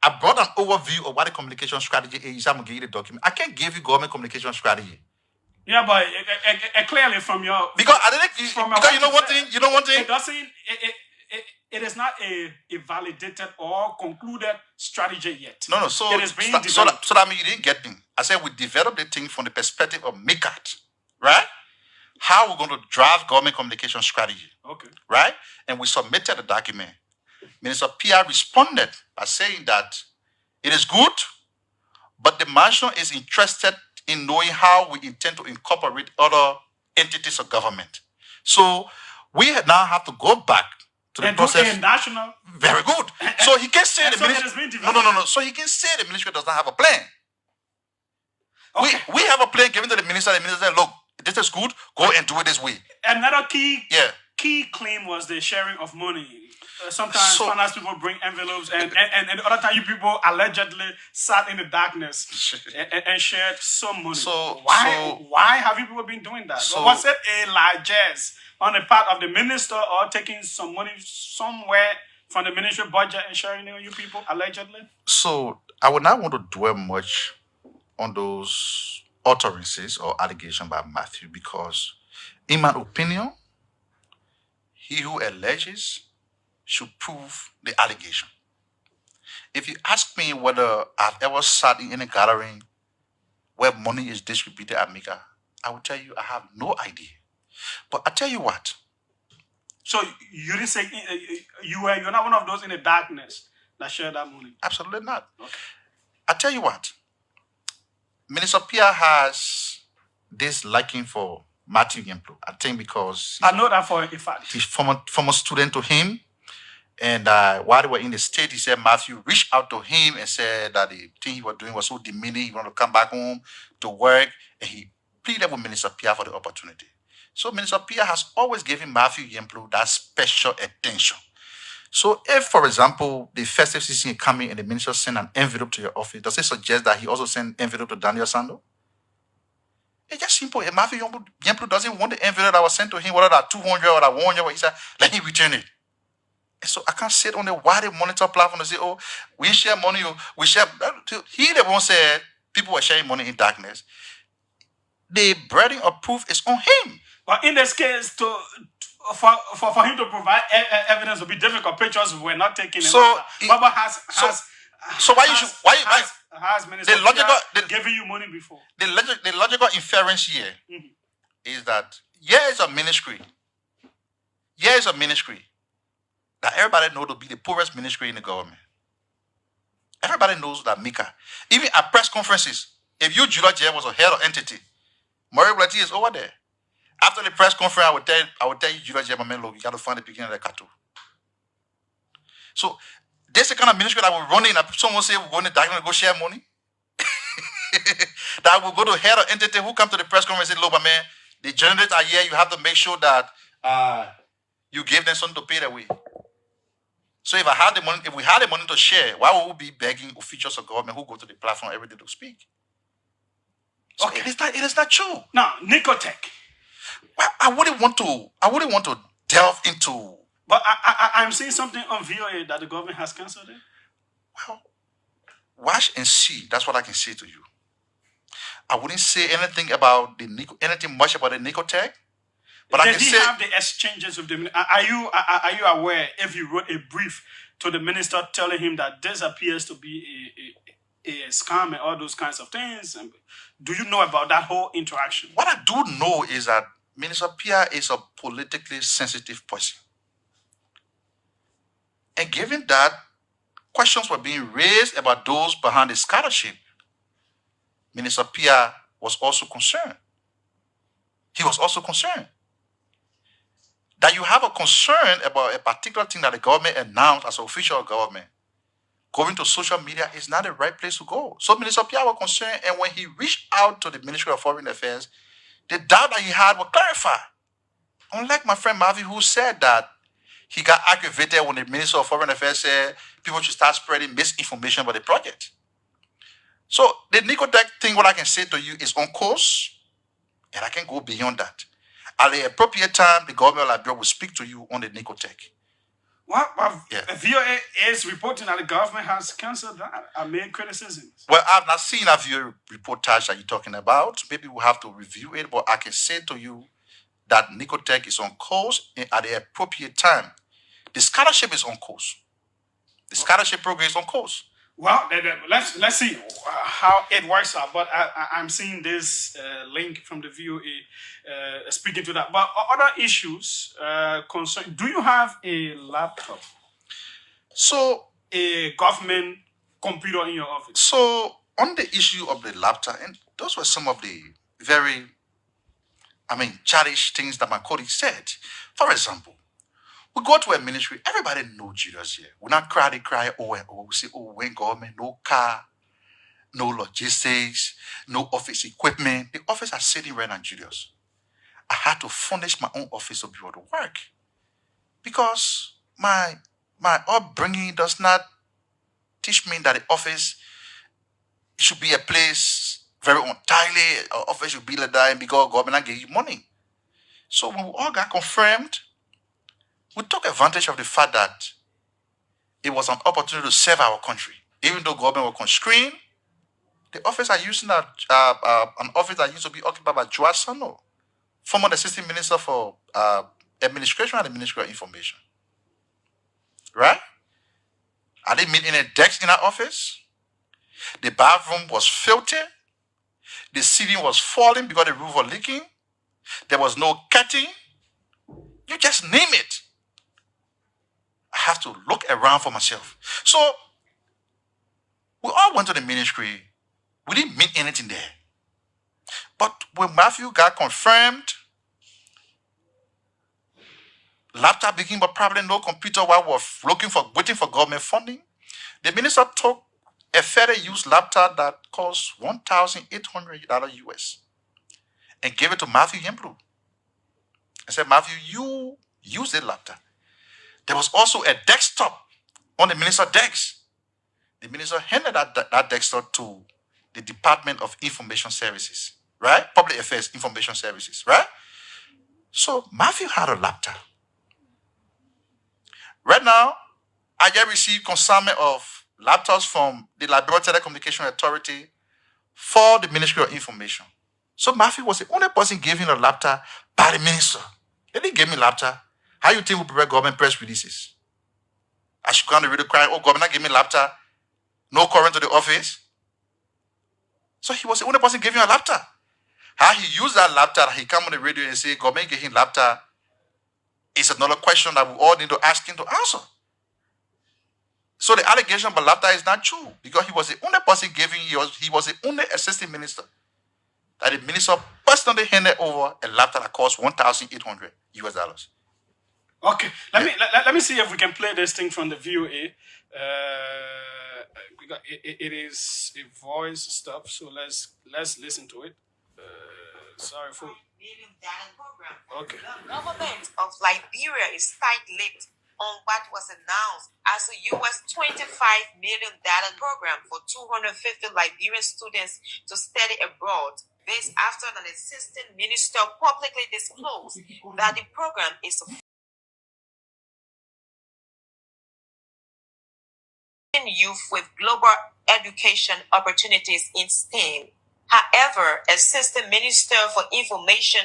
I brought an overview of what the communication strategy is. I'm going to give you the document. I can't give you government communication strategy. Yeah, but clearly from your... Because I didn't... Because you know one thing? It doesn't... It is not a validated or concluded strategy yet. No, so it is being so that means you didn't get me. I said we developed the thing from the perspective of MICAT, right? How we're going to drive government communication strategy. Okay. Right? And we submitted the document. Minister Pierre responded by saying that it is good, but the mansion is interested in knowing how we intend to incorporate other entities of government. So we now have to go back to the process. National. Very good. So he can say the ministry. No. So he can say the ministry does not have a plan. Okay. We have a plan given to the minister. The minister said, look, this is good. Go and do it this way. Another key claim was the sharing of money. Sometimes finance people bring envelopes and the other time you people allegedly sat in the darkness and shared some money. So why have you people been doing that? Was it a largesse on the part of the minister or taking some money somewhere from the ministry budget and sharing it with you people allegedly? So I would not want to dwell much on those utterances or allegations by Matthew because in my opinion, he who alleges should prove the allegation. If you ask me whether I've ever sat in any gathering where money is distributed at Mika, I will tell you I have no idea. But I tell you what. So you didn't say you're not one of those in the darkness that share that money? Absolutely not. Okay. I tell you what. Minister Pierre has this liking for Matthew Yemplo. I think because I know that for a fact. He's former student to him. And while they were in the state, he said Matthew reached out to him and said that the thing he was doing was so demeaning. He wanted to come back home to work. And he pleaded with Minister Pierre for the opportunity. So Minister Pierre has always given Matthew Yemplo that special attention. So if, for example, the festive season is coming and the minister send an envelope to your office, does it suggest that he also send envelope to Daniel Sando? It's just simple. If Matthew Yemplo doesn't want the envelope that was sent to him, whether that 200 or that 100, he said, let him return it. So I can't sit on the wide monitor platform and say, oh, we share money. We share. He the one said people were sharing money in darkness. The burden of proof is on him. But in this case, for him to provide evidence would be difficult. Pictures were not taken. So Baba has Minister given you money before. The logical inference here is that here is a ministry. Here is a ministry that everybody knows to be the poorest ministry in the government. Everybody knows that Mika. Even at press conferences, if you, Judah J, was a head of entity, Murray Blati is over there. After the press conference, I would tell you, Judah J, my man, look, you got to find the beginning of the cattle. So, there's the kind of ministry that will run in. Someone say we're going to go share money. That will go to head of entity who come to the press conference and say, look, my man, the generators are here. You have to make sure that you give them something to pay their way. So if we had the money to share, why would we be begging officials of government who go to the platform every day to speak? So okay, it is not true. Now, Nicotech. Well, I wouldn't want to delve into. But I'm seeing something on VOA that the government has cancelled it. Well, watch and see. That's what I can say to you. I wouldn't say anything about much about the Nicotech. But did he have the exchanges with the? Are you aware if you wrote a brief to the minister telling him that this appears to be a scam and all those kinds of things? Do you know about that whole interaction? What I do know is that Minister Pierre is a politically sensitive person. And given that questions were being raised about those behind the scholarship, Minister Pierre was also concerned. He was also concerned. That you have a concern about a particular thing that the government announced as an official government, going to social media is not the right place to go. So Minister Pierre was concerned, and when he reached out to the Ministry of Foreign Affairs, the doubt that he had was clarified. Unlike my friend Mavi, who said that he got aggravated when the Minister of Foreign Affairs said people should start spreading misinformation about the project. So the Nicotech thing, what I can say to you is on course, and I can go beyond that. At the appropriate time, the government of Liberia will speak to you on the Nicotech. Well, VOA is reporting that the government has cancelled that and made criticisms. Well, I've not seen a VOA reportage that you're talking about. Maybe we'll have to review it, but I can say to you that Nicotech is on course, and at the appropriate time. The scholarship is on course. The scholarship program is on course. Well, let's see how it works out. But I'm seeing this link from the VOA speaking to that. But other issues concern. Do you have a laptop? So a government computer in your office? So on the issue of the laptop, and those were some of the very, childish things that my colleague said. For example, we go to a ministry, everybody knows Jesus here. We not cry, we say, when government, no car, no logistics, no office equipment. The office are sitting right now, Julius. I had to furnish my own office to be able to work. Because my upbringing does not teach me that the office should be a place very untidy. Our office should be like that because government gave you money. So when we all got confirmed, we took advantage of the fact that it was an opportunity to serve our country. Even though government was constrained, the office are using an office that used to be occupied by Joa Sano, former assistant minister for administration and the Ministry of Information. Right? I didn't meet any desks in our office. The bathroom was filthy. The ceiling was falling because the roof was leaking. There was no curtain. You just name it. I have to look around for myself. So we all went to the ministry. We didn't meet anything there. But when Matthew got confirmed, laptop became but probably no computer while we were waiting for government funding, the minister took a federal use laptop that cost $1,800 US and gave it to Matthew Yemblu. I said, Matthew, you use the laptop. There was also a desktop on the minister's desk. The minister handed that desktop to the Department of Information Services, right? Public Affairs Information Services, right? So Matthew had a laptop. Right now, I just received consignment of laptops from the Liberia Telecommunication Authority for the Ministry of Information. So Matthew was the only person giving a laptop by the minister. They didn't give me a laptop. How you think we prepare government press releases? I should come to the radio crying, government give me a laptop. No current to the office. So he was the only person giving a laptop. How he used that laptop, he come on the radio and say, government gave him laptop, is another question that we all need to ask him to answer. So the allegation about laptop is not true because he was the only person giving, he was the only assistant minister that the minister personally handed over a laptop that cost $1,800 US. Okay, let me see if we can play this thing from the VOA. It is a voice stuff, so let's listen to it. Sorry for. Okay. The government of Liberia is tight-lipped on what was announced as a $25 million program for 250 Liberian students to study abroad. This after an assistant minister publicly disclosed that the program is youth with global education opportunities in STEM. However, Assistant Minister for Information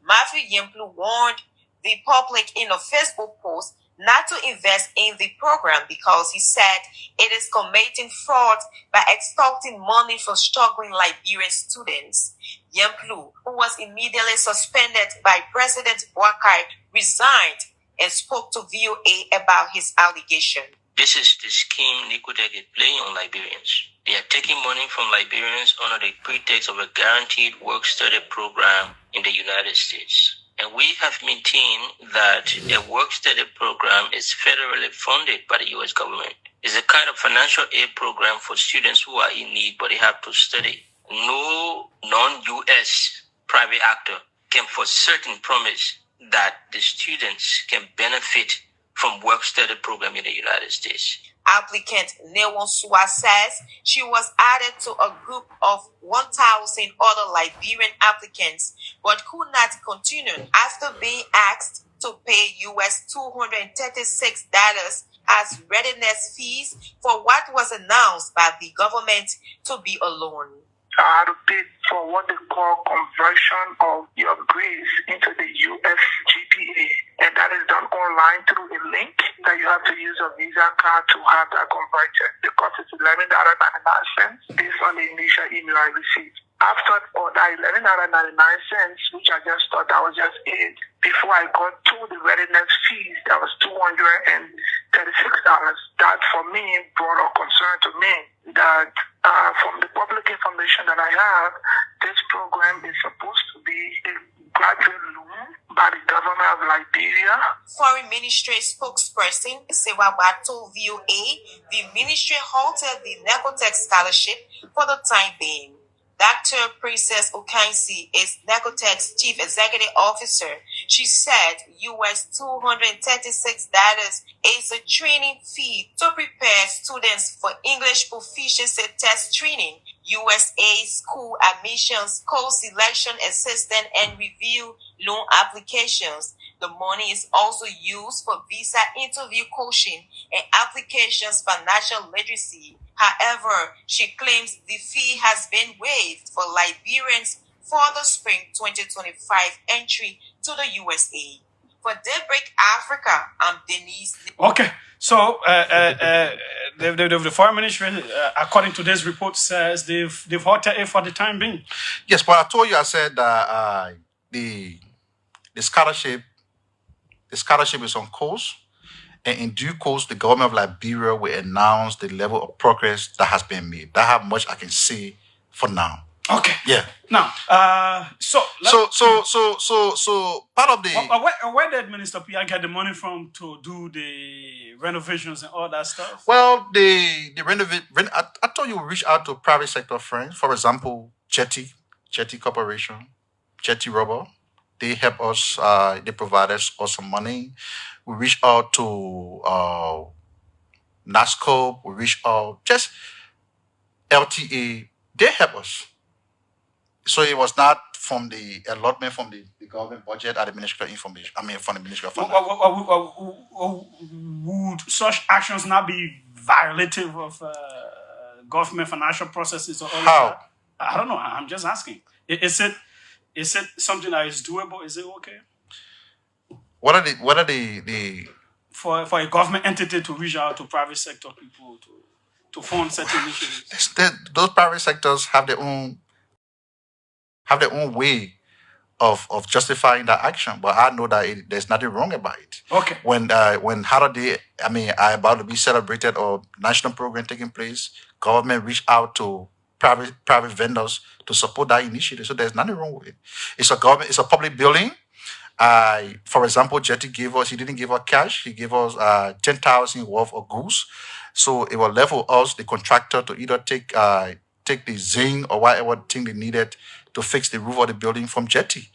Matthew Yemblu warned the public in a Facebook post not to invest in the program because he said it is committing fraud by extorting money from struggling Liberian students. Yemblu, who was immediately suspended by President Boakai, resigned and spoke to VOA about his allegation. This is the scheme Nicotech is playing on Liberians. They are taking money from Liberians under the pretext of a guaranteed work-study program in the United States. And we have maintained that a work-study program is federally funded by the U.S. government. It's a kind of financial aid program for students who are in need, but they have to study. No non-U.S. private actor can for certain promise that the students can benefit from work-study program in the United States. Applicant Newonsua says she was added to a group of 1,000 other Liberian applicants, but could not continue after being asked to pay US $236 as readiness fees for what was announced by the government to be a loan. I had to pay for what they call conversion of your grades into the US GPA. And that is done online through a link that you have to use a Visa card to have that converted. The cost is $11.99 based on the initial email I received. After all that $11.99, which I just thought that was just it, before I got to the readiness fees, that was $236. That for me brought a concern to me that from the public information that I have, this program is supposed to be a graduate loan by the government of Liberia. Foreign Ministry spokesperson Sewaba told VOA the ministry halted the Necotech scholarship for the time being. Dr. Princess Okansi is Necotech's chief executive officer. She said US $236 is a training fee to prepare students for English proficiency test training, USA school admissions, co-selection assistant, and review loan applications. The money is also used for visa interview coaching and applications for national literacy. However, she claims the fee has been waived for Liberians for the spring 2025 entry to the USA. For Daybreak Africa, I'm Denise. Okay, so the foreign ministry, according to this report, says they've halted it for the time being. Yes, but I told you, I said that the scholarship is on course. And in due course, the government of Liberia will announce the level of progress that has been made. That's how much I can say for now. Okay. Yeah. Now, so part of the where did Minister Pia get the money from to do the renovations and all that stuff? Well, the I told you we reach out to private sector friends. For example, Jetty Corporation, Jetty Rubber. They help us. They provide us some money. We reach out to NASCO. We reach out just LTA. They help us. So it was not from the allotment from the government budget at the Ministry of Information. I mean, from the Ministry of Finance. Would such actions not be violative of government financial processes or all How? of that? I don't know. I'm just asking. Is it something that is doable? Is it okay? What are the for a government entity to reach out to private sector people to fund certain initiatives? Those private sectors have their own way of justifying that action, but I know that there's nothing wrong about it. Okay. When holiday, are about to be celebrated or national program taking place, government reach out to private vendors to support that initiative. So there's nothing wrong with it. It's a public building. For example, Jetty he didn't give us cash. He gave us 10,000 worth of goods. So it will level us, the contractor, to either take the zinc or whatever thing they needed to fix the roof of the building from Jetty.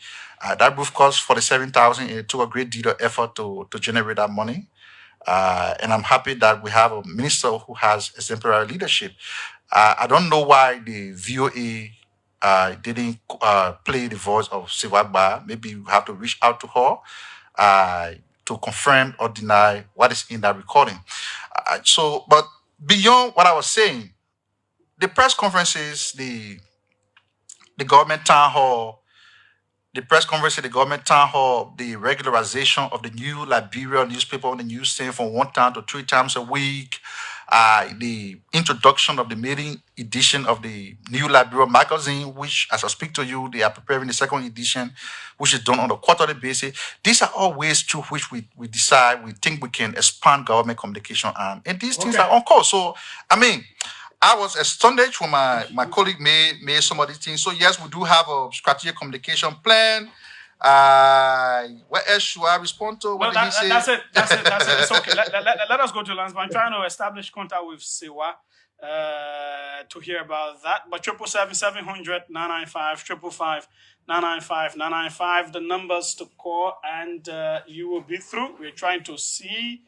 That roof cost $47,000. It took a great deal of effort to generate that money. And I'm happy that we have a minister who has exemplary leadership. I don't know why the VOA didn't play the voice of Sewaba. Maybe you have to reach out to her to confirm or deny what is in that recording. But beyond what I was saying, the press conferences, the government town hall, the regularization of the new Liberia newspaper on the news stand from 1 time to 3 times a week, the introduction of the maiden edition of the new Liberia magazine, which, as I speak to you, they are preparing the 2nd edition, which is done on a quarterly basis. These are all ways through which we think we can expand government communication arm. And these things are on course. So, I was astonished when my colleague made some of these things. So yes, we do have a strategic communication plan. What else should I respond to? What did he say? That's it. It's okay. Let us go to Lance. I'm trying to establish contact with Sewa to hear about that. But 777-995-555-995-995. The numbers to call, and you will be through. We're trying to see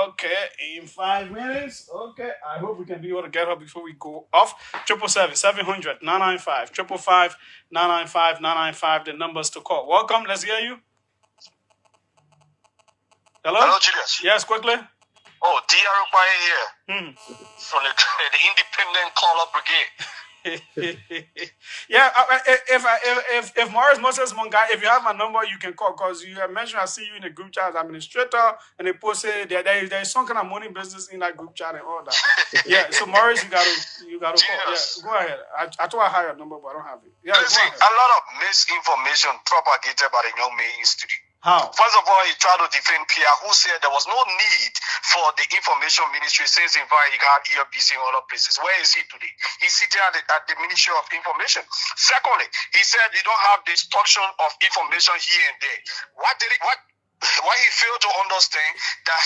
Okay, in 5 minutes. Okay, I hope we can be able to get her before we go off. 777-700-995. 555-995-995. The numbers to call. Welcome. Let's hear you. Hello. Hello, Julius. Yes, quickly. Oh, D.R. here from the Independent Call-Up Brigade. Yeah, if Morris Moses Mongai, if you have my number, you can call because you have mentioned I see you in the group chat as administrator, and they posted there's some kind of money business in that group chat and all that. Yeah, so Morris, you gotta call. Yeah, go ahead. I thought I had your number, but I don't have it. Yeah, listen, a lot of misinformation propagated by the Young Men Institute. How? First of all, he tried to defend Pierre, who said there was no need for the information ministry since, in fact, he got ERBC in other places. Where is he today? He's sitting at the Ministry of Information. Secondly, he said you don't have destruction of information here and there. Why he failed to understand that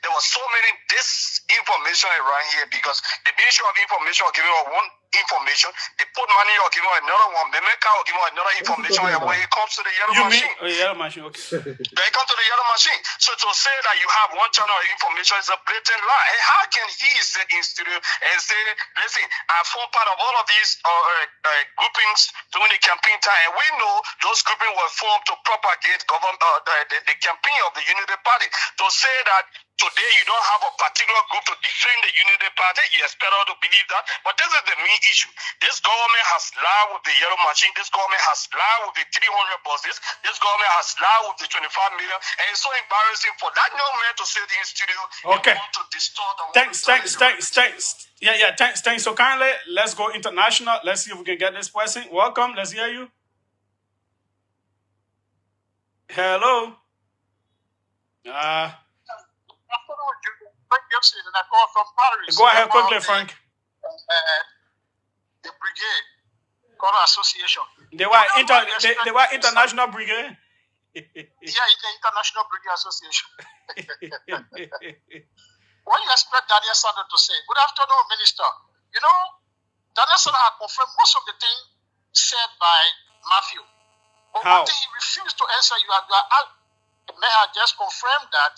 there was so many disinformation around here because the Ministry of Information was giving one information, they put money or give another one, Memeka or give another information when it comes to the yellow machine. Yellow machine, okay. They come to the yellow machine. So to say that you have one channel of information is a blatant lie. And how can he sit in studio and say, listen, I formed part of all of these groupings during the campaign time, and we know those groupings were formed to propagate government, the campaign of the Unity Party. To say that today you don't have a particular group to defend the Unity Party, you expect us to believe that. But this is the main issue. This government has lied with the yellow machine. This government has lied with the 300 buses. This government has lied with the 25 million. And it's so embarrassing for that young man to sit in studio okay. and want to distort. Thanks. Yeah, thanks so kindly. Let's go international. Let's see if we can get this person. Welcome. Let's hear you. Hello. Frank Gibson, and I call from Paris. Go ahead quickly, Frank. The brigade, called association. They were international brigade. Yeah, the International Brigade Association. What do you expect Daniel Sanders to say? Good afternoon, Minister. You know, Daniel Sanders had confirmed most of the things said by Matthew. But one thing he refused to answer, the mayor just confirmed that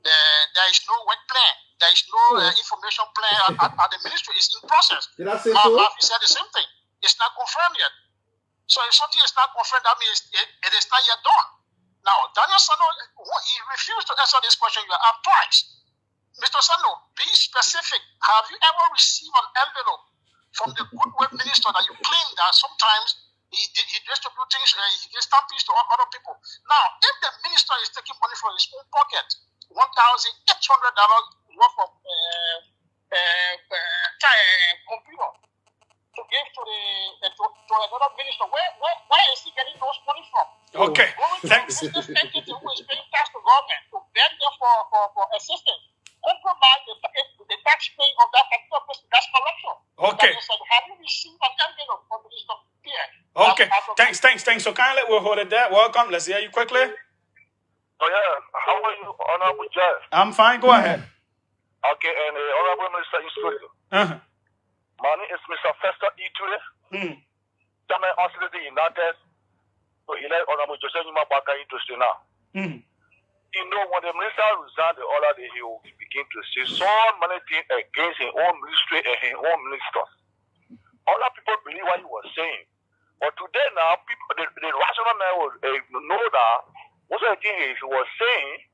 there is no work plan. There is no information plan at the ministry. It's in process. Did I say so? Matthew said the same thing. It's not confirmed yet. So if something is not confirmed, that means it is not yet done. Now, Daniel Sano, he refused to answer this question you have twice. Mr. Sano, be specific. Have you ever received an envelope from the good work minister that you claim that sometimes he distributes things, he gives stamps to other people? Now, if the minister is taking money from his own pocket, $1,800 worth of computer to give to another minister, where is he getting those money from? Okay, thanks. This entity who is paying tax to government to beg them for assistance, compromise the tax paying of that particular person. That's corruption. Okay. Have you received an envelope from Minister Pierre? Okay, thanks. So kindly, we'll hold it there. Welcome. Let's hear you quickly. Oh yeah, how are you, Honorable Judge? I'm fine. Go ahead. Okay, and Honorable Minister in studio. My name is Mr. Fester Iture. Chairman of the United. So elect Honorable Joseph Baka into now. You know, when the minister resigned the other day, he will begin to say so many things against his own ministry and his own ministers. Other people believe what he was saying. But today now, people, the rational man will know that most of the things he was saying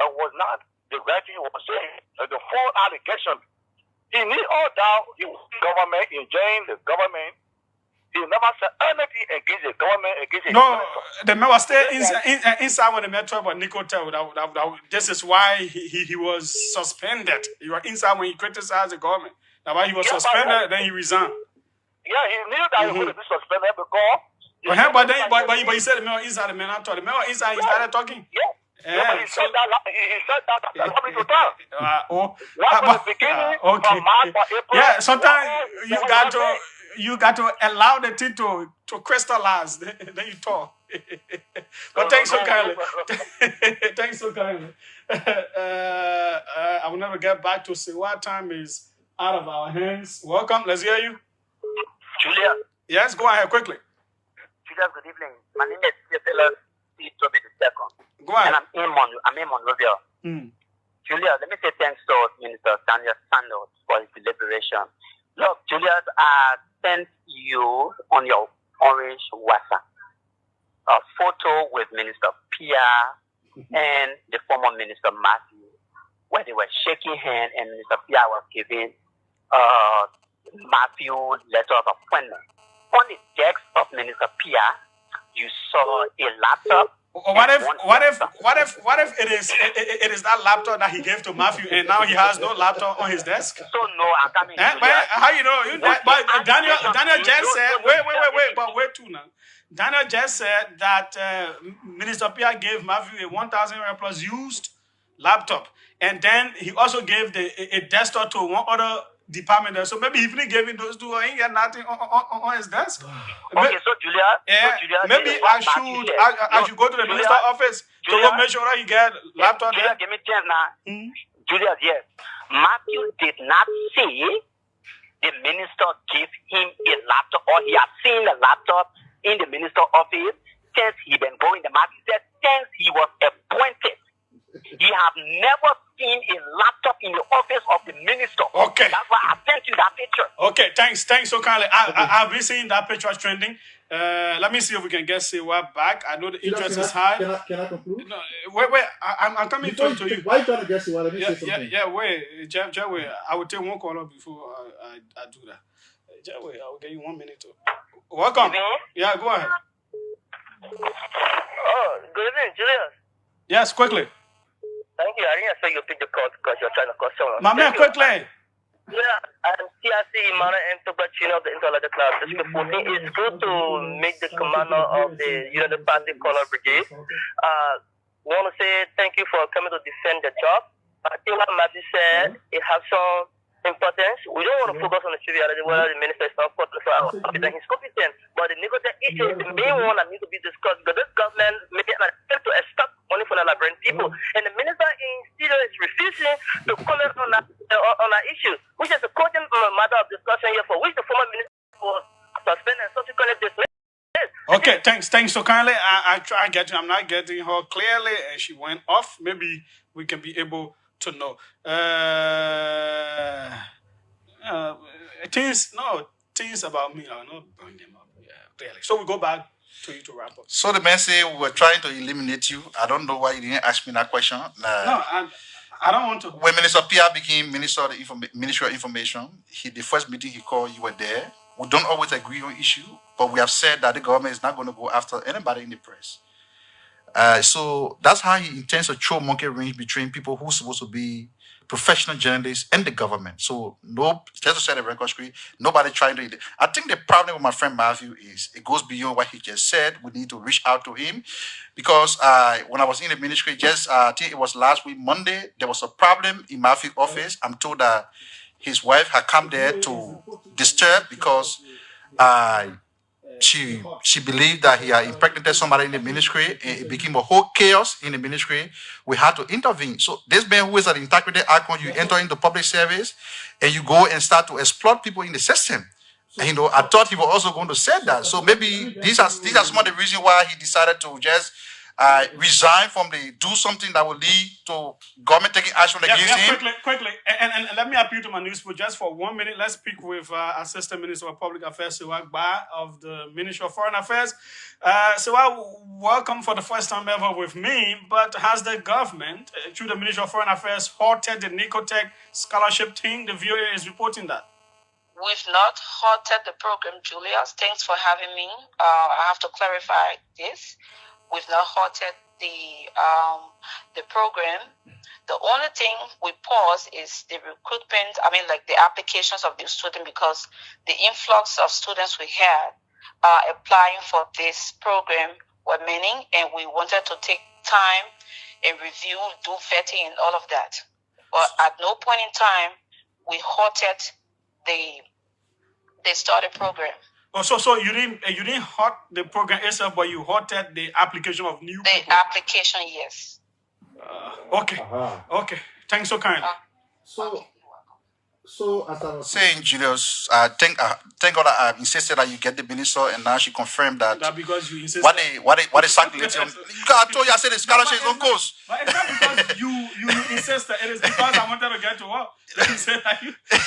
was not the right thing he was saying. The false allegation. He knew all that he was government, enjoying the government. He never said anything against the government, against the man was still inside when the man talked about Nico Tell. This is why he was suspended. You were inside when he criticized the government. That's why he was suspended, then he resigned. Yeah, he knew that he would be suspended because... But he said the man was inside, the man I told. The man was inside, he started talking. Yeah, but he said that happened to from the beginning, from March or April. Yeah, sometimes you got to allow the thing to crystallize, then you talk. But thanks so kindly. Thanks so kindly. I will never get back to say what time is out of our hands. Welcome, let's hear you. Julia. Yes, go ahead quickly. Julia, good evening. My name is Peter. see to be the second. Go ahead. And I'm in Monrovia. Julius, let me say thanks to Minister Daniel Sanders for his deliberation. Look, Julius, I sent you on your orange WhatsApp a photo with Minister Pia and the former Minister Matthew, where they were shaking hands and Minister Pia was giving Matthew letter of appointment. On the desk of Minister Pia, you saw a laptop. What if it is that laptop that he gave to Matthew and now he has no laptop on his desk? So no, I can't mean how you know? But Daniel just said wait too now. Daniel just said that Minister Pia gave Matthew a 1,000 plus used laptop, and then he also gave a desktop to one other department there. So maybe if he gave him those two, he ain't got nothing on his desk. Okay, so Julia, maybe I should go to the minister's office to go make sure that he get laptop. Julia, give me chance now. Julia, yes. Matthew did not see the minister give him a laptop, or he has seen the laptop in the minister's office since he been going to Matthew said since he was appointed. He have never seen a laptop in the office of the minister. Okay. That's why I sent you that picture. Okay, thanks so kindly. I've been seeing that picture trending. Let me see if we can get Sewa back. I know the interest is high. Can I conclude? No, wait. I'm coming to you. Why are you trying to get Sewa? Let me say something. Wait. Jeff, wait. I will take one caller before I do that. Jeff, wait. I will give you 1 minute. Welcome. Yeah, go ahead. Oh, good evening, Julius. Yes, quickly. Thank you. I didn't expect you to pick the call because you're trying to call someone. My man, quickly. Yeah, I'm CRC Emmanuel and Tobacino of the Interlogical Class. It's good to meet the commander of the United Party Color Brigade. Want to say thank you for coming to defend the job. I think what Matthew said, it has some importance. We don't want to focus on the triviality whether the minister is not competent. He's competent, but the negotiation issue is the main one that needs to be discussed because this government made an attempt to extract money from the Liberian people, and the minister in studio is refusing to comment on that issue, which is a cogent matter of discussion here for which the former minister was suspended and subsequently dismissed. Okay, thanks so kindly. I try getting. I'm not getting her clearly, and she went off. Maybe we can be able to know. Things about me. I'll not bring them up. Yeah, clearly. So we go back to you to wrap up. So the man say we were trying to eliminate you. I don't know why you didn't ask me that question. No, I don't want to. When Minister Pia became Minister of the Ministry of Information, the first meeting he called, you were there. We don't always agree on issue, but we have said that the government is not going to go after anybody in the press. So that's how he intends to throw monkey wrench between people who are supposed to be professional journalists and the government. So just to set the record straight, nobody trying to. I think the problem with my friend Matthew is it goes beyond what he just said. We need to reach out to him because when I was in the ministry, I think it was last week, Monday, there was a problem in Matthew's office. I'm told that his wife had come there to disturb because she believed that he had impregnated somebody in the ministry, and it became a whole chaos in the ministry. We had to intervene. So this man who is an integrity icon, you enter into public service and you go and start to exploit people in the system. And, I thought he was also going to say that. So maybe these are some of the reasons why he decided to just resign from do something that will lead to government taking action against him. Quickly. And let me appeal to my newspaper just for 1 minute. Let's speak with Assistant Minister of Public Affairs, Siwa Ba of the Ministry of Foreign Affairs. Siwa, welcome for the first time ever with me, but has the government, through the Ministry of Foreign Affairs, halted the Nicotech scholarship thing? The VOA is reporting that. We've not halted the program, Julius. Thanks for having me. I have to clarify this. We've not halted the program. The only thing we pause is the recruitment, the applications of the students, because the influx of students we had applying for this program were many, and we wanted to take time and review, do vetting and all of that. But at no point in time, we halted the started program. Oh, so you didn't halt the program itself, but you halted the application of new people. The application, yes. Okay. Okay. Thanks so kindly. So as I was saying, Julius, thank God I insisted that you get the minister, and now she confirmed that. That because you insist. What they circulating? I told you, I said the scholarship is on course. But it's not because you insisted. It is because I wanted to get to work.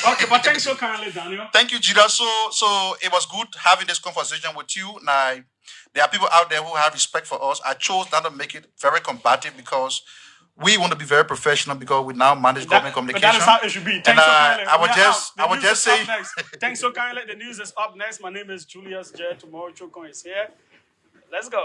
Okay, but thanks so kindly, Daniel. Thank you, Julius. So it was good having this conversation with you. Now, there are people out there who have respect for us. I chose not to make it very combative because we want to be very professional because we now manage government communication. But that is how it should be. Thanks so kindly. I would just say. Thanks so kindly. The news is up next. My name is Julius J. Tomorrow Chokon is here. Let's go.